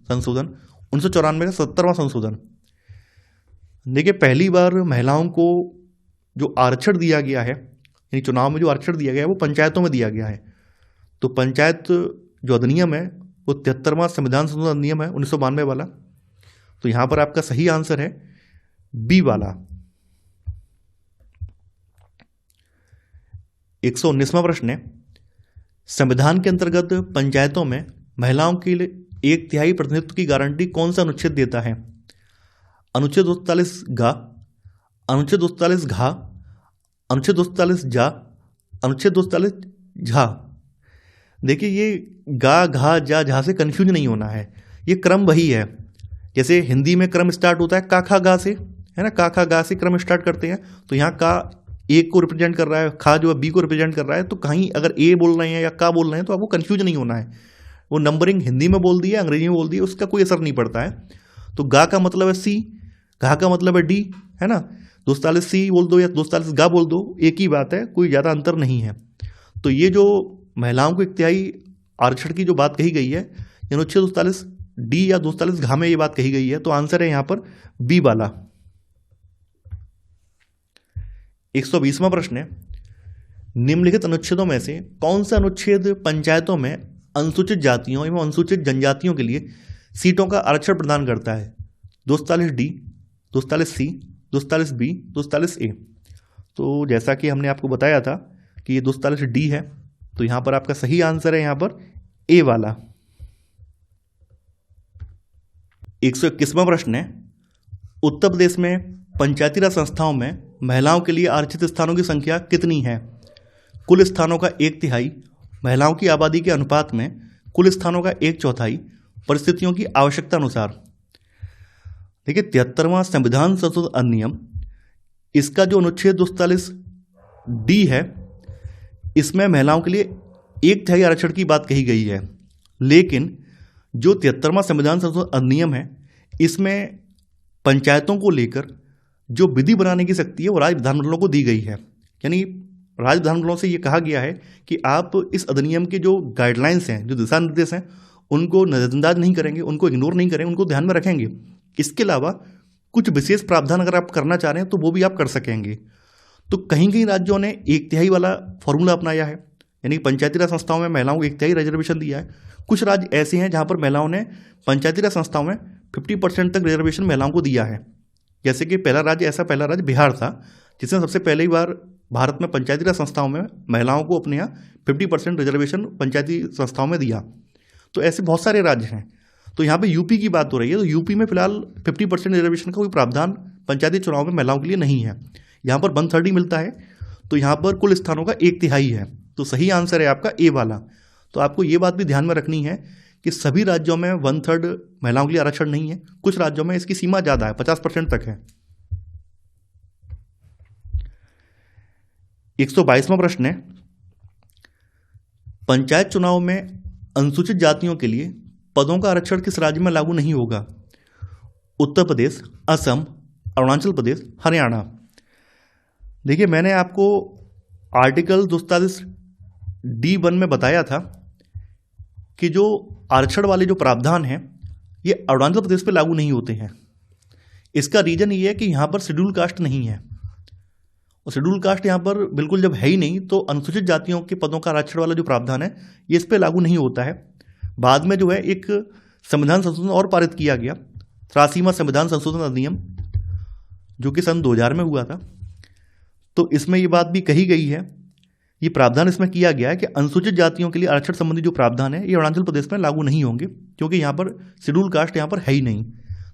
संशोधन, 1994 का 70वां संशोधन। देखिए, पहली बार महिलाओं को जो आरक्षण दिया गया है, यानी चुनाव में जो आरक्षण दिया गया है, वो पंचायतों में दिया गया है। तो पंचायत जो अधिनियम है वो 73वां संविधान संशोधन अधिनियम है 1992 वाला। तो यहां पर आपका सही आंसर है बी वाला। 119वां प्रश्न है, संविधान के अंतर्गत पंचायतों में महिलाओं के लिए 1/3 प्रतिनिधित्व की गारंटी कौन सा अनुच्छेद देता है? अनुच्छेद 243 गा, अनुच्छेद 243 घा, अनुच्छेद 243 जा, अनुच्छेद 243 झा। देखिए, ये गा, घा, जा, झा से कंफ्यूज नहीं होना है। ये क्रम वही है, जैसे हिंदी में क्रम स्टार्ट होता है का खा गा से, है ना, का खा गा से क्रम स्टार्ट करते हैं। तो यहाँ का ए को रिप्रेजेंट कर रहा है, खा जो है बी को रिप्रेजेंट कर रहा है। तो कहीं अगर ए बोल रहे हैं या का बोल रहे हैं तो आपको कंफ्यूज नहीं होना है। वो नंबरिंग हिंदी में बोल दिया, अंग्रेजी में बोल दिया, उसका कोई असर नहीं पड़ता है। तो गा का मतलब है सी, घा का मतलब है डी, है ना। 243 सी बोल दो या 243 गा बोल दो, एक ही बात है, कोई ज़्यादा अंतर नहीं है। तो ये जो महिलाओं को 1/3 आरक्षण की जो बात कही गई है, अनुच्छेद 243 डी या 243 घा में ये बात कही गई है। तो आंसर है यहाँ पर बी वाला। 120वां प्रश्न है, निम्नलिखित अनुच्छेदों में से कौन सा अनुच्छेद पंचायतों में अनुसूचित जातियों एवं अनुसूचित जनजातियों के लिए सीटों का आरक्षण प्रदान करता है? 243 डी, 243C, 243B, 243A। तो जैसा कि हमने आपको बताया था कि ये 243D है, तो यहाँ पर आपका सही आंसर है यहाँ पर ए वाला। 121वां प्रश्न है, उत्तर प्रदेश में पंचायती राज संस्थाओं में महिलाओं के लिए आरक्षित स्थानों की संख्या कितनी है? कुल स्थानों का 1/3 महिलाओं की आबादी के अनुपात में कुल स्थानों का 1/4 परिस्थितियों की आवश्यकता अनुसार। देखिए 73वां संविधान संशोधन अधिनियम, इसका जो अनुच्छेद 243D है, इसमें महिलाओं के लिए 1/3 आरक्षण की बात कही गई है। लेकिन जो 73वां संविधान संशोधन अधिनियम है, इसमें पंचायतों को लेकर जो विधि बनाने की शक्ति है वो राज्य विधानमंडलों को दी गई है। यानी राज्य विधानमंडलों से ये कहा गया है कि आप इस अधिनियम के जो गाइडलाइंस हैं, जो दिशा निर्देश हैं, उनको नजरअंदाज नहीं करेंगे, उनको इग्नोर नहीं करेंगे, उनको ध्यान में रखेंगे। इसके अलावा कुछ विशेष प्रावधान अगर आप करना चाह रहे हैं तो वो भी आप कर सकेंगे। तो कहीं कहीं राज्यों ने 1/3 वाला फॉर्मूला अपनाया है, यानी पंचायती राज संस्थाओं में महिलाओं को 1/3 रिजर्वेशन दिया है। कुछ राज्य ऐसे हैं जहां पर महिलाओं ने पंचायती राज संस्थाओं में 50% तक रिजर्वेशन महिलाओं को दिया है। जैसे कि पहला राज्य बिहार था, जिसने सबसे पहली बार भारत में पंचायती राज संस्थाओं में महिलाओं को अपने यहाँ 50% रिजर्वेशन पंचायती संस्थाओं में दिया। तो ऐसे बहुत सारे राज्य हैं। तो यहाँ पे यूपी की बात हो रही है, तो यूपी में फिलहाल 50% रिजर्वेशन का कोई प्रावधान पंचायती चुनाव में महिलाओं के लिए नहीं है। यहाँ पर 1/3 मिलता है, तो यहाँ पर कुल स्थानों का 1/3 है। तो सही आंसर है आपका ए वाला। तो आपको ये बात भी ध्यान में रखनी है कि सभी राज्यों में 1/3 महिलाओं के लिए आरक्षण नहीं है। कुछ राज्यों में इसकी सीमा ज़्यादा है, 50% तक है। 122वां प्रश्न है, पंचायत चुनाव में अनुसूचित जातियों के लिए पदों का आरक्षण किस राज्य में लागू नहीं होगा? उत्तर प्रदेश, असम, अरुणाचल प्रदेश, हरियाणा। देखिए मैंने आपको आर्टिकल 243D(1) में बताया था कि जो आरक्षण वाले जो प्रावधान हैं ये अरुणाचल प्रदेश पे लागू नहीं होते हैं। इसका रीजन ये है कि यहाँ पर शेड्यूल कास्ट नहीं है, और शेड्यूल कास्ट यहाँ पर बिल्कुल जब है ही नहीं, तो अनुसूचित जातियों के पदों का आरक्षण वाला जो प्रावधान है ये इस पर लागू नहीं होता है। बाद में जो है एक संविधान संशोधन और पारित किया गया, 83वां संविधान संशोधन अधिनियम, जो कि सन 2000 में हुआ था। तो इसमें ये बात भी कही गई है, ये प्रावधान इसमें किया गया है कि अनुसूचित जातियों के लिए आरक्षण संबंधी जो प्रावधान है ये अरुणाचल प्रदेश में लागू नहीं होंगे, क्योंकि यहाँ पर शेड्यूल कास्ट यहाँ पर है ही नहीं।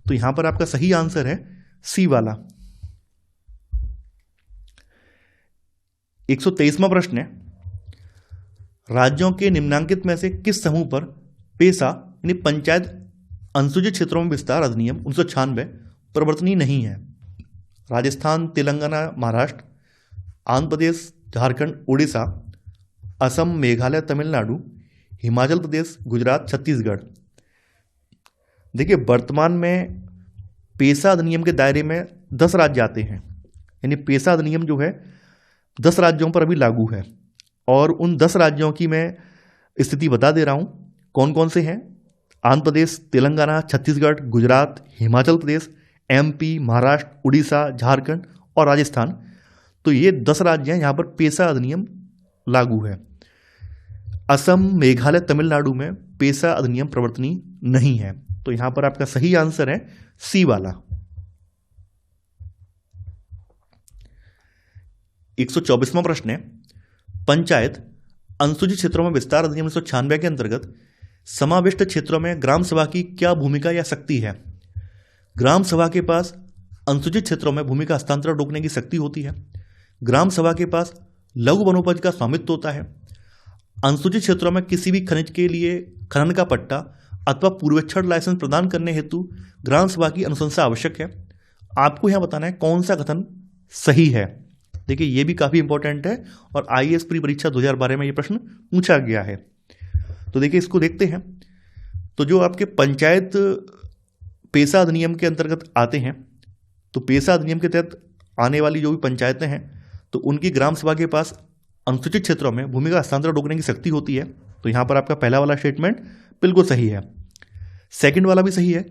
तो यहाँ पर आपका सही आंसर है सी वाला। 123वां प्रश्न है, राज्यों के निम्नांकित में से किस समूह पर पेशा यानी पंचायत अनुसूचित क्षेत्रों में विस्तार अधिनियम 1996 प्रवर्तनीय नहीं है? राजस्थान, तेलंगाना, महाराष्ट्र, आंध्र प्रदेश, झारखंड, उड़ीसा, असम, मेघालय, तमिलनाडु, हिमाचल प्रदेश, गुजरात, छत्तीसगढ़। देखिए वर्तमान में पेशा अधिनियम के दायरे में 10 राज्य आते हैं, यानी पेशा अधिनियम जो है 10 राज्यों पर अभी लागू है। और उन 10 राज्यों की मैं स्थिति बता दे रहा हूँ कौन कौन से हैं। आंध्र प्रदेश, तेलंगाना, छत्तीसगढ़, गुजरात, हिमाचल प्रदेश, MP, महाराष्ट्र, उड़ीसा, झारखंड और राजस्थान। तो ये 10 राज्य हैं यहाँ पर पेशा अधिनियम लागू है। असम, मेघालय, तमिलनाडु में पेशा अधिनियम प्रवर्तनीय नहीं है। तो यहाँ पर आपका सही आंसर है सी वाला। 124वां प्रश्न है, पंचायत अनुसूचित क्षेत्रों में विस्तार अधिनियम 1996 के अंतर्गत समाविष्ट क्षेत्रों में ग्राम सभा की क्या भूमिका या शक्ति है? ग्राम सभा के पास अनुसूचित क्षेत्रों में भूमि का हस्तांतरण रोकने की शक्ति होती है। ग्राम सभा के पास लघु वनोपज का स्वामित्व होता है। अनुसूचित क्षेत्रों में किसी भी खनिज के लिए खनन का पट्टा अथवा पूर्वेक्षण लाइसेंस प्रदान करने हेतु ग्राम सभा की अनुशंसा आवश्यक है। आपको यहाँ बताना है कौन सा कथन सही है। देखिए ये भी काफ़ी इंपॉर्टेंट है और IAS प्री परीक्षा 2012 में ये प्रश्न पूछा गया है। तो देखिए इसको देखते हैं। तो जो आपके पंचायत पेशा अधिनियम के अंतर्गत आते हैं, तो पेशा अधिनियम के तहत आने वाली जो भी पंचायतें हैं तो उनकी ग्राम सभा के पास अनुसूचित क्षेत्रों में भूमि का हस्तांतरण रोकने की शक्ति होती है। तो यहाँ पर आपका पहला वाला स्टेटमेंट बिल्कुल सही है। सेकंड वाला भी सही है,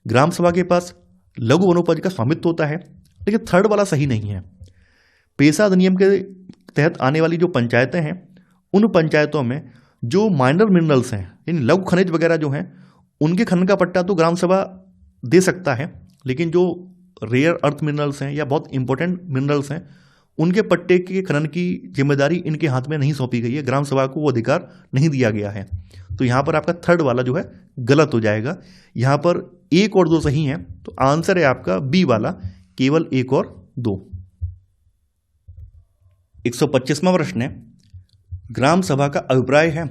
ग्राम सभा के पास लघु वनोपज का स्वामित्व होता है। लेकिन थर्ड वाला सही नहीं है। पेशा अधिनियम के तहत आने वाली जो पंचायतें हैं उन पंचायतों में जो माइनर मिनरल्स हैं यानी लघु खनिज वगैरह जो हैं उनके खनन का पट्टा तो ग्राम सभा दे सकता है, लेकिन जो रेयर अर्थ मिनरल्स हैं या बहुत इंपॉर्टेंट मिनरल्स हैं, उनके पट्टे के खनन की जिम्मेदारी इनके हाथ में नहीं सौंपी गई है, ग्राम सभा को वो अधिकार नहीं दिया गया है। तो यहाँ पर आपका थर्ड वाला जो है गलत हो जाएगा। यहाँ पर 1 और 2 सही हैं, तो आंसर है आपका बी वाला, केवल 1 और 2। 125वां प्रश्न है, ग्राम सभा का अभिप्राय है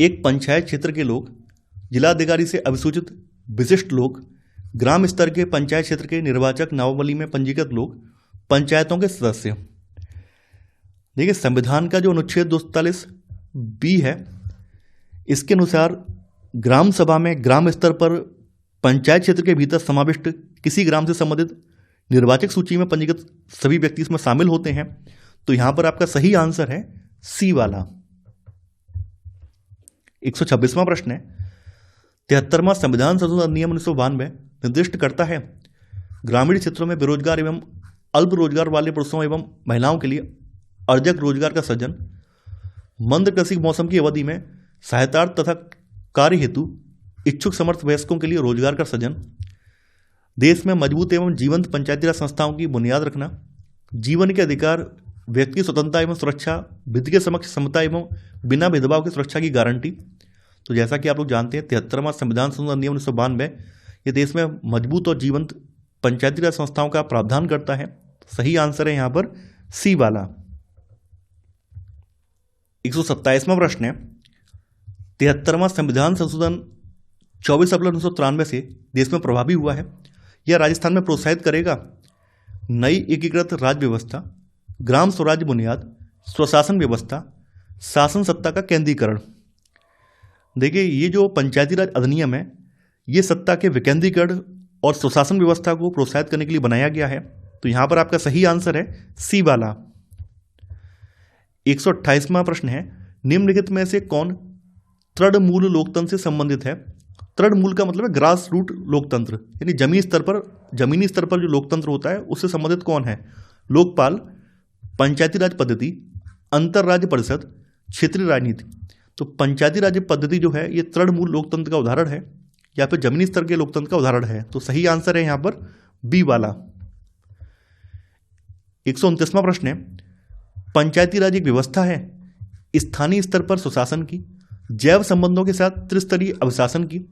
एक पंचायत क्षेत्र के लोग, जिलाधिकारी से अभिसूचित विशिष्ट लोग, ग्राम स्तर के पंचायत क्षेत्र के निर्वाचक नामावली में पंजीकृत लोग, पंचायतों के सदस्य। देखिए संविधान का जो अनुच्छेद 243 बी है, इसके अनुसार ग्राम सभा में ग्राम स्तर पर पंचायत क्षेत्र के भीतर समाविष्ट किसी ग्राम से संबंधित निर्वाचक सूची में पंजीकृत सभी व्यक्ति इसमें शामिल होते हैं। तो यहां पर आपका सही आंसर है सी वाला। 126वां प्रश्न है, 73वां संविधान संशोधन अधिनियम 1992 निर्दिष्ट करता है ग्रामीण क्षेत्रों में बेरोजगार एवं अल्प रोजगार वाले पुरुषों एवं महिलाओं के लिए अर्जक रोजगार का सृजन, मंद कृषि मौसम की अवधि में सहायतार्थ तथा कार्य हेतु इच्छुक समर्थ वयस्कों के लिए रोजगार का सृजन, देश में मजबूत एवं जीवंत पंचायती राज संस्थाओं की बुनियाद रखना, जीवन के अधिकार, व्यक्ति स्वतंत्रता एवं सुरक्षा, विधि के समक्ष समता एवं बिना भेदभाव की सुरक्षा की गारंटी। तो जैसा कि आप लोग जानते हैं 73वां संविधान संशोधन अधिनियम 1992 ये देश में मजबूत और जीवंत पंचायती राज संस्थाओं का प्रावधान करता है। सही आंसर है यहां पर सी वाला। 127वां प्रश्न है, 73वां संविधान संशोधन 24 अप्रैल 1993 से देश में प्रभावी हुआ है। यह राजस्थान में प्रोत्साहित करेगा नई एकीकृत राज्य व्यवस्था, ग्राम स्वराज्य बुनियाद, स्वशासन व्यवस्था, शासन सत्ता का केंद्रीकरण। देखिए ये जो पंचायती राज अधिनियम है ये सत्ता के विकेंद्रीकरण और स्वशासन व्यवस्था को प्रोत्साहित करने के लिए बनाया गया है। तो यहां पर आपका सही आंसर है सी वाला। 128वां प्रश्न है, निम्नलिखित में से कौन तृणमूल लोकतंत्र से संबंधित है? तृणमूल का मतलब है ग्रास रूट लोकतंत्र, यानी जमीनी स्तर पर जो लोकतंत्र होता है उससे संबंधित कौन है? लोकपाल, पंचायती राज पद्धति, अंतरराज्य परिषद, क्षेत्रीय राजनीति। तो पंचायती राज पद्धति जो है ये तृणमूल लोकतंत्र का उदाहरण है या फिर जमीनी स्तर के लोकतंत्र का उदाहरण है। तो सही आंसर है यहां पर बी वाला। 129वां प्रश्न है, पंचायती राज एक व्यवस्था है स्थानीय स्तर पर सुशासन की, जैव संबंधों के साथ त्रिस्तरीय अभिशासन की,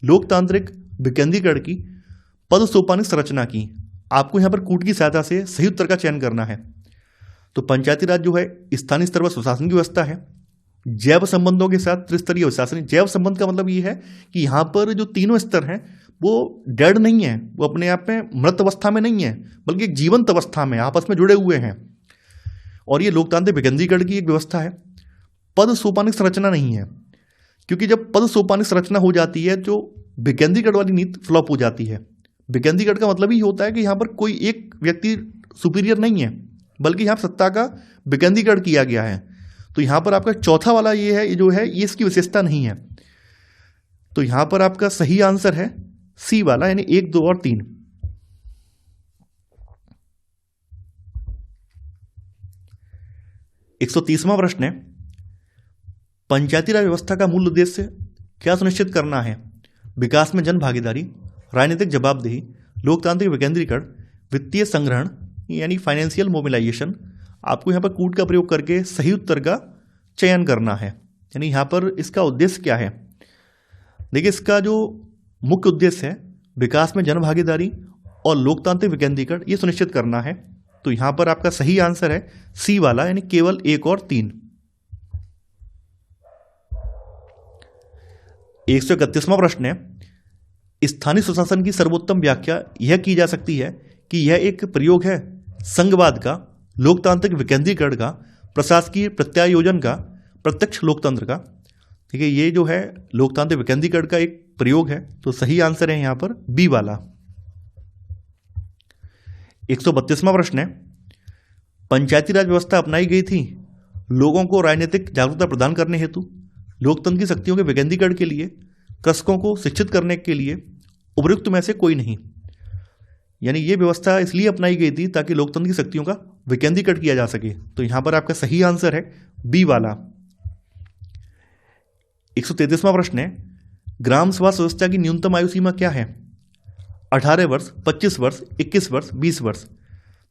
लोकतांत्रिक विकेंद्रीकरण की, पद सोपानिक संरचना की। आपको यहां पर कूट की सहायता से सही उत्तर का चयन करना है। तो पंचायती राज जो है स्थानीय स्तर पर सुशासन की व्यवस्था है, जैव संबंधों के साथ त्रिस्तरीय अभिशासन। जैव संबंध का मतलब ये है कि यहां पर जो तीनों स्तर हैं वो डेड नहीं है, वो अपने आप में मृत अवस्था में नहीं है, बल्कि एक जीवंत अवस्था में आपस में जुड़े हुए हैं। और ये लोकतांत्रिक विकेंद्रीकरण की एक व्यवस्था है। पद सोपानिक संरचना नहीं है, क्योंकि जब पद सोपानिक संरचना हो जाती है तो विकेंद्रीकरण वाली नीति फ्लॉप हो जाती है। विकेंद्रीकरण का मतलब ही होता है कि यहाँ पर कोई एक व्यक्ति सुपीरियर नहीं है, बल्कि यहाँ सत्ता का विकेंद्रीकरण किया गया है। तो यहाँ पर आपका चौथा वाला ये है, ये जो है ये इसकी विशेषता नहीं है। तो यहाँ पर आपका सही आंसर है सी वाला, यानी 1, 2 और 3। 130वां प्रश्न है, पंचायती राज व्यवस्था का मूल उद्देश्य क्या सुनिश्चित करना है? विकास में जन भागीदारी, राजनीतिक जवाबदेही, लोकतांत्रिक विकेंद्रीकरण, वित्तीय संग्रहण यानी फाइनेंशियल मोबिलाइजेशन। आपको यहाँ पर कूट का प्रयोग करके सही उत्तर का चयन करना है, यानी यहाँ पर इसका उद्देश्य क्या है? देखिए इसका जो मुख्य उद्देश्य है विकास में जन भागीदारी और लोकतांत्रिक विकेंद्रीकरण ये सुनिश्चित करना है। तो यहाँ पर आपका सही आंसर है सी वाला, यानी केवल 1 और 3। 131वां प्रश्न है, स्थानीय सुशासन की सर्वोत्तम व्याख्या यह की जा सकती है कि यह एक प्रयोग है संघवाद का, लोकतांत्रिक विकेंद्रीकरण का, प्रशासकीय प्रत्यायोजन का, प्रत्यक्ष लोकतंत्र का। ठीक है, ये जो है लोकतांत्रिक विकेंद्रीकरण का एक प्रयोग है। तो सही आंसर है यहां पर बी वाला। 132वां प्रश्न है, पंचायती राज व्यवस्था अपनाई गई थी लोगों को राजनीतिक जागरूकता प्रदान करने हेतु, लोकतंत्र की शक्तियों के विकेंद्रीकरण के लिए, कृषकों को शिक्षित करने के लिए, उपयुक्त में से कोई नहीं। यानी ये व्यवस्था इसलिए अपनाई गई थी ताकि लोकतंत्र की शक्तियों का विकेंद्रीकरण किया जा सके। तो यहां पर आपका सही आंसर है बी वाला। 133वां प्रश्न है, ग्राम सभा सदस्यता की न्यूनतम आयु सीमा क्या है? 18 वर्ष, 25 वर्ष, 21 वर्ष, 20 वर्ष।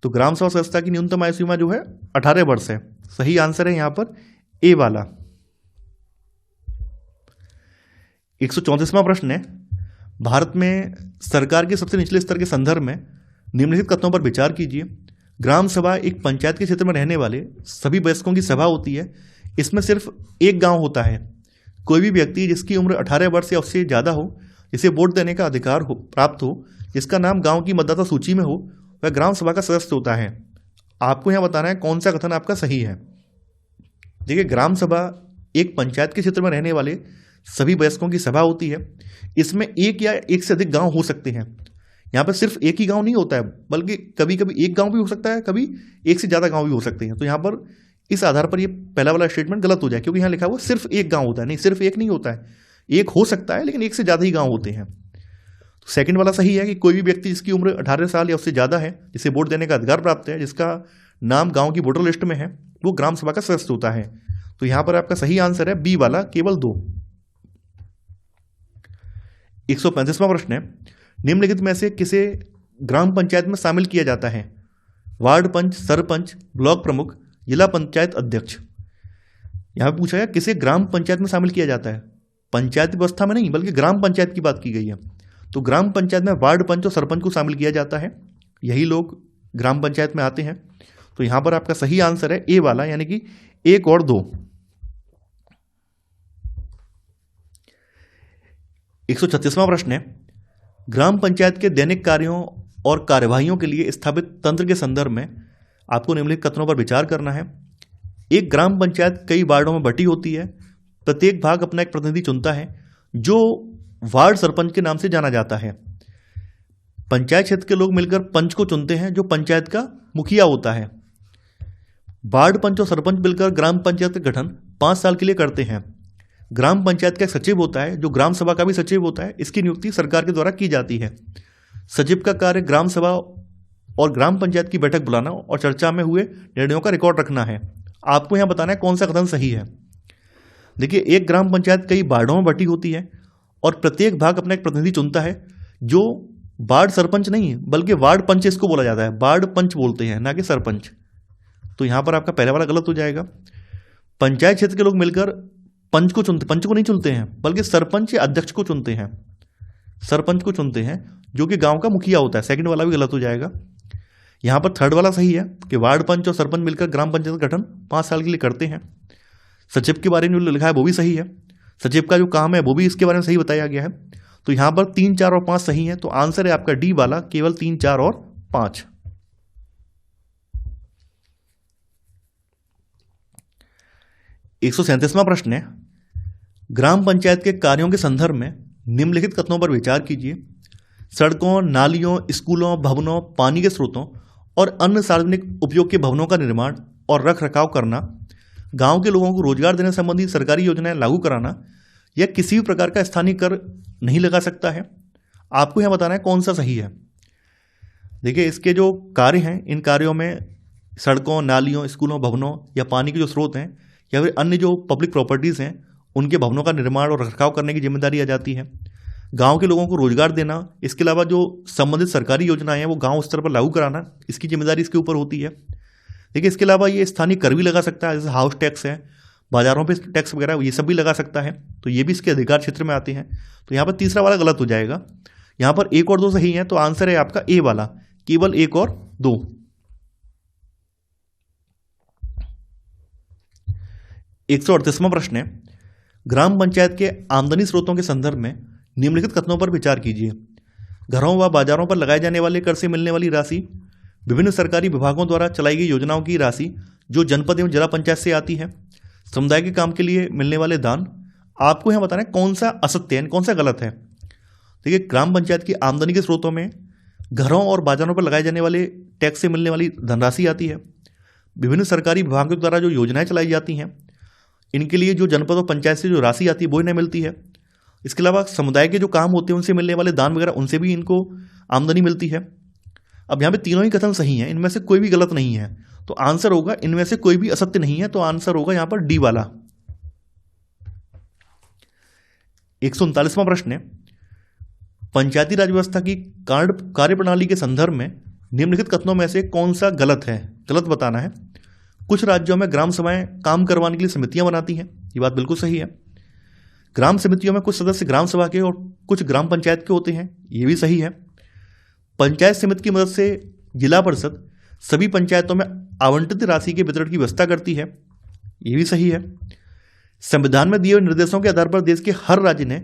तो ग्राम सभा सदस्यता की न्यूनतम आयु सीमा जो है 18 वर्ष है। सही आंसर है यहां पर ए वाला। 134वां प्रश्न है, भारत में सरकार के सबसे निचले स्तर के संदर्भ में निम्नलिखित कथनों पर विचार कीजिए। ग्राम सभा एक पंचायत के क्षेत्र में रहने वाले सभी वयस्कों की सभा होती है। इसमें सिर्फ एक गांव होता है। कोई भी व्यक्ति जिसकी उम्र 18 वर्ष या उससे ज़्यादा हो, जिसे वोट देने का अधिकार प्राप्त हो, जिसका नाम गांव की मतदाता सूची में हो, वह ग्राम सभा का सदस्य होता है। आपको यहाँ बताना है कौन सा कथन आपका सही है। देखिए, ग्राम सभा एक पंचायत के क्षेत्र में रहने वाले सभी वयस्कों की सभा होती है। इसमें एक या एक से अधिक गांव हो सकते हैं। यहाँ पर सिर्फ एक ही गांव नहीं होता है, बल्कि कभी कभी एक गांव भी हो सकता है, कभी एक से ज़्यादा गांव भी हो सकते हैं। तो यहाँ पर इस आधार पर ये पहला वाला स्टेटमेंट गलत हो जाए, क्योंकि यहाँ लिखा हुआ सिर्फ एक गांव होता है। नहीं, सिर्फ एक नहीं होता है, एक हो सकता है, लेकिन एक से ज़्यादा ही गांव होते हैं। तो सेकंड वाला सही है कि कोई भी व्यक्ति जिसकी उम्र 18 साल या उससे ज़्यादा है, जिसे वोट देने का अधिकार प्राप्त है, जिसका नाम गाँव की वोटर लिस्ट में है, वो ग्राम सभा का सदस्य होता है। तो यहाँ पर आपका सही आंसर है बी वाला, केवल 2। 135वां प्रश्न है, निम्नलिखित में से किसे ग्राम पंचायत में शामिल किया जाता है? वार्ड पंच, सरपंच, ब्लॉक प्रमुख, जिला पंचायत अध्यक्ष। यहां पूछा गया किसे ग्राम पंचायत में शामिल किया जाता है। पंचायत व्यवस्था में नहीं, बल्कि ग्राम पंचायत की बात की गई है। तो ग्राम पंचायत में वार्ड पंच और सरपंच को शामिल किया जाता है। यही लोग ग्राम पंचायत में आते हैं। तो यहां पर आपका सही आंसर है ए वाला, यानी कि 1 और 2। 136वां प्रश्न है, ग्राम पंचायत के दैनिक कार्यों और कार्यवाहियों के लिए स्थापित तंत्र के संदर्भ में आपको निम्नलिखित कथनों पर विचार करना है। एक ग्राम पंचायत कई वार्डों में बटी होती है। प्रत्येक भाग अपना एक प्रतिनिधि चुनता है, जो वार्ड सरपंच के नाम से जाना जाता है। पंचायत क्षेत्र के लोग मिलकर पंच को चुनते हैं, जो पंचायत का मुखिया होता है। वार्ड पंच और सरपंच मिलकर ग्राम पंचायत का गठन 5 साल के लिए करते हैं। ग्राम पंचायत का एक सचिव होता है, जो ग्राम सभा का भी सचिव होता है। इसकी नियुक्ति सरकार के द्वारा की जाती है। सचिव का कार्य ग्राम सभा और ग्राम पंचायत की बैठक बुलाना और चर्चा में हुए निर्णयों का रिकॉर्ड रखना है। आपको यहां बताना है कौन सा कथन सही है। देखिए, एक ग्राम पंचायत कई वार्डों में बटी होती है और प्रत्येक भाग अपना एक प्रतिनिधि चुनता है, जो वार्ड सरपंच नहीं है, बल्कि वार्ड पंच इसको बोला जाता है। वार्ड पंच बोलते हैं, ना कि सरपंच। तो यहां पर आपका पहला वाला गलत हो जाएगा। पंचायत क्षेत्र के लोग मिलकर पंच को नहीं चुनते हैं, बल्कि सरपंच या अध्यक्ष को चुनते हैं। सरपंच को चुनते हैं, जो कि गांव का मुखिया होता है। सेकंड वाला भी गलत हो जाएगा। यहां पर थर्ड वाला सही है कि वार्ड पंच और सरपंच मिलकर ग्राम पंचायत का गठन 5 साल के लिए करते हैं। सचिव के बारे में जो लिखा है वो भी सही है। सचिव का जो काम है वो भी इसके बारे में सही बताया गया है। तो यहां पर 3, 4 और 5 सही है। तो आंसर है आपका डी वाला, केवल 3, 4 और 5। 137वां प्रश्न है, ग्राम पंचायत के कार्यों के संदर्भ में निम्नलिखित कथनों पर विचार कीजिए। सड़कों, नालियों, स्कूलों, भवनों, पानी के स्रोतों और अन्य सार्वजनिक उपयोग के भवनों का निर्माण और रख रखाव करना, गांव के लोगों को रोजगार देने संबंधी सरकारी योजनाएं लागू कराना, या किसी भी प्रकार का स्थानीय कर नहीं लगा सकता है। आपको यह बताना है कौन सा सही है। देखिए, इसके जो कार्य हैं, इन कार्यों में सड़कों, नालियों, स्कूलों, भवनों या पानी के जो स्रोत हैं, या फिर अन्य जो पब्लिक प्रॉपर्टीज़ हैं, उनके भवनों का निर्माण और रखरखाव करने की जिम्मेदारी आ जाती है। गांव के लोगों को रोजगार देना, इसके अलावा जो संबंधित सरकारी योजनाएं हैं वो गांव स्तर पर लागू कराना, इसकी जिम्मेदारी इसके ऊपर होती है। देखिए, इसके अलावा ये स्थानीय कर भी लगा सकता है, जैसे हाउस टैक्स है, बाजारों पे टैक्स वगैरह, ये सब भी लगा सकता है। तो ये भी इसके अधिकार क्षेत्र में आते हैं। तो यहाँ पर तीसरा वाला गलत हो जाएगा। यहाँ पर 1 और 2 सही है। तो आंसर है आपका ए वाला, केवल 1 और 2। 138वां प्रश्न है, ग्राम पंचायत के आमदनी स्रोतों के संदर्भ में निम्नलिखित कथनों पर विचार कीजिए। घरों व बाजारों पर लगाए जाने वाले कर से मिलने वाली राशि, विभिन्न सरकारी विभागों द्वारा चलाई गई योजनाओं की राशि जो जनपद एवं जिला पंचायत से आती है, समुदाय के काम के लिए मिलने वाले दान। आपको यहां बताना है कौन सा असत्य है, कौन सा गलत है। देखिए, ग्राम पंचायत की आमदनी के स्रोतों में घरों और बाजारों पर लगाए जाने वाले टैक्स से मिलने वाली धनराशि आती है। विभिन्न सरकारी विभागों द्वारा जो योजनाएं चलाई जाती हैं, इनके लिए जो जनपद और पंचायत से जो राशि आती है वो इन्हें मिलती है। इसके अलावा समुदाय के जो काम होते हैं उनसे मिलने वाले दान वगैरह, उनसे भी इनको आमदनी मिलती है। अब यहाँ पे तीनों ही कथन सही हैं, इनमें से कोई भी गलत नहीं है। तो आंसर होगा, इनमें से कोई भी असत्य नहीं है। तो आंसर होगा यहाँ पर डी वाला। 139वां प्रश्न है, पंचायती राज व्यवस्था की कार्यप्रणाली के संदर्भ में निम्नलिखित कथनों में से कौन सा गलत है, गलत बताना है। कुछ राज्यों में ग्राम सभाएं काम करवाने के लिए समितियां बनाती हैं, ये बात बिल्कुल सही है। ग्राम समितियों में कुछ सदस्य ग्राम सभा के और कुछ ग्राम पंचायत के होते हैं, ये भी सही है। पंचायत समिति की मदद से जिला परिषद सभी पंचायतों में आवंटित राशि के वितरण की व्यवस्था करती है, ये भी सही है। संविधान में दिए हुए निर्देशों के आधार पर देश के हर राज्य ने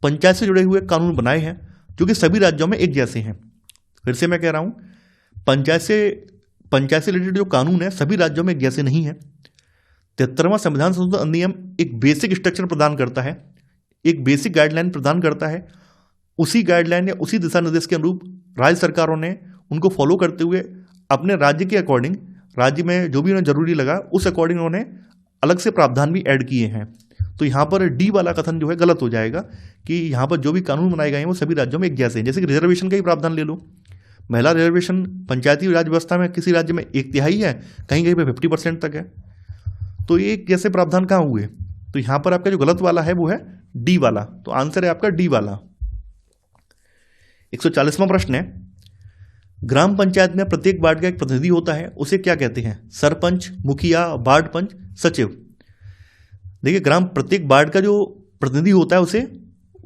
पंचायत से जुड़े हुए कानून बनाए हैं जो कि सभी राज्यों में एक जैसे हैं। फिर से मैं कह रहा हूं, पंचायत से रिलेटेड जो कानून है सभी राज्यों में एक जैसे नहीं है। 73वां संविधान संशोधन अधिनियम एक बेसिक स्ट्रक्चर प्रदान करता है, एक बेसिक गाइडलाइन प्रदान करता है। उसी गाइडलाइन या उसी दिशा निर्देश के अनुरूप राज्य सरकारों ने उनको फॉलो करते हुए अपने राज्य के अकॉर्डिंग, राज्य में जो भी उन्हें जरूरी लगा उस अकॉर्डिंग उन्होंने अलग से प्रावधान भी ऐड किए हैं। तो यहाँ पर डी वाला कथन जो है गलत हो जाएगा कि यहाँ पर जो भी कानून बनाए गए हैं वो सभी राज्यों में एक जैसे हैं। जैसे कि रिजर्वेशन का ही प्रावधान ले लो, महिला रिजर्वेशन पंचायती राज व्यवस्था में किसी राज्य में 1/3 है, कहीं कहीं पे 50% तक है। तो ये एक जैसे प्रावधान कहाँ हुए? तो यहाँ पर आपका जो गलत वाला है वो है डी वाला, तो आंसर है आपका डी वाला। 140वां प्रश्न है, ग्राम पंचायत में प्रत्येक वार्ड का एक प्रतिनिधि होता है, उसे क्या कहते हैं? सरपंच, मुखिया, वार्ड पंच, सचिव। देखिए, प्रत्येक वार्ड का जो प्रतिनिधि होता है उसे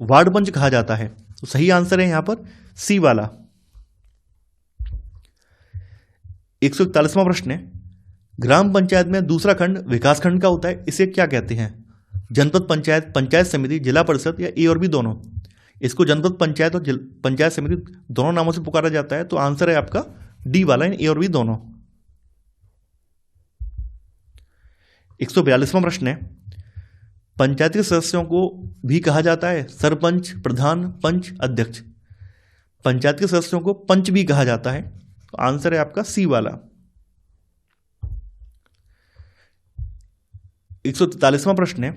वार्ड पंच कहा जाता है, तो सही आंसर है यहां पर सी वाला। 141वां प्रश्न है, ग्राम पंचायत में दूसरा खंड विकास खंड का होता है, इसे क्या कहते हैं? जनपद पंचायत, पंचायत समिति, जिला परिषद या ए और बी दोनों? इसको जनपद पंचायत और पंचायत समिति दोनों नामों से पुकारा जाता है, तो आंसर है आपका डी वाला, ए और बी दोनों। 142वां प्रश्न है, पंचायत के सदस्यों को भी कहा जाता है सरपंच, प्रधान, पंच, अध्यक्ष। पंचायत के सदस्यों को पंच भी कहा जाता है, तो आंसर है आपका सी वाला। 143वां प्रश्न है,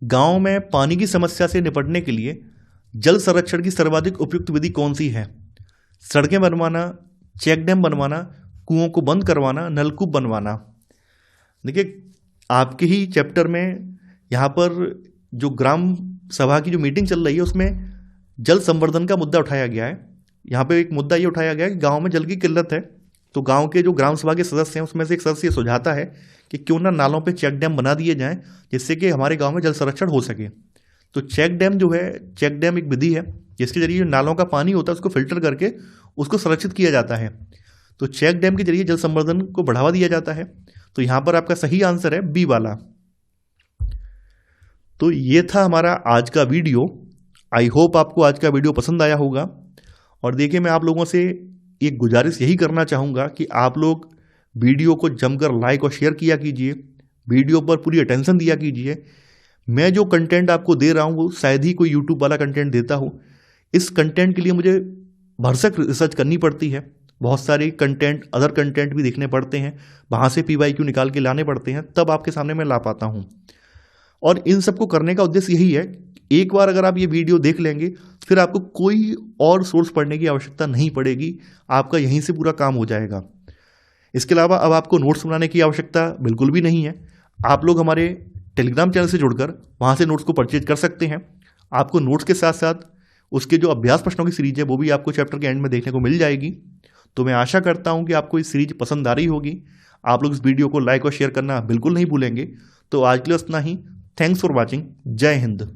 गांव में पानी की समस्या से निपटने के लिए जल संरक्षण की सर्वाधिक उपयुक्त विधि कौन सी है? सड़कें बनवाना, चेक डैम बनवाना, कुओं को बंद करवाना, नलकूप बनवाना। देखिए, आपके ही चैप्टर में यहाँ पर जो ग्राम सभा की जो मीटिंग चल रही है उसमें जल संवर्धन का मुद्दा उठाया गया है। यहाँ पे एक मुद्दा ये उठाया गया है कि गांव में जल की किल्लत है, तो गांव के जो ग्राम सभा के सदस्य हैं उसमें से एक सदस्य सुझाता है कि क्यों ना नालों पे चेक डैम बना दिए जाएं जिससे कि हमारे गांव में जल संरक्षण हो सके। तो चेक डैम जो है, चेक डैम एक विधि है जिसके जरिए जो नालों का पानी होता है उसको फिल्टर करके उसको संरक्षित किया जाता है। तो चेक डैम के जरिए जल संवर्धन को बढ़ावा दिया जाता है, तो यहाँ पर आपका सही आंसर है बी वाला। तो ये था हमारा आज का वीडियो। आई होप आपको आज का वीडियो पसंद आया होगा। और देखिए, मैं आप लोगों से एक गुजारिश यही करना चाहूँगा कि आप लोग वीडियो को जमकर लाइक और शेयर किया कीजिए, वीडियो पर पूरी अटेंशन दिया कीजिए। मैं जो कंटेंट आपको दे रहा हूँ वो शायद ही कोई यूट्यूब वाला कंटेंट देता हो। इस कंटेंट के लिए मुझे भरसक रिसर्च करनी पड़ती है, बहुत सारे कंटेंट, अदर कंटेंट भी देखने पड़ते हैं, वहाँ से PYQ निकाल के लाने पड़ते हैं, तब आपके सामने मैं ला पाता हूँ। और इन सबको करने का उद्देश्य यही है, एक बार अगर आप ये वीडियो देख लेंगे फिर आपको कोई और सोर्स पढ़ने की आवश्यकता नहीं पड़ेगी, आपका यहीं से पूरा काम हो जाएगा। इसके अलावा अब आपको नोट्स बनाने की आवश्यकता बिल्कुल भी नहीं है। आप लोग हमारे टेलीग्राम चैनल से जुड़कर वहाँ से नोट्स को परचेज कर सकते हैं। आपको नोट्स के साथ साथ उसके जो अभ्यास प्रश्नों की सीरीज है वो भी आपको चैप्टर के एंड में देखने को मिल जाएगी। तो मैं आशा करता हूँ कि आपको इस सीरीज पसंद आ रही होगी। आप लोग इस वीडियो को लाइक और शेयर करना बिल्कुल नहीं भूलेंगे। तो आज के लिए इतना ही। Thanks for watching. जय हिंद।